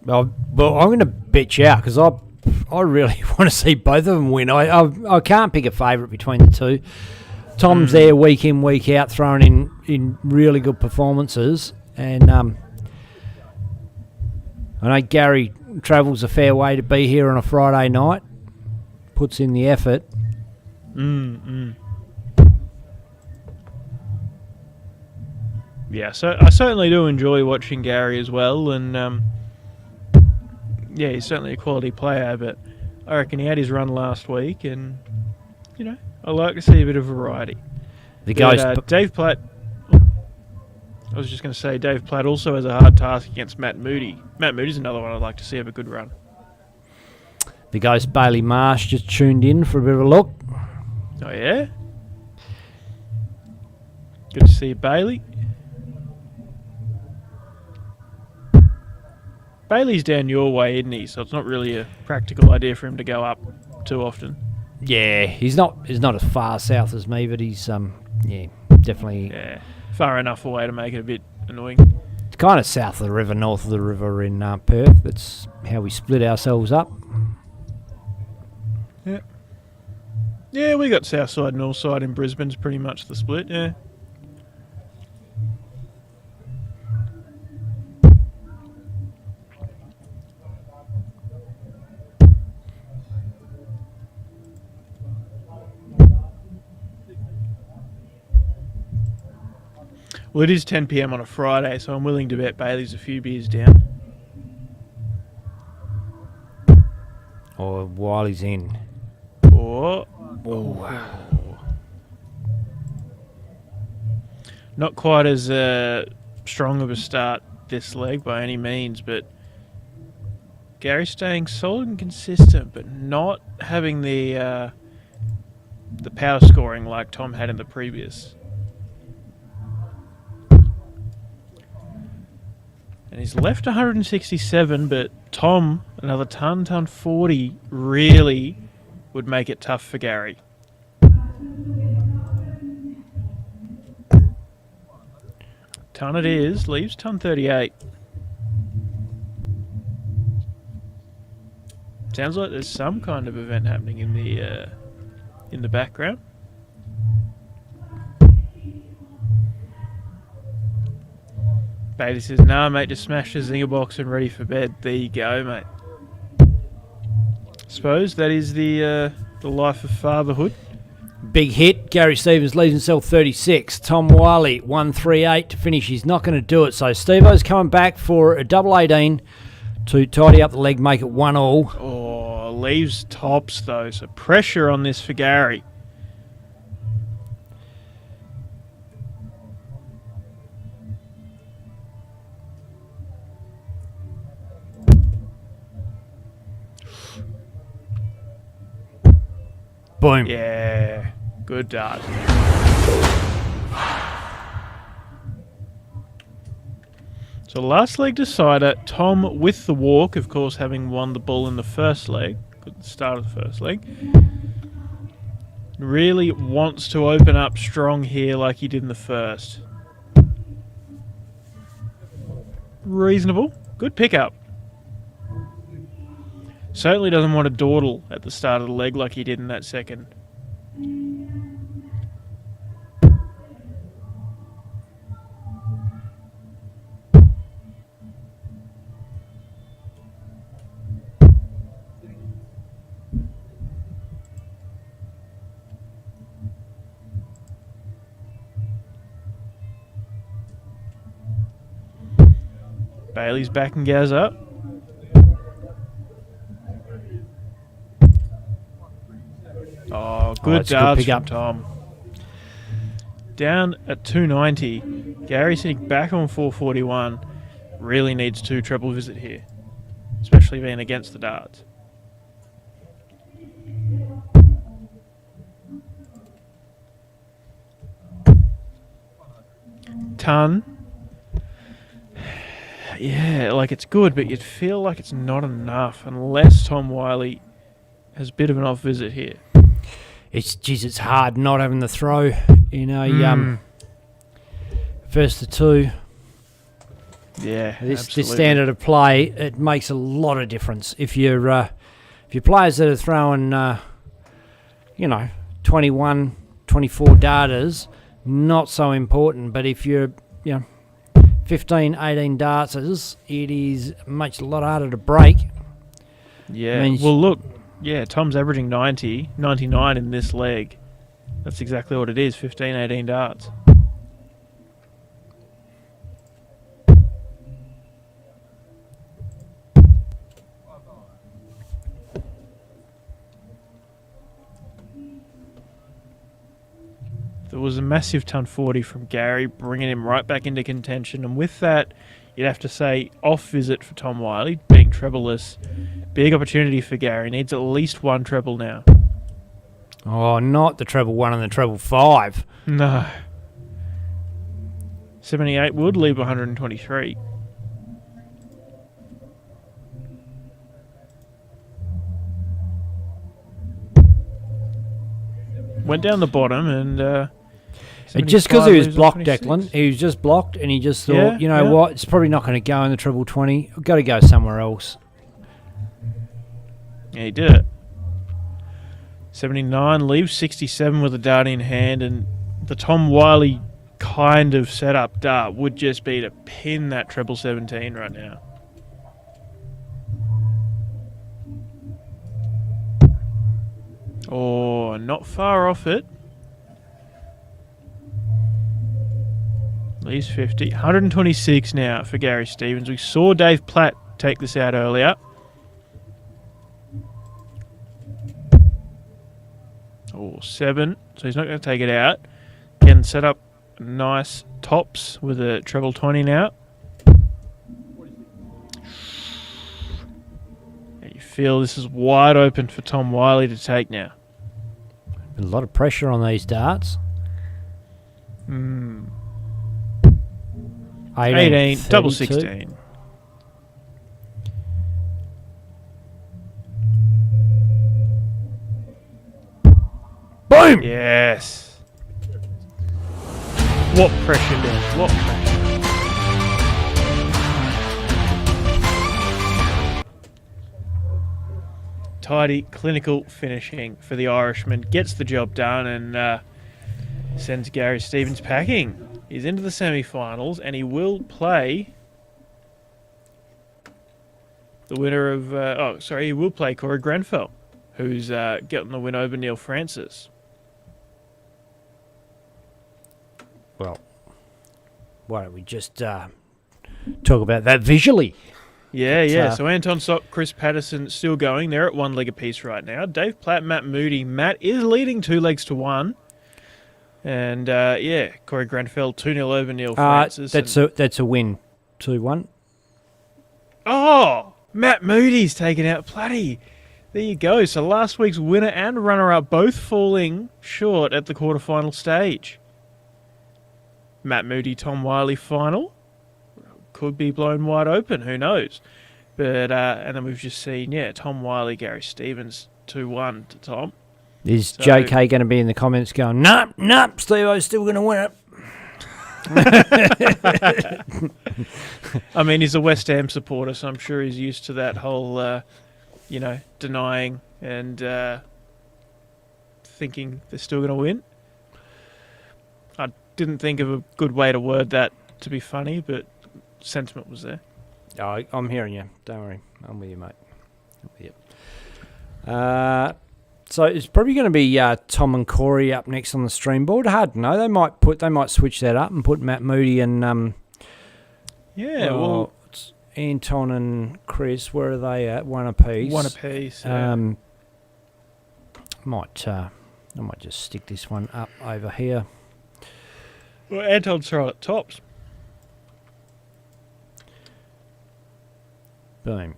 Well, I'm going to bet you out because I really want to see both of them win. I can't pick a favourite between the two. Tom's there week in, week out, throwing in really good performances. And I know Gary travels a fair way to be here on a Friday night. Puts in the effort. Yeah, so I certainly do enjoy watching Gary as well. And yeah, he's certainly a quality player, but I reckon he had his run last week, and I like to see a bit of variety. Dave Platt. I was just going to say, Dave Platt also has a hard task against Matt Moody. Matt Moody's another one I'd like to see have a good run. The ghost Bailey Marsh just tuned in for a bit of a look. Oh, yeah? Good to see you, Bailey. Bailey's down your way, isn't he? So it's not really a practical idea for him to go up too often. Yeah, he's not as far south as me, but he's definitely far enough away to make it a bit annoying. It's kind of south of the river, north of the river in Perth. That's how we split ourselves up. Yeah. Yeah, we got south side, north side in Brisbane's pretty much the split, yeah. Well, it is 10 p.m. on a Friday, so I'm willing to bet Bailey's a few beers down. Or while he's in. Or... Not quite as strong of a start this leg by any means, but Gary's staying solid and consistent, but not having the power scoring like Tom had in the previous. And he's left 167, but Tom, another ton 40, really would make it tough for Gary. Ton it is, leaves ton 38. Sounds like there's some kind of event happening in the background. Bailey says, nah, mate, just smash the zinger box and ready for bed. There you go, mate. Suppose that is the life of fatherhood. Big hit. Gary Stevens leaves himself 36. Tom Wiley, 138 to finish. He's not going to do it. So Steve-O's coming back for a double 18 to tidy up the leg, make it 1-1. Oh, leaves tops, though. So pressure on this for Gary. Boom. Yeah, good dart. So last leg decider, Tom with the walk, of course, having won the ball in the first leg, at the start of the first leg. Really wants to open up strong here like he did in the first. Reasonable. Good pickup. Certainly doesn't want to dawdle at the start of the leg like he did in that second. Bailey's backing Gaz up. Oh, good darts from Tom. Down at 290. Gary sitting back on 441. Really needs 2 treble visit here. Especially being against the darts. Ton. Yeah, like it's good, but you'd feel like it's not enough unless Tom Wiley has a bit of an off visit here. It's hard not having the throw in a first to 2. Yeah, this standard of play, it makes a lot of difference. If you're players that are throwing 21, 24 darters, not so important. But if you're 15, 18 darters, it is much a lot harder to break. Yeah. Well, look. Yeah, Tom's averaging 90, 99 in this leg. That's exactly what it is, 15, 18 darts. was a massive ton 40 from Gary, bringing him right back into contention. And with that, you'd have to say off visit for Tom Wiley, being trebleless. Big opportunity for Gary. Needs at least one treble now. Oh, not the treble 1 and the treble 5. No. 78 would leave 123. Went down the bottom and... just because he was blocked, 26. Declan. He was just blocked and he just thought, Yeah, you know yeah. what, it's probably not going to go in the treble 20. I've got to go somewhere else. Yeah, he did it. 79 leaves 67 with a dart in hand, and the Tom Wiley kind of setup dart would just be to pin that treble 17 right now. Oh, not far off it. Leaves 50. 126 now for Gary Stevens. We saw Dave Platt take this out earlier. Oh, 7. So he's not going to take it out. Can set up nice tops with a treble 20 now. And you feel this is wide open for Tom Wiley to take now. A lot of pressure on these darts. 18, double 32. 16. Boom! Yes. What pressure, Dan? What pressure? Tidy, clinical finishing for the Irishman. Gets the job done and sends Gary Stevens packing. He's into the semi-finals and he will play the winner of... he will play Cory Grenfell, who's getting the win over Neil Francis. Well, why don't we just talk about that visually? Yeah. So Anton Sock, Chris Patterson still going. They're at 1 leg apiece right now. Dave Platt, Matt Moody. Matt is leading 2 legs to 1. And, Cory Grenfell 2-0 over Neil Francis. That's a win. 2-1. Oh! Matt Moody's taken out Platty. There you go. So last week's winner and runner-up both falling short at the quarterfinal stage. Matt Moody, Tom Wiley final. Could be blown wide open. Who knows? But and then we've just seen, Tom Wiley, Gary Stevens, 2-1 to Tom. Is JK going to be in the comments going, nah, Steve-O's still going to win it? I mean, he's a West Ham supporter, so I'm sure he's used to that whole, denying and thinking they're still going to win. I didn't think of a good way to word that to be funny, but sentiment was there. Oh, I'm hearing you. Don't worry. I'm with you, mate. I'm with you. So it's probably going to be Tom and Cory up next on the stream board. Hard to know. They might switch that up and put Matt Moody and it's Anton and Chris. Where are they at? 1 apiece. 1 apiece. Yeah. I might just stick this one up over here. Well, Anton's right at tops. Boom.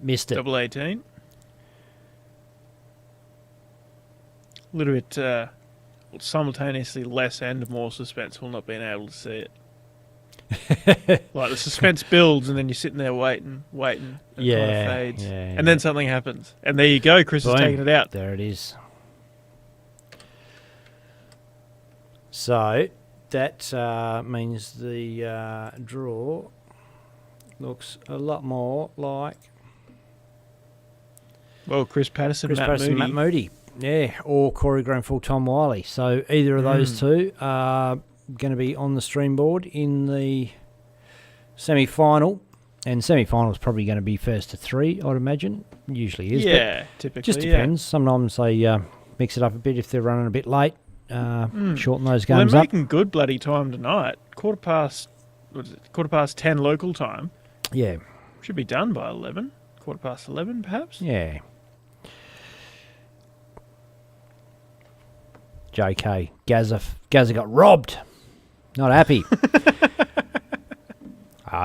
Missed it. Double 18. A little bit simultaneously less and more suspenseful not being able to see it. Like the suspense builds and then you're sitting there waiting, and it kind of fades. And then something happens. And there you go, Chris has taken it out. There it is. So that means the draw looks a lot more like... Well, Chris Patterson, Matt Moody. Yeah, or Cory Grenfell, Tom Wiley. So either of those two are going to be on the stream board in the semi-final. And semi-final is probably going to be first to 3, I'd imagine. Usually is. Yeah, typically. Just depends. Sometimes they mix it up a bit if they're running a bit late. Shorten those games they're up. making good bloody time tonight. Quarter past 10 local time. Yeah. Should be done by 11. 11, perhaps? Yeah. JK. Gazza got robbed. Not happy.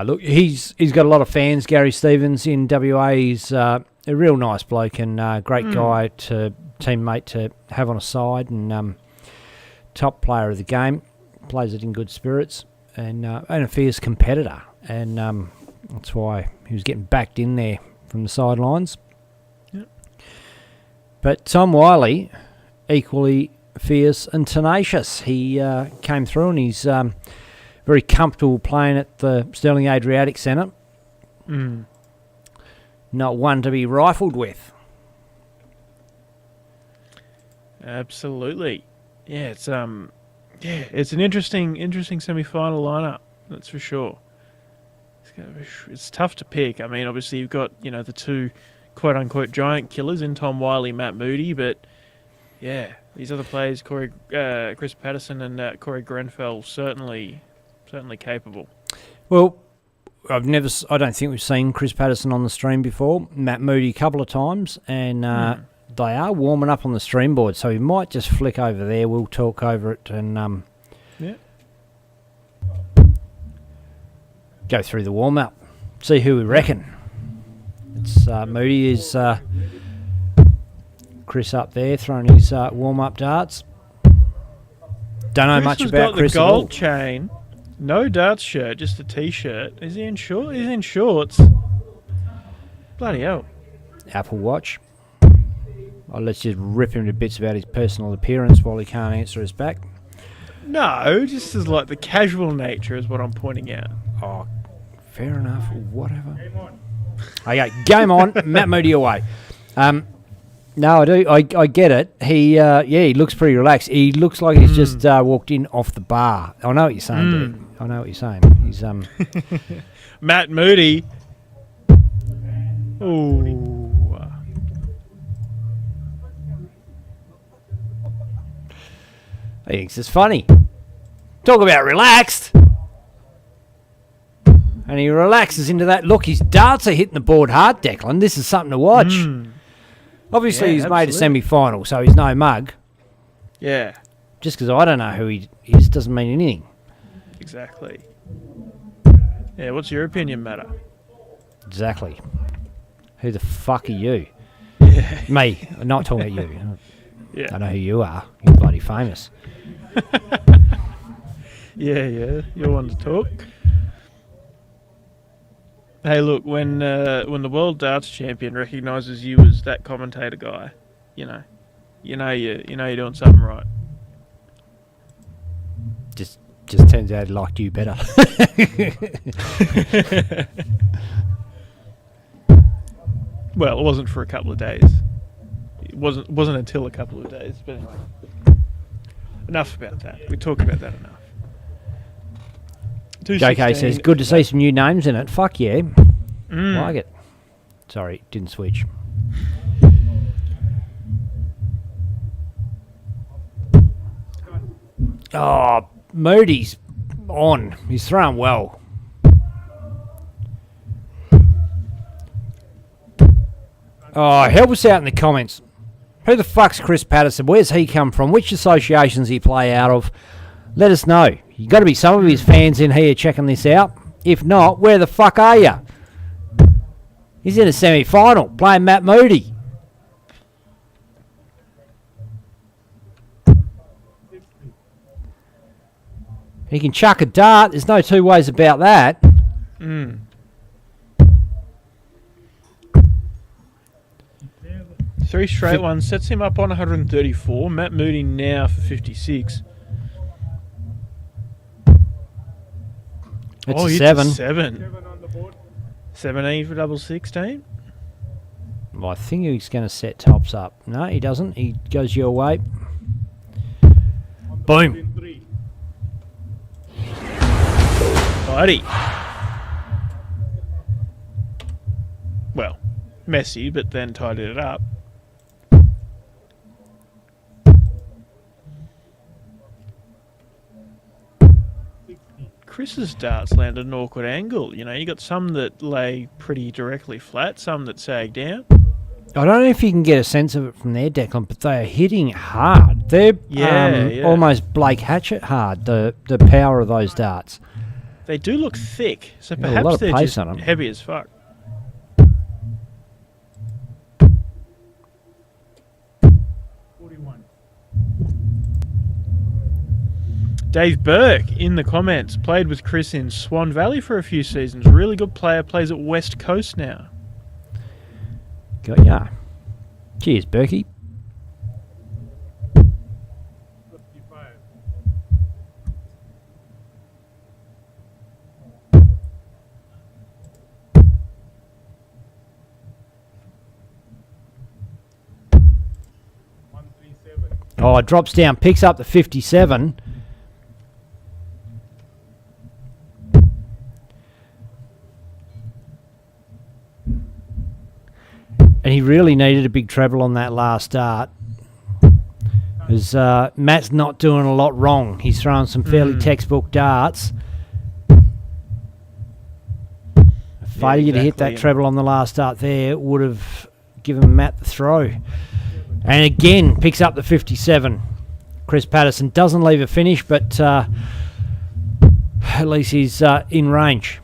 Look, he's got a lot of fans, Gary Stevens in WA. He's a real nice bloke and great guy teammate to have on a side, and top player of the game. Plays it in good spirits and a fierce competitor. And that's why he was getting backed in there from the sidelines. Yep. But Tom Wiley, equally fierce and tenacious. He came through and he's very comfortable playing at the Sterling Adriatic Centre. Not one to be rifled with. Absolutely. Yeah, it's an interesting semi-final lineup. That's for sure. It's tough to pick. I mean, obviously you've got the two quote unquote giant killers in Tom Wiley, Matt Moody, but yeah, these other players, Chris Patterson and Cory Grenfell, certainly capable. Well, I don't think we've seen Chris Patterson on the stream before. Matt Moody a couple of times, and they are warming up on the stream board, so we might just flick over there. We'll talk over it and go through the warm up, see who we reckon. It's Moody is Chris up there throwing his warm up darts. Don't know much about Chris at all. The gold chain. No darts shirt, just a t-shirt. Is he in shorts? He's in shorts. Bloody hell. Apple Watch. Let's just rip him to bits about his personal appearance while he can't answer us back. No, just as like the casual nature is what I'm pointing out. Oh, fair enough. Whatever. Game on. Okay, game on. Matt Moody away. No, I do. I get it. He looks pretty relaxed. He looks like he's just walked in off the bar. I know what you're saying, dude. I know what you're saying. He's Matt Moody. Ooh. He thinks it's funny. Talk about relaxed. And he relaxes into that. Look, his darts are hitting the board hard, Declan. This is something to watch. Obviously, he's made a semi-final, so he's no mug. Yeah. Just because I don't know who he is doesn't mean anything. Exactly. Yeah, what's your opinion matter? Exactly. Who the fuck are you? Yeah. Me. I'm not talking about you. Yeah. I know who you are. You're bloody famous. Yeah. You're one to talk. Hey, look, when the world darts champion recognises you as that commentator guy, you're doing something right. Just turns out he liked you better. Well, it wasn't for a couple of days. It wasn't until a couple of days. But anyway, enough about that. We talk about that enough. JK says, good to see some new names in it. Fuck yeah. Like it. Sorry, didn't switch. Oh, Moody's on. He's throwing well. Oh, help us out in the comments. Who the fuck's Chris Patterson? Where's he come from? Which associations he play out of? Let us know. You got to be some of his fans in here checking this out. If not, where the fuck are you? He's in a semi-final playing Matt Moody. He can chuck a dart. There's no two ways about that. 3 straight ones sets him up on 134. Matt Moody now for 56. It's a 7. 7 on the board. 17 for double 16. Well, I think he's going to set tops up. No, he doesn't. He goes your way. Boom. Buddy. Well, messy, but then tidied it up. Chris's darts landed an awkward angle. You know, you got some that lay pretty directly flat, some that sagged down. I don't know if you can get a sense of it from there, Declan, but they are hitting hard. They're almost Blake Hatchett hard, the power of those darts. They do look thick, so Got a perhaps lot of they're pace just on 'em. heavy as fuck. Dave Burke in the comments, played with Chris in Swan Valley for a few seasons. Really good player, plays at West Coast now. Got ya. Cheers, Berkey. Oh, it drops down, picks up the 57. And he really needed a big treble on that last dart. Because Matt's not doing a lot wrong. He's throwing some fairly textbook darts. A failure to hit that treble on the last dart there would have given Matt the throw. And again, picks up the 57. Chris Patterson doesn't leave a finish, but at least he's in range.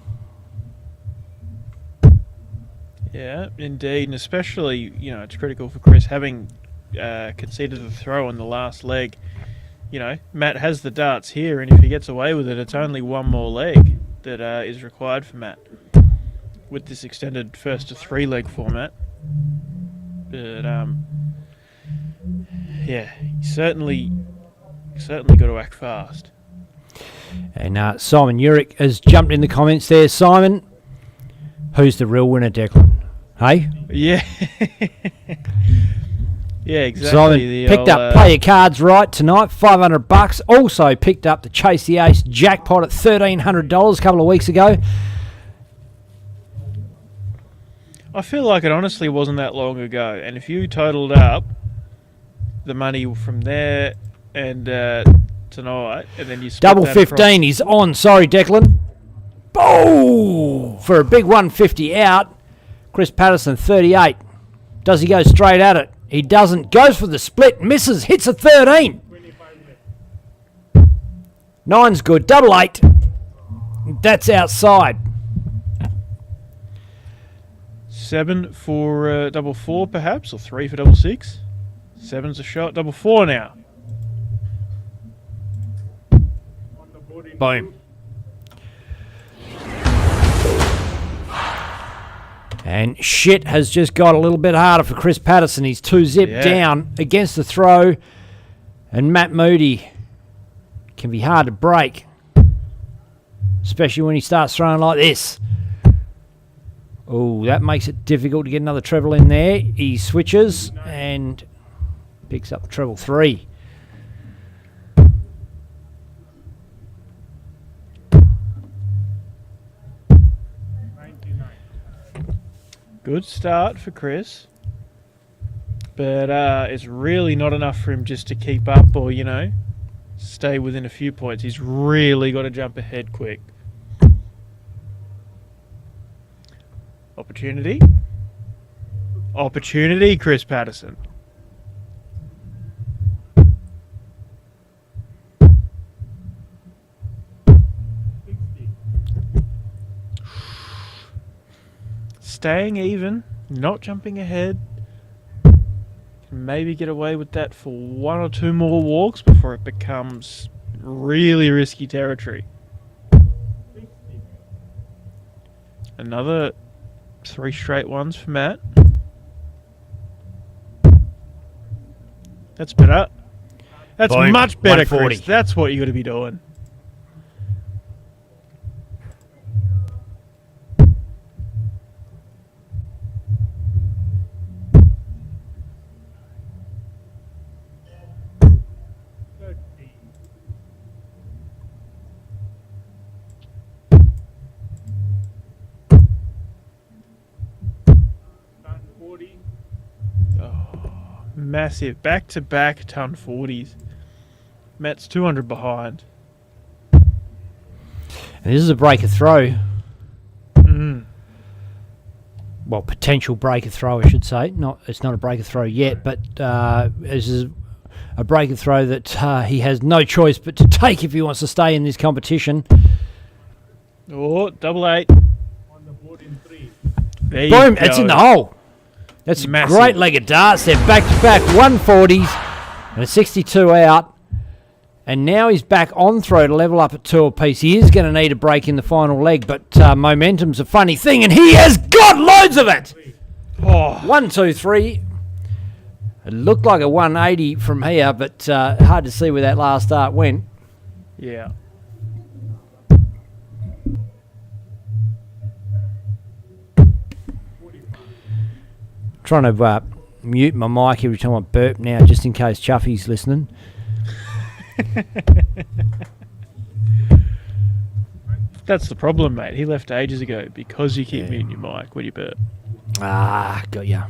Yeah, indeed, and especially, you know, it's critical for Chris having conceded the throw on the last leg. You know, Matt has the darts here, and if he gets away with it, it's only one more leg that is required for Matt with this extended first to 3 leg format. But yeah, certainly got to act fast. And Simon Urick has jumped in the comments there. Simon, who's the real winner, Declan? Hey? Yeah. Yeah, exactly. Simon picked up Play Your Cards Right tonight, $500. Also picked up the Chase the Ace jackpot at $1,300 a couple of weeks ago. I feel like it honestly wasn't that long ago, and if you totaled up the money from there and tonight, and then you split Double that 15 is on. Sorry, Declan. Oh! For a big 150 out. Chris Patterson, 38. Does he go straight at it? He doesn't. Goes for the split. Misses. Hits a 13. 9's good. Double 8. That's outside. 7 for double 4, perhaps, or 3 for double 6. 7's a shot. Double 4 now. Boom. And shit has just got a little bit harder for Chris Patterson. He's 2-zip down against the throw. And Matt Moody can be hard to break, especially when he starts throwing like this. Oh, that makes it difficult to get another treble in there. He switches and picks up treble 3. Good start for Chris, but it's really not enough for him just to keep up or, you know, stay within a few points. He's really got to jump ahead quick. Opportunity. Opportunity, Chris Patterson. Staying even, not jumping ahead. Can maybe get away with that for 1 or 2 more walks before it becomes really risky territory. Another 3 straight ones for Matt. That's better. That's Boom. much better, 140. Chris. That's what you got to be doing. Massive back-to-back ton 40s. Matt's 200 behind. This is a breaker throw. Well, potential breaker throw, I should say. It's not a breaker throw yet, but this is a breaker throw that he has no choice but to take if he wants to stay in this competition. Oh, 88. On the board in 3. There Boom! you go. It's in the hole. That's Massive. a great leg of darts. They're back-to-back 140s and a 62 out. And now he's back on throw to level up at 2 apiece. He is going to need a break in the final leg, but momentum's a funny thing, and he has got loads of it. Oh, 1, 2, 3. It looked like a 180 from here, but hard to see where that last dart went. yeah. Trying to mute my mic every time I burp now, just in case Chuffy's listening. That's the problem, mate. He left ages ago because you keep muting your mic when you burp. Ah, got ya.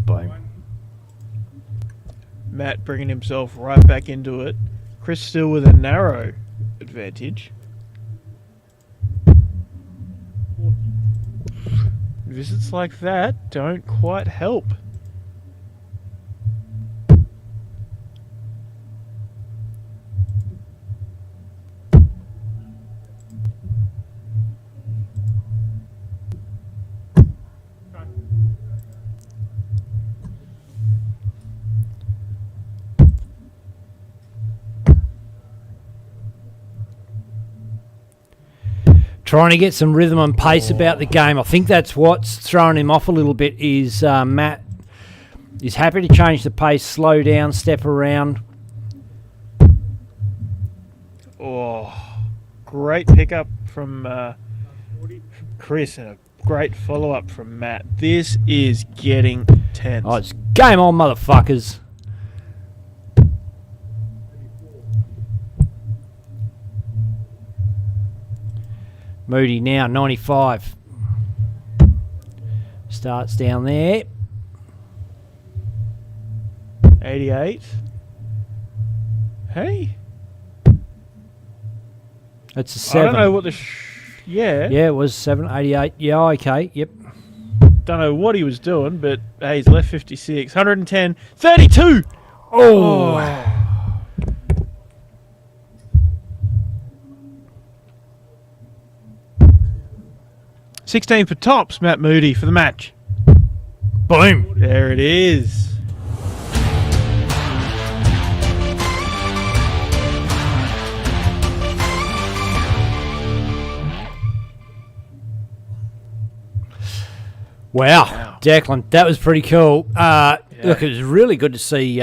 Boom. Matt bringing himself right back into it. Chris still with a narrow advantage. Visits like that don't quite help. Trying to get some rhythm and pace about the game. I think that's what's throwing him off a little bit is Matt is happy to change the pace, slow down, step around. Oh, great pickup from Chris and a great follow-up from Matt. This is getting tense. Oh, it's game on, motherfuckers. Moody now, 95. Starts down there. 88. Hey? That's a 7. I don't know what the... yeah. Yeah, it was 7, 88. Yeah, okay, yep. Don't know what he was doing, but hey, he's left 56. 110. 32! Oh. 16 for tops, Matt Moody for the match. Boom. There it is. Wow, Declan, that was pretty cool. Look, it was really good to see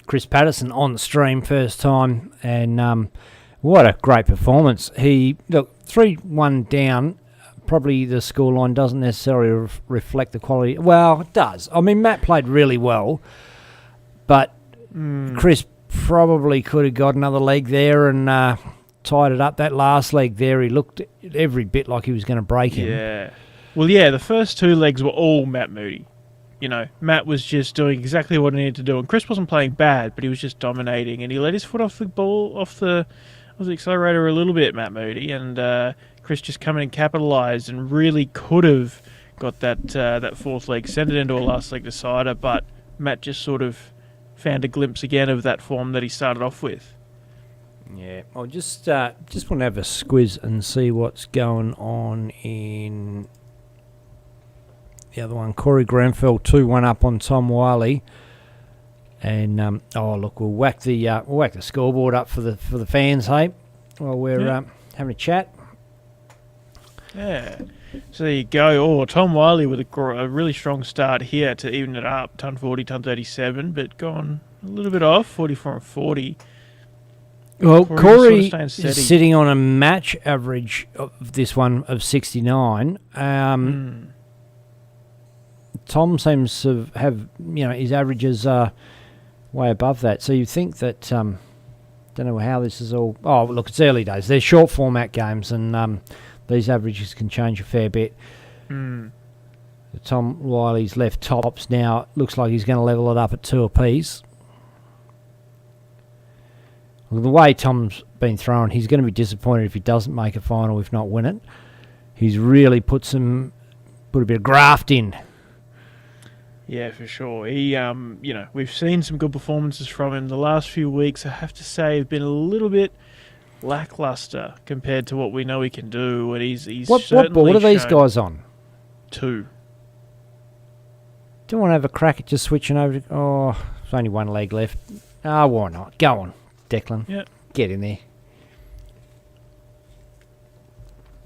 Chris Patterson on the stream first time, and what a great performance. He, look, 3-1 down. Probably the scoreline doesn't necessarily reflect the quality. Well, it does. I mean, Matt played really well, but Chris probably could have got another leg there and tied it up. That last leg there, he looked every bit like he was going to break him. Yeah. Well, yeah, the first 2 legs were all Matt Moody. You know, Matt was just doing exactly what he needed to do, and Chris wasn't playing bad, but he was just dominating, and he let his foot off the ball, off the accelerator a little bit, Matt Moody, and Chris just come in and capitalised and really could have got that fourth leg, sent it into a last leg decider, but Matt just sort of found a glimpse again of that form that he started off with. Yeah, I'll just want to have a squiz and see what's going on in the other one. Cory Grenfell 2-1 up on Tom Wiley, and oh look, we'll whack the scoreboard up for the fans, hey, while we're having a chat. Yeah. So there you go. Oh, Tom Wiley with a really strong start here to even it up. Ton 40, ton 37, but gone a little bit off, 44 and 40. Well, Cory sort of is sitting on a match average of this one of 69. Tom seems to have, his averages are way above that. So you think that, don't know how this is all... Oh, look, it's early days. They're short format games, and these averages can change a fair bit. Tom Wiley's left tops now. Looks like he's going to level it up at 2 apiece. Well, the way Tom's been thrown, he's going to be disappointed if he doesn't make a final, if not win it. He's really put a bit of graft in. Yeah, for sure. He, we've seen some good performances from him. The last few weeks, I have to say, have been a little bit lackluster compared to what we know he can do. And he's What board are these guys on? 2. Do you want to have a crack at just switching over to... Oh, there's only one leg left. Ah, why not? Go on, Declan. Yeah. Get in there.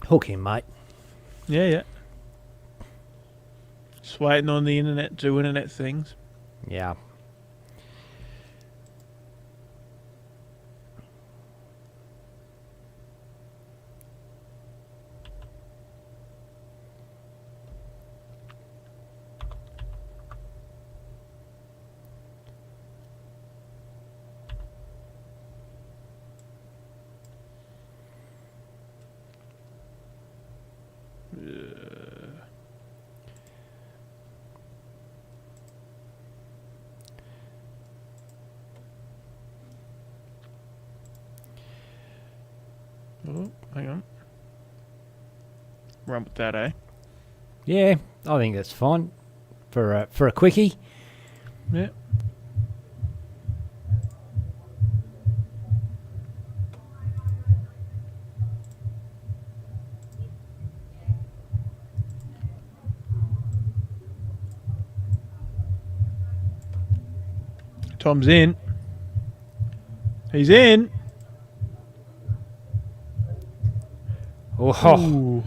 Hook him, mate. Yeah. Just waiting on the internet to do internet things. Yeah. Oh, hang on. Run with that, eh? Yeah, I think that's fine for a quickie. Yeah. Tom's in. He's in. Oh, Ooh.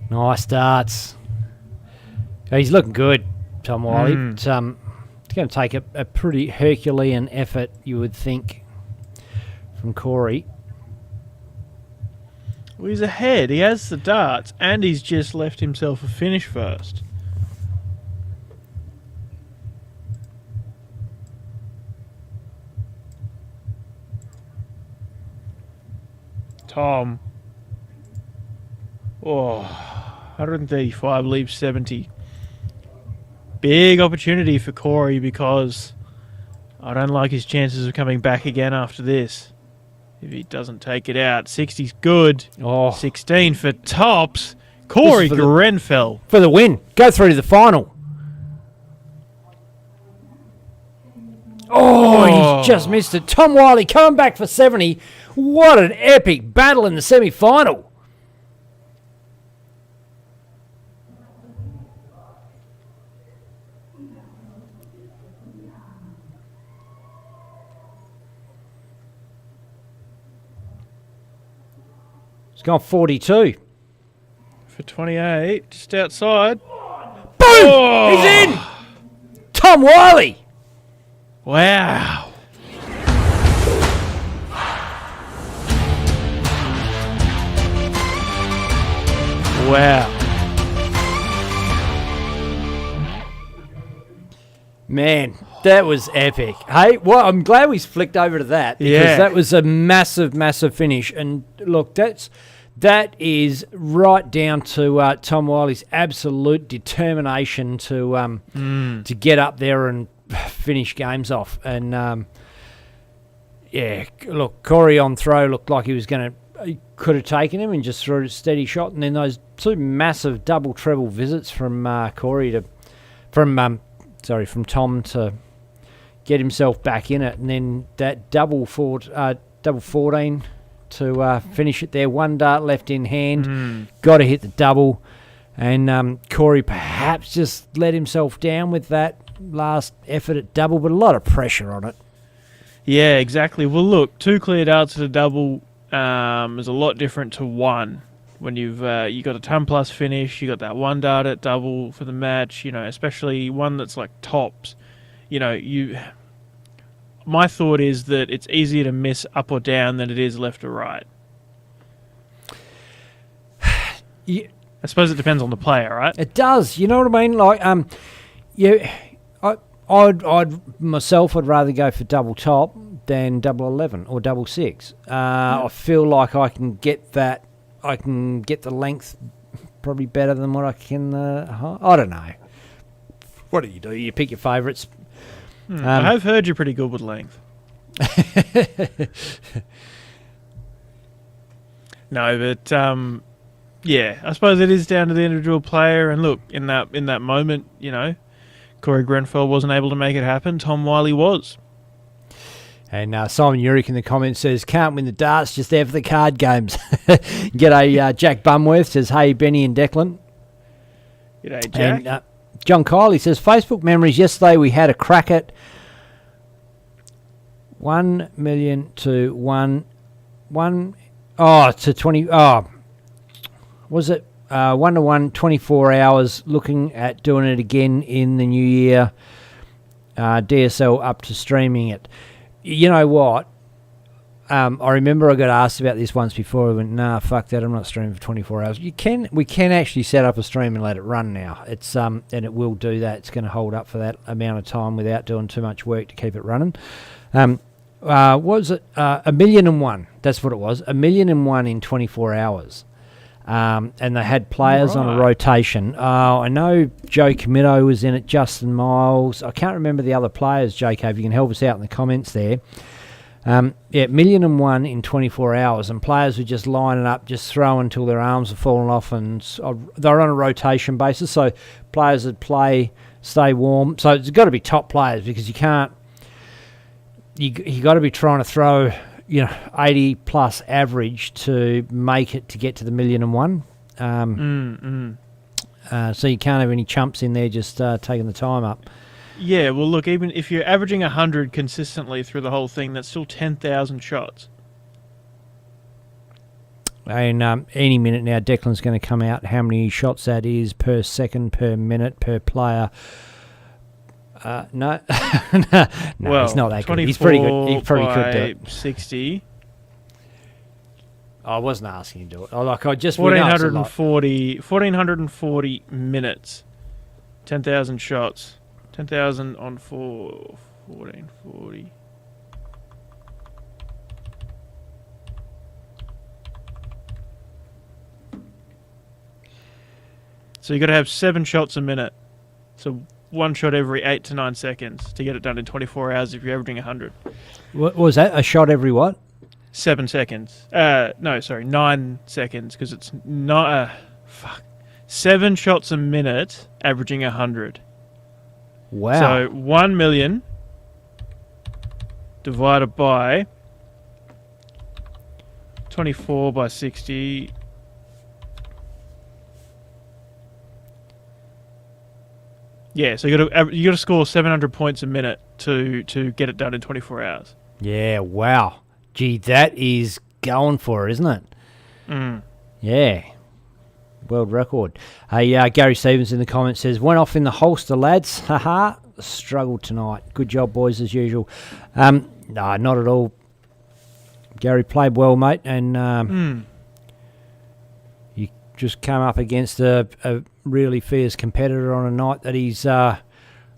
nice darts. He's looking good, Tom Wiley. It's going to take a pretty Herculean effort, you would think, from Cory. Well, he's ahead. He has the darts, and he's just left himself a finish first. Tom. Oh, 135 leaves 70. Big opportunity for Cory because I don't like his chances of coming back again after this. If he doesn't take it out. 60's good. Oh. 16 for tops. Cory Grenfell. For the win. Go through to the final. Oh, he just missed it. Tom Wiley coming back for 70. What an epic battle in the semi-final. It's gone 42. For 28, just outside. Boom! Oh. He's in! Tom Wiley! Wow. Wow. Man, that was epic. Hey, well, I'm glad we flicked over to that because that was a massive, massive finish. And look, that is right down to Tom Wiley's absolute determination to get up there and finish games off. And look, Cory on throw looked like he could have taken him and just threw a steady shot. And then those two massive double treble visits from from Tom to get himself back in it, and then that double 14 to finish it there. One dart left in hand, got to hit the double, and Cory perhaps just let himself down with that last effort at double, but a lot of pressure on it. Yeah, exactly. Well, look, 2 clear darts at a double is a lot different to one. When you got a ton plus finish, you got that 1 dart at double for the match, especially one that's like tops. My thought is that it's easier to miss up or down than it is left or right. Yeah. I suppose it depends on the player, right? It does. You know what I mean? Like, I'd myself would rather go for double top than double 11 or double 6. I feel like I can get that. I can get the length probably better than what I can. I don't know. What do? You pick your favourites. I have heard you're pretty good with length. No, but yeah, I suppose it is down to the individual player. And look, in that moment, you know, Cory Grenfell wasn't able to make it happen. Tom Wiley was. And Simon Urick in the comments says, can't win the darts, just there for the card games. G'day, Jack Bumworth says, hey, Benny and Declan. G'day, Jack. And John Kiley says, Facebook memories, yesterday we had a crack at 1 million to 20. Was it 1 to 1, 24 hours, looking at doing it again in the new year. DSL up to streaming it. You know what? I remember I got asked about this once before. I went, nah, fuck that. I'm not streaming for 24 hours. We can actually set up a stream and let it run now. It's and it will do that. It's going to hold up for that amount of time without doing too much work to keep it running. What was it? 1,000,001. That's what it was. 1,000,001 in 24 hours. And they had players on a rotation. I know Joe Comito was in it, Justin Miles. I can't remember the other players, JK, if you can help us out in the comments there. 1,000,001 in 24 hours, and players were just lining up, just throwing until their arms were falling off, and they're on a rotation basis, so players would play, stay warm. So it's got to be top players, because you can't... You got to be trying to throw... 80 plus average to make it to get to the 1,000,001. So you can't have any chumps in there just taking the time up. Yeah, well, look, even if you're averaging 100 consistently through the whole thing, that's still 10,000 shots. And any minute now, Declan's going to come out how many shots that is per second, per minute, per player. No, well, he's not that good. He's pretty good. He probably could do it. 60. I wasn't asking you to do it. I just 1,440 minutes. 10,000 shots. 10,000 on 1,440. So you got to have 7 shots a minute. So one shot every 8 to 9 seconds to get it done in 24 hours if you're averaging 100. What was that? A shot every what? 7 seconds. 9 seconds, because it's not... 7 shots a minute, averaging 100. Wow. So 1 million divided by 24 by 60... Yeah, so you got to score 700 points a minute to get it done in 24 hours. Yeah, wow. Gee, that is going for it, isn't it? Yeah. World record. Hey, Gary Stevens in the comments says, went off in the holster, lads. Haha. Struggled tonight. Good job, boys, as usual. No, not at all. Gary played well, mate, and you just come up against a really fierce competitor on a night that he's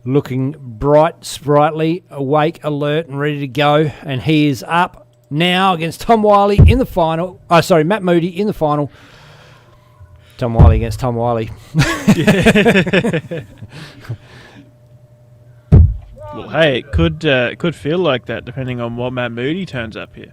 looking bright, sprightly, awake, alert, and ready to go. And he is up now against Tom Wiley in the final. Matt Moody in the final. Tom Wiley against Tom Wiley. Well, hey, it could feel like that depending on what Matt Moody turns up here.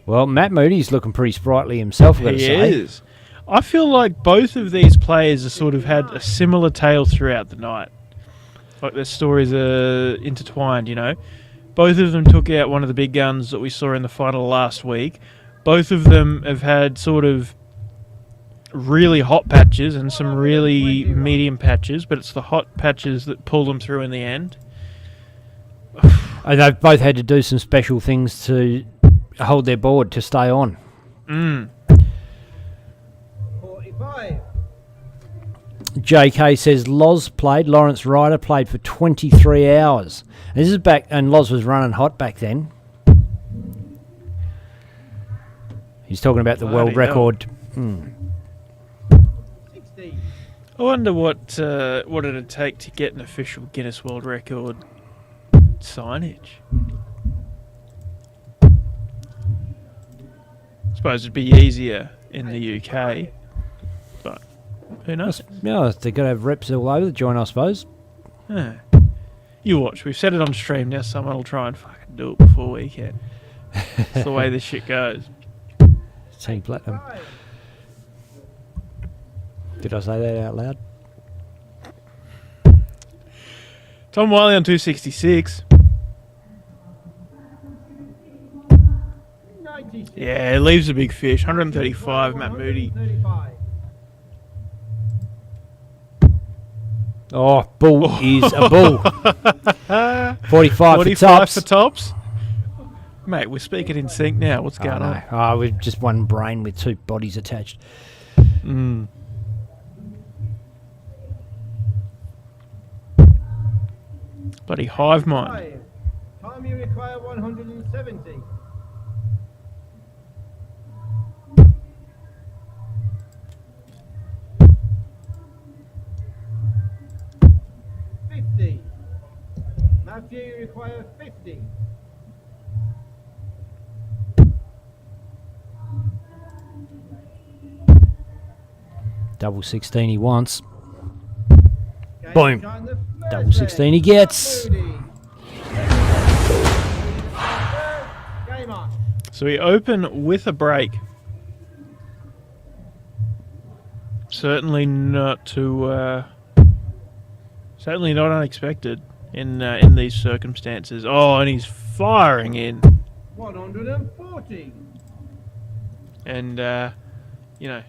Well, Matt Moody's looking pretty sprightly himself, I've got to say. He is. I feel like both of these players have sort of had a similar tale throughout the night. Like their stories are intertwined, you know. Both of them took out one of the big guns that we saw in the final last week. Both of them have had sort of really hot patches and some really medium patches, but it's the hot patches that pull them through in the end. They've both had to do some special things to hold their board to stay on. 45. JK says Lawrence Ryder played for 23 hours. And this is back, and Loz was running hot back then. He's talking about the world record. 60. I wonder what it'd take to get an official Guinness World Record signage. Suppose it'd be easier in the UK, but Who knows? Yeah, they've got to have reps all over the joint, I suppose. Yeah. You watch. We've said it on stream. Now someone will try and fucking do it before weekend. That's the way this shit goes. Team Platinum. Did I say that out loud? Tom Wiley on 266. 96. Yeah, it leaves a big fish. 135, Matt Moody. 135. Oh, bull is a bull. 45 for 45 tops. for tops. Mate, we're speaking in sync now. What's going on? Oh, we've just one brain with two bodies attached. Bloody hive mind. 5. Time you require 170. 50. Matthew, you require 50. Double 16 he wants. Game Boom. time, the first Double 16 he leg. gets. Moody. Game on. So we open with a break. Certainly not too. Certainly not unexpected in these circumstances. Oh, and he's firing in. 140. And you know,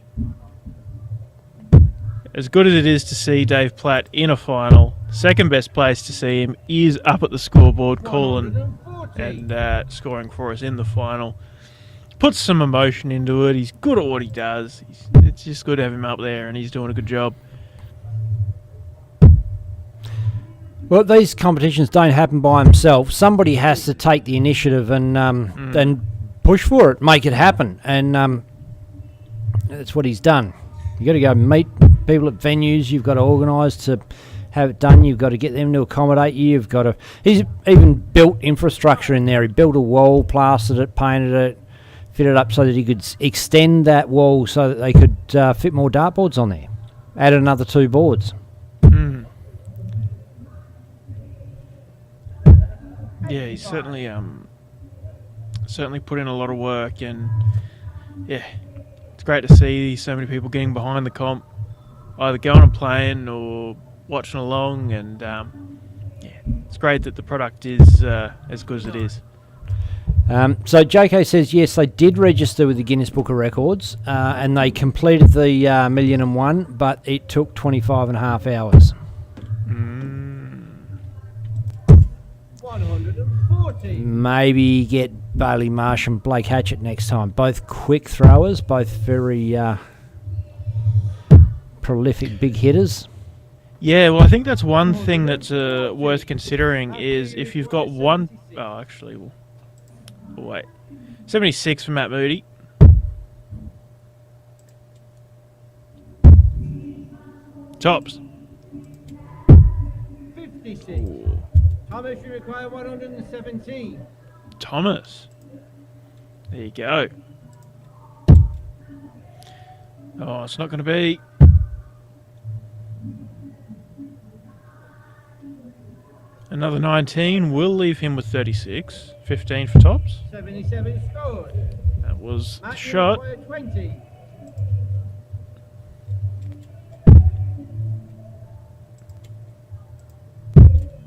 as good as it is to see Dave Platt in a final, second best place to see him is up at the scoreboard, calling 140. and scoring for us in the final. Puts some emotion into it. He's good at what he does. It's just good to have him up there, and he's doing a good job. Well, these competitions don't happen by himself. Somebody has to take the initiative and push for it, make it happen, and that's what he's done. You got to go meet people at venues. You've got to organise to have it done. You've got to get them to accommodate you. You've got to. He's even built infrastructure in there. He built a wall, plastered it, painted it, fitted it up so that he could extend that wall so that they could fit more dartboards on there. Add another 2 boards. Yeah, he's certainly put in a lot of work, and yeah, it's great to see so many people getting behind the comp, either going and playing or watching along, and yeah, it's great that the product is as good as it is. So JK says yes, they did register with the Guinness Book of Records, and they completed the 1,000,001, but it took 25.5 hours. 140. Maybe get Bailey Marsh and Blake Hatchett next time. Both quick throwers, both very prolific big hitters. Yeah, well, I think that's one thing that's worth considering is if you've got one... Oh, actually, we'll wait. 76 for Matt Moody. Tops. 56. Ooh. Thomas, you require 117. Thomas. There you go. Oh, it's not going to be. Another 19 will leave him with 36. 15 for tops. 77 scored. That was the Matt, you shot. require 20.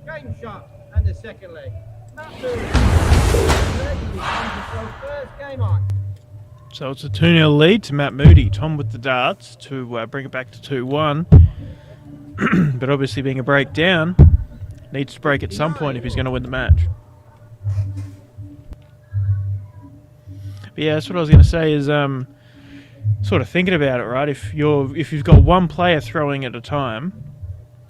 Game shot and the second leg. Matt Moody. Ready to throw first game on. So it's a 2-0 lead to Matt Moody. Tom with the darts to bring it back to 2-1. But obviously being a breakdown, needs to break at some point if he's going to win the match. But yeah, that's what I was going to say is sort of thinking about it, right? If you've got one player throwing at a time,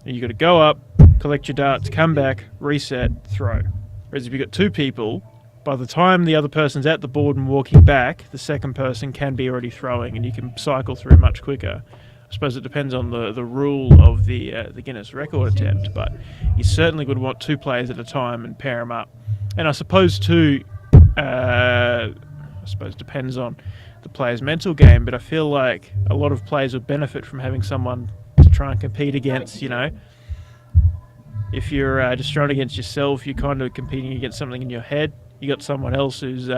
you've got to go up, collect your darts, come back, reset, throw. Whereas if you've got 2 people, by the time the other person's at the board and walking back, the second person can be already throwing, and you can cycle through much quicker. I suppose it depends on the rule of the Guinness record attempt, but you certainly would want 2 players at a time and pair them up. And I suppose too, I suppose depends on the player's mental game, but I feel like a lot of players would benefit from having someone to try and compete against, you know. If you're just trying against yourself, you're kind of competing against something in your head. You got someone else who's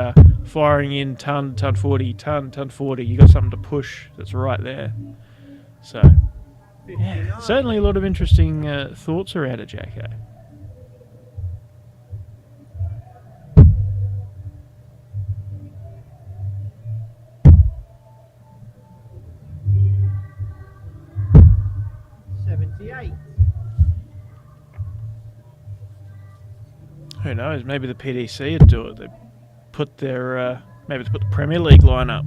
firing in ton 40, ton 40. You got something to push that's right there. So, yeah, certainly a lot of interesting thoughts around it, Jacko. Who knows? Maybe the PDC would do it. They put their maybe they put the Premier League lineup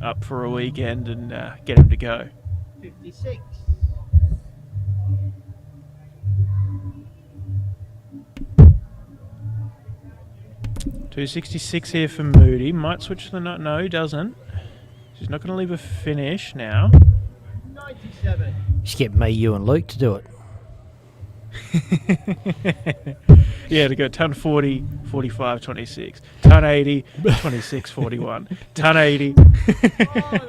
up for a weekend and get them to go. 56. $266 here for Moody. Might switch to the nut. No, he doesn't. She's not going to leave a finish now. 97. Just get me, you, and Luke to do it. Yeah, to go ton 40, 45, 26. Ton 80, 26, 41. Ton 80.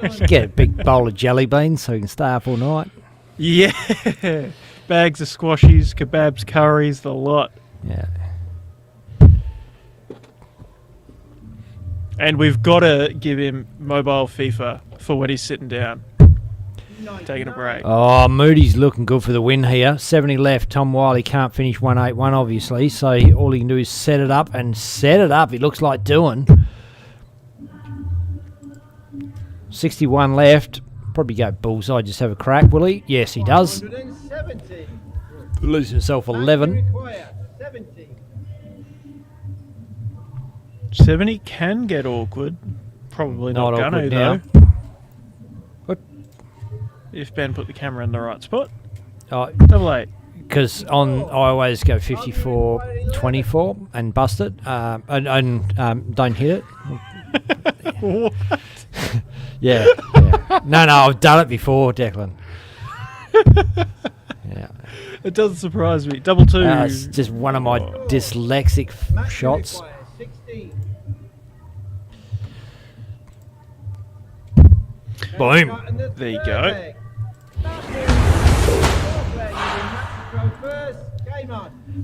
Just get a big bowl of jelly beans so you can stay up all night. Yeah. Bags of squashies, kebabs, curries, the lot. Yeah. And we've got to give him mobile FIFA for when he's sitting down. Taking a break. Oh, Moody's looking good for the win here. 70 left. Tom Wiley can't finish 181, obviously, so all he can do is set it up and set it up. It looks like doing. 61 left. Probably go bullseye, just have a crack, will he? Yes, he does. 170. Loses himself 11. 70. 70 can get awkward. Probably not gonna, awkward though. now. If Ben put the camera in the right spot. Oh, Double 8. because I always go 54-24 and bust it, and don't hit it. What? Yeah. No, I've done it before, Declan. Yeah. It doesn't surprise me. Double 2. It's just one of my dyslexic shots. 16. Boom. There you go.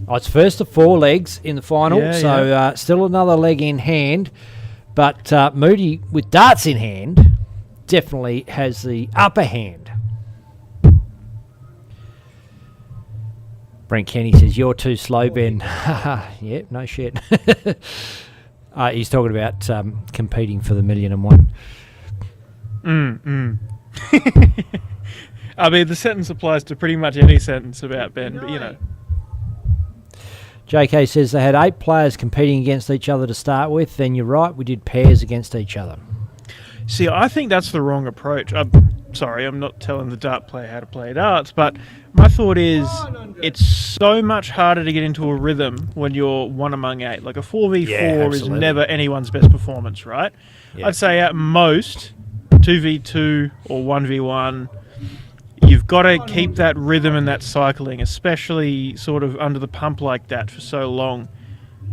Oh, it's first of 4 legs in the final, Yeah, so still another leg in hand. But Moody, with darts in hand, definitely has the upper hand. Brent Kenny says, "You're too slow, Ben." Yeah, no shit. He's talking about competing for the 1,000,001. I mean, the sentence applies to pretty much any sentence about Ben, but you know. JK says they had 8 players competing against each other to start with. Then you're right, we did pairs against each other. See, I think that's the wrong approach. I'm sorry, I'm not telling the dart player how to play darts, but my thought is it's so much harder to get into a rhythm when you're 1 among 8. Like a 4v4 is never anyone's best performance, right? Yeah. I'd say at most 2v2 or 1v1. You've got to keep that rhythm and that cycling, especially sort of under the pump like that for so long.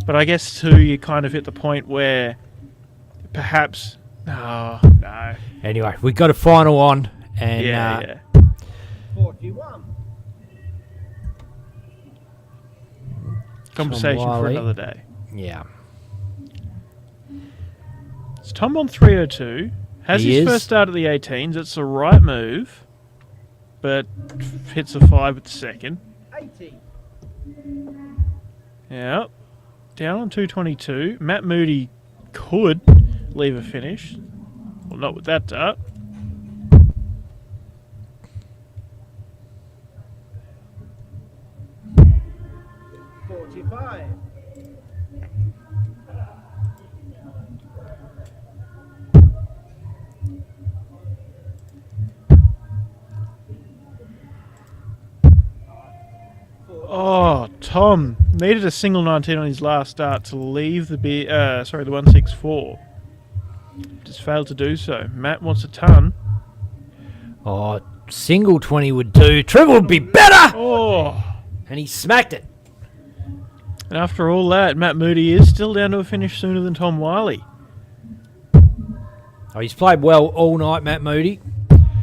But I guess too, you kind of hit the point where perhaps no. Anyway, we got a final on, and yeah. 41. Conversation for another day. Yeah. It's Tom on 302. Has his first start at the 18s. It's the right move, but hits a 5 at the second. 80. Yeah. Down on 222. Matt Moody could leave a finish. Well, not with that dart. Oh, Tom needed a single 19 on his last start to leave the 164. Just failed to do so. Matt wants a ton. Oh, single 20 would do. Triple would be better. Oh, and he smacked it. And after all that, Matt Moody is still down to a finish sooner than Tom Wiley. Oh, he's played well all night, Matt Moody.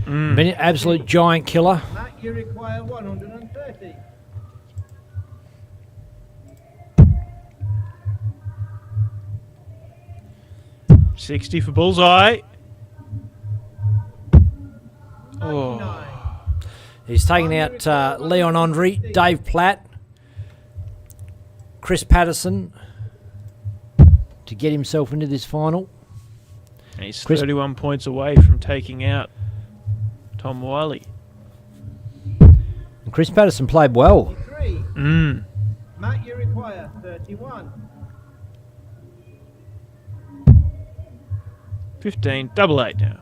Been an absolute giant killer. Matt, you require 130. $60 for bullseye. Oh. He's taking out Leon Andre, Dave Platt, Chris Patterson to get himself into this final. And he's 31 points away from taking out Tom Wiley. And Chris Patterson played well. Matt, you require 31. 15, double 8 now.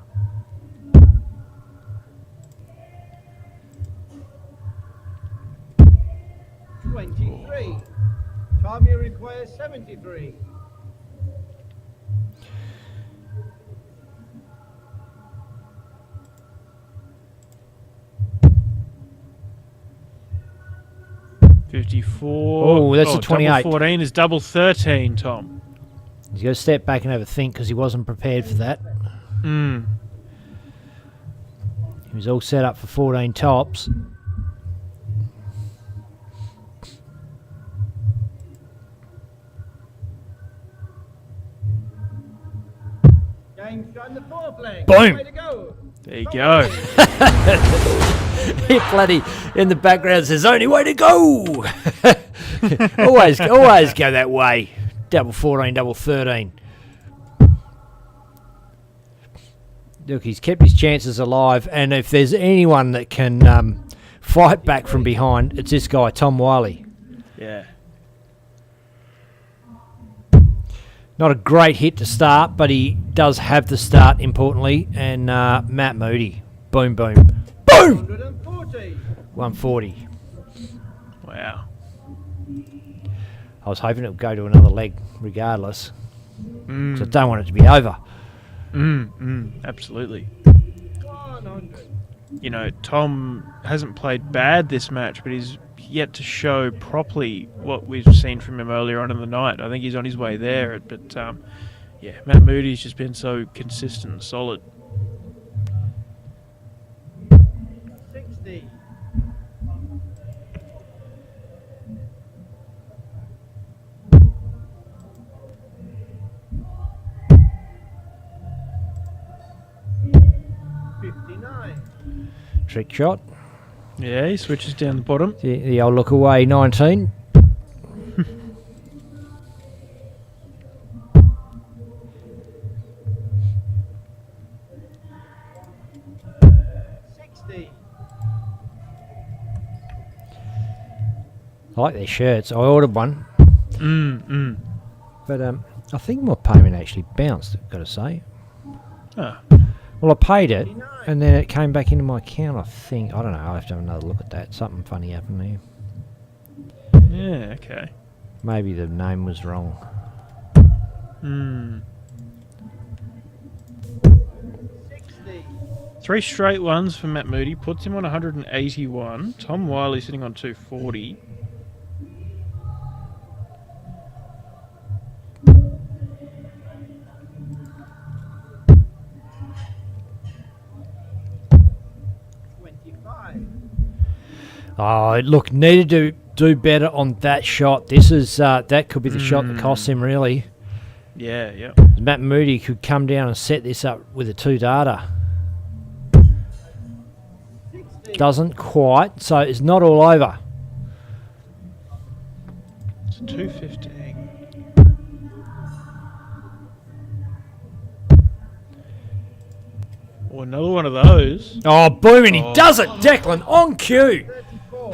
Tom, you require 73. $54. Oh, that's a 28. Double 14 is double 13, Tom. He's got to step back and have a think because he wasn't prepared for that. He was all set up for 14 tops. Game shot in the fourth leg. Boom. Way to go. There you go. He bloody in the background says, "Only way to go." always go that way. Double 14, double 13. Look, he's kept his chances alive, and if there's anyone that can fight back from behind, it's this guy, Tom Wiley. Yeah. Not a great hit to start, but he does have the start, importantly. And Matt Moody. Boom, boom. Boom! 140. Wow. I was hoping it would go to another leg regardless. So I don't want it to be over. Absolutely. You know, Tom hasn't played bad this match, but he's yet to show properly what we've seen from him earlier on in the night. I think he's on his way there, but yeah, Matt Moody's just been so consistent and solid. 60. Trick shot. Yeah, he switches down the bottom. The old look away, 19. I like their shirts. I ordered one. But I think my payment actually bounced, I've got to say. Oh. Well, I paid it, and then it came back into my account, I think. I don't know. I'll have to have another look at that. Something funny happened there. Yeah, okay. Maybe the name was wrong. 3 straight ones for Matt Moody. Puts him on 181. Tom Wiley sitting on 240. Oh, look, needed to do better on that shot. This is that could be the shot that costs him, really. Yeah, yeah. Matt Moody could come down and set this up with a 2-darter. Doesn't quite, so it's not all over. It's 215. Oh, another one of those. Oh, boom, and he does it, Declan, on cue.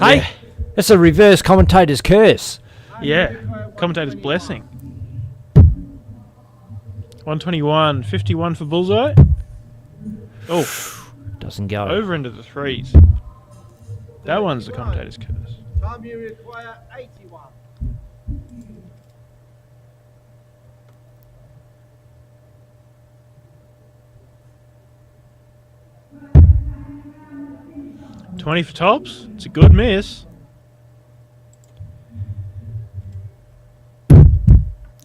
Hey, Yeah. that's a reverse commentator's curse. Yeah, commentator's blessing. 121, 51 for bullseye. Oh, doesn't go. Over into the threes. That one's the commentator's curse. Tom, you require 81. $20 for tops. It's a good miss.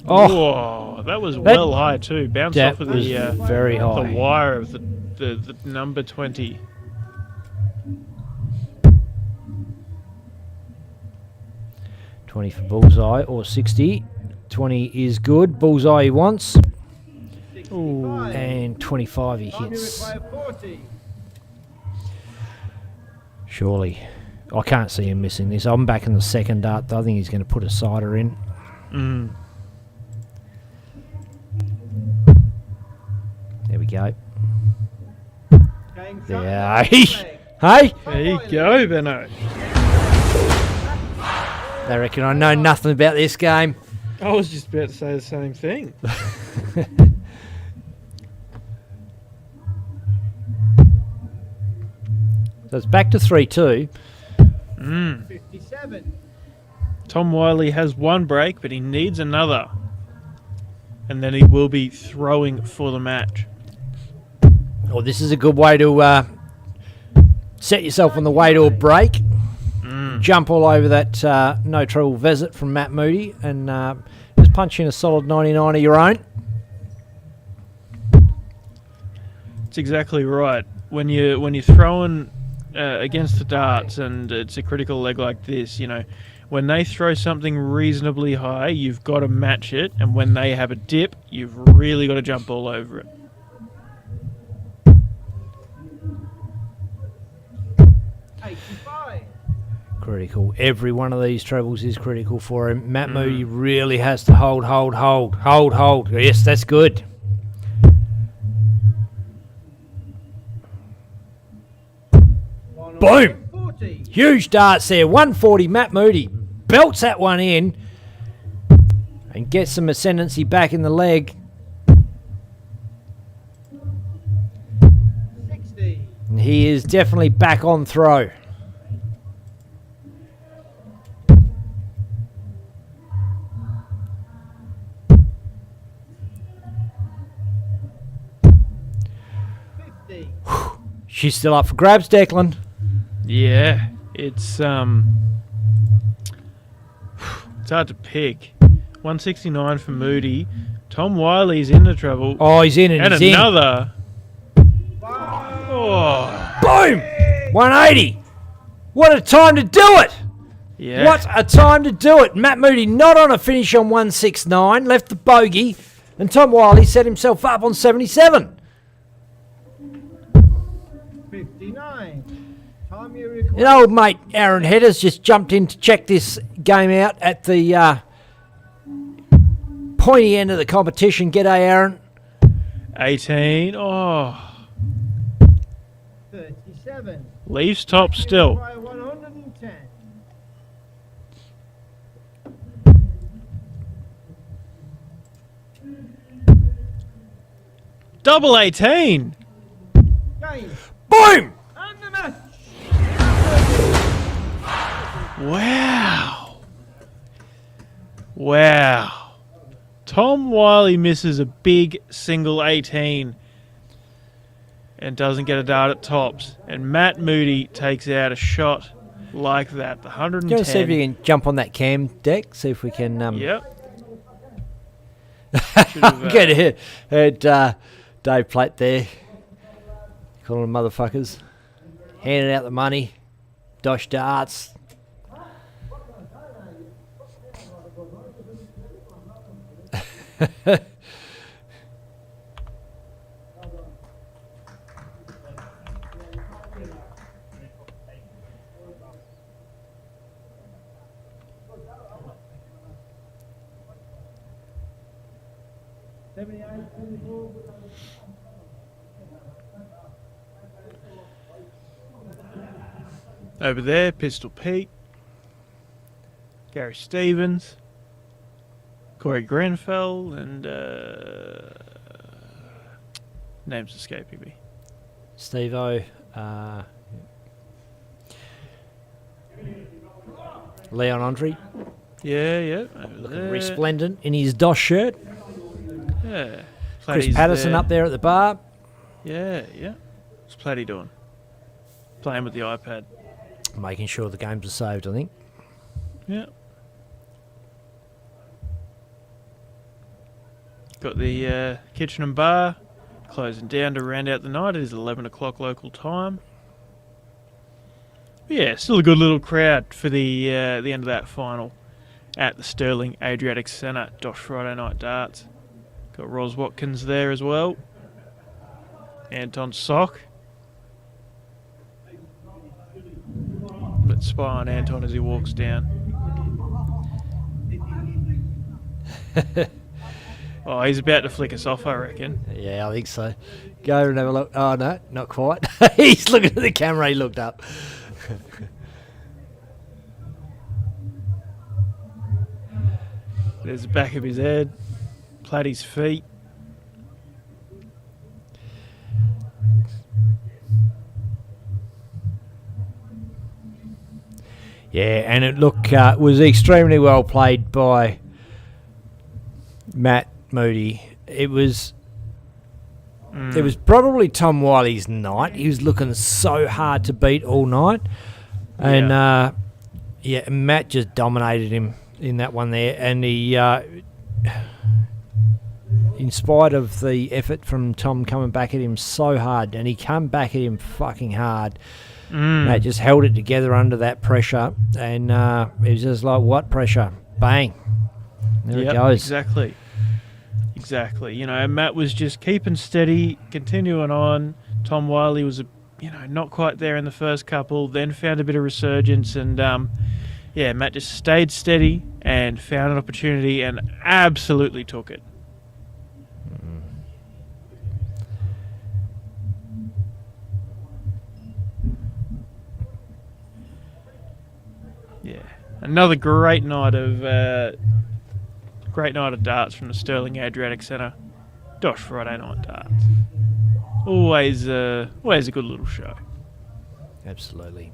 Oh, that was well high too. Bounced That off of was the very high. the wire of the number 20. $20 for bullseye or 60. 20 is good. Bullseye he wants. Ooh. And 25 he hits. By 40. Surely. I can't see him missing this. I'm back in the second dart. I think he's going to put a sider in. There we go. Game shot. Yeah. Hey? There you go, Benno. They reckon I know nothing about this game. I was just about to say the same thing. So it's back to 3-2. 57. Tom Wiley has one break, but he needs another. And then he will be throwing for the match. Oh, this is a good way to set yourself on the way to a break. Jump all over that no trouble visit from Matt Moody and just punch in a solid 99 of your own. That's exactly right. When you're throwing against the darts and it's a critical leg like this, you know, when they throw something reasonably high, you've got to match it, and when they have a dip, you've really got to jump all over it. Critical. Every one of these trebles is critical for him. Matt Moody really has to hold. Yes, that's good. Boom! 40. Huge darts there. 140. Matt Moody belts that one in and gets some ascendancy back in the leg. 60. And he is definitely back on throw. She's still up for grabs, Declan. Yeah, it's hard to pick. 169 for Moody. Tom Wiley's in the trouble. Oh, he's in and he's another. Oh. Boom! 180. What a time to do it! Yeah. What a time to do it! Matt Moody not on a finish on 169, left the bogey, and Tom Wiley set himself up on 77. 59. Time you And old mate Aaron Headers just jumped in to check this game out at the pointy end of the competition. G'day, Aaron. 18. Oh. 37. Leaves top still. By 110. Double 18. Game. Boom! And the match. Wow. Wow. Tom Wiley misses a big single 18 and doesn't get a dart at tops. And Matt Moody takes out a shot like that. The 110. Do you want to see if you can jump on that cam deck? See if we can... Yep. Good to hear. Dave Platt there. Calling them motherfuckers. Handing out the money. Dosh darts. Over there, Pistol Pete, Gary Stevens, Cory Grenfell, and name's escaping me. Steve-O. Leon Andre. Yeah. Looking resplendent in his Dosh shirt. Yeah. Chris Platty's Patterson up there at the bar. Yeah. What's Platty doing? Playing with the iPad. Making sure the games are saved, I think. Yeah. Got the kitchen and bar closing down to round out the night. It is 11 o'clock local time. Yeah, still a good little crowd for the end of that final at the Sterling Adriatic Centre, Dosh Friday Night Darts. Got Ros Watkins there as well. Anton Sock. Let's spy on Anton as he walks down. Oh, he's about to flick us off, I reckon. Yeah, I think so. Go and have a look. Oh, no, not quite. He's looking at the camera. He looked up. There's the back of his head. Platty's feet. Yeah, and it was extremely well played by Matt Moody. It was probably Tom Wiley's night. He was looking so hard to beat all night, and Matt just dominated him in that one there. And he, in spite of the effort from Tom coming back at him so hard, and he come back at him fucking hard. Matt just held it together under that pressure, and it was just like, what pressure? Bang. There it goes. Exactly. You know, Matt was just keeping steady, continuing on. Tom Wiley was, not quite there in the first couple, then found a bit of resurgence, and Matt just stayed steady and found an opportunity and absolutely took it. Yeah, another great night of darts from the Sterling Adriatic Centre, Dosh Friday Night Darts. Always a good little show. Absolutely.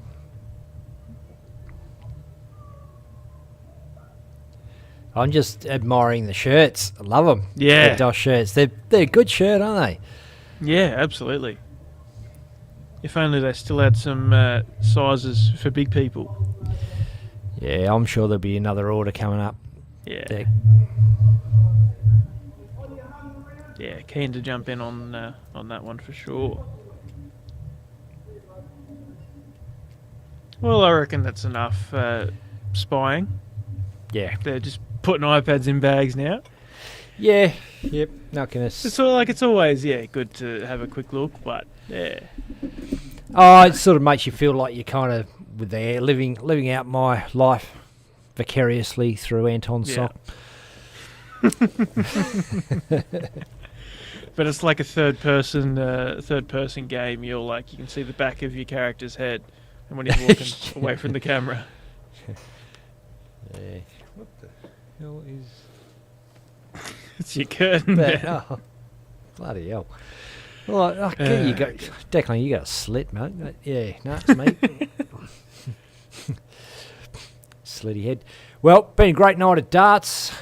I'm just admiring the shirts. I love them. Yeah, the Dosh shirts. They're a good shirt, aren't they? Yeah, absolutely. If only they still had some sizes for big people. Yeah, I'm sure there'll be another order coming up. Yeah. Yeah, keen to jump in on that one for sure. Well, I reckon that's enough spying. Yeah. They're just putting iPads in bags now. Yeah. Yep. Not gonna. It's always good to have a quick look, but yeah. Oh, it sort of makes you feel like you're kind of with there, living out my life vicariously through Anton's sock. But it's like a third person game. You can see the back of your character's head, and when he's walking away from the camera. Yeah. What the hell is? It's your curtain. Oh, bloody hell! Well, you got Declan. You got a slit, mate. Yeah, no, it's me. Slitty head. Well, been a great night at darts.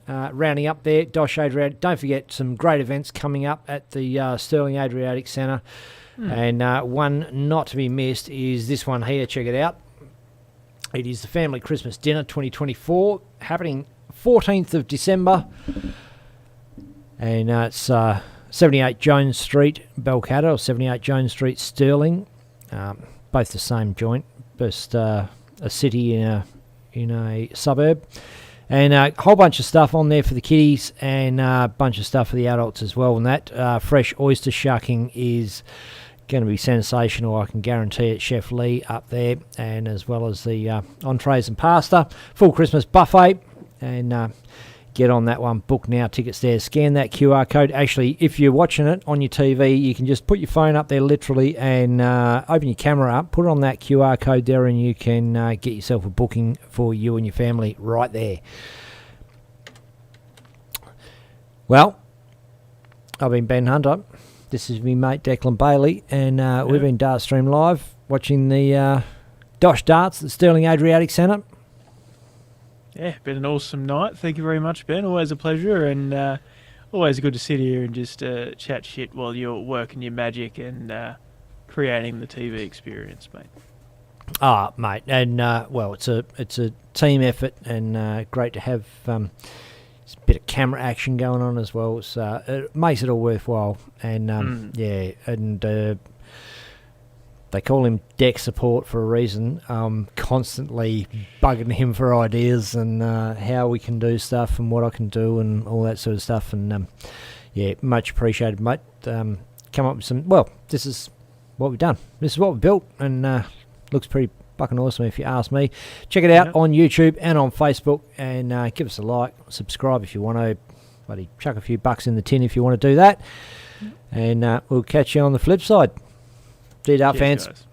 Rounding up there, Dosh Adriatic. Don't forget some great events coming up at the Sterling Adriatic Centre. And one not to be missed is this one here. Check it out. It is the Family Christmas Dinner 2024, happening 14th of December. And it's 78 Jones Street, Balcatta, or 78 Jones Street, Stirling. Both the same joint, just a city in a suburb. And a whole bunch of stuff on there for the kiddies, and a bunch of stuff for the adults as well. And that fresh oyster shucking is going to be sensational, I can guarantee it. Chef Lee up there, and as well as the entrees and pasta. Full Christmas buffet, and get on that one. Book now, tickets there. Scan that QR code. Actually, if you're watching it on your TV, you can just put your phone up there literally and open your camera up, put it on that QR code there, and you can get yourself a booking for you and your family right there. Well, I've been Ben Hunter. This is me mate Declan Bailey, and we've been Dartstream Live watching the Dosh Darts at the Sterling Adriatic Centre. Yeah, been an awesome night. Thank you very much, Ben. Always a pleasure, and always good to sit here and just chat shit while you're working your magic and creating the TV experience, mate. Ah, mate, and well, it's a team effort, and great to have there's a bit of camera action going on as well. So it makes it all worthwhile. And they call him deck support for a reason. Constantly bugging him for ideas and how we can do stuff and what I can do and all that sort of stuff. And much appreciated, mate. Come up with some. Well, this is what we've done. This is what we built, and looks pretty fucking awesome if you ask me. Check it out on YouTube and on Facebook, and give us a like, subscribe if you want to. Bloody chuck a few bucks in the tin if you want to do that. And we'll catch you on the flip side. See you, Dart fans. Guys.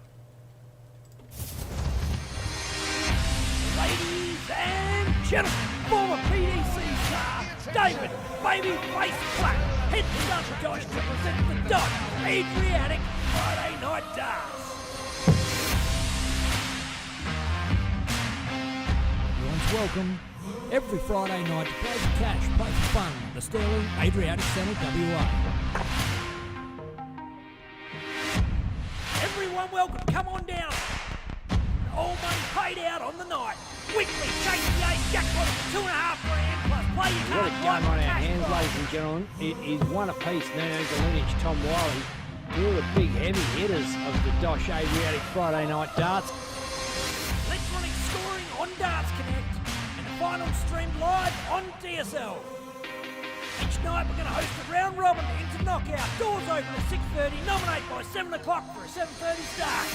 Ladies and gentlemen, former PDC star David Babyface Platt heads up Dosh to present the Dosh Adriatic Friday Night Darts. Everyone's welcome every Friday night to play for cash, play for fun. The Sterling Adriatic Centre, WA. Everyone welcome, come on down. All money paid out on the night. Weekly chase the ace jackpot of $2.5 grand plus play your What a card game on our cash hands, prize. ladies and gentlemen. It is one apiece. Nano Galenic, Tom Wiley. Two of the big heavy hitters of the Dosh Adriatic Friday Night Darts. Electronic scoring on Darts Connect and the final streamed live on DSL. Each night we're going to host a round robin into knockout. Doors open at 6:30. Nominate by 7 o'clock for a 7:30 start.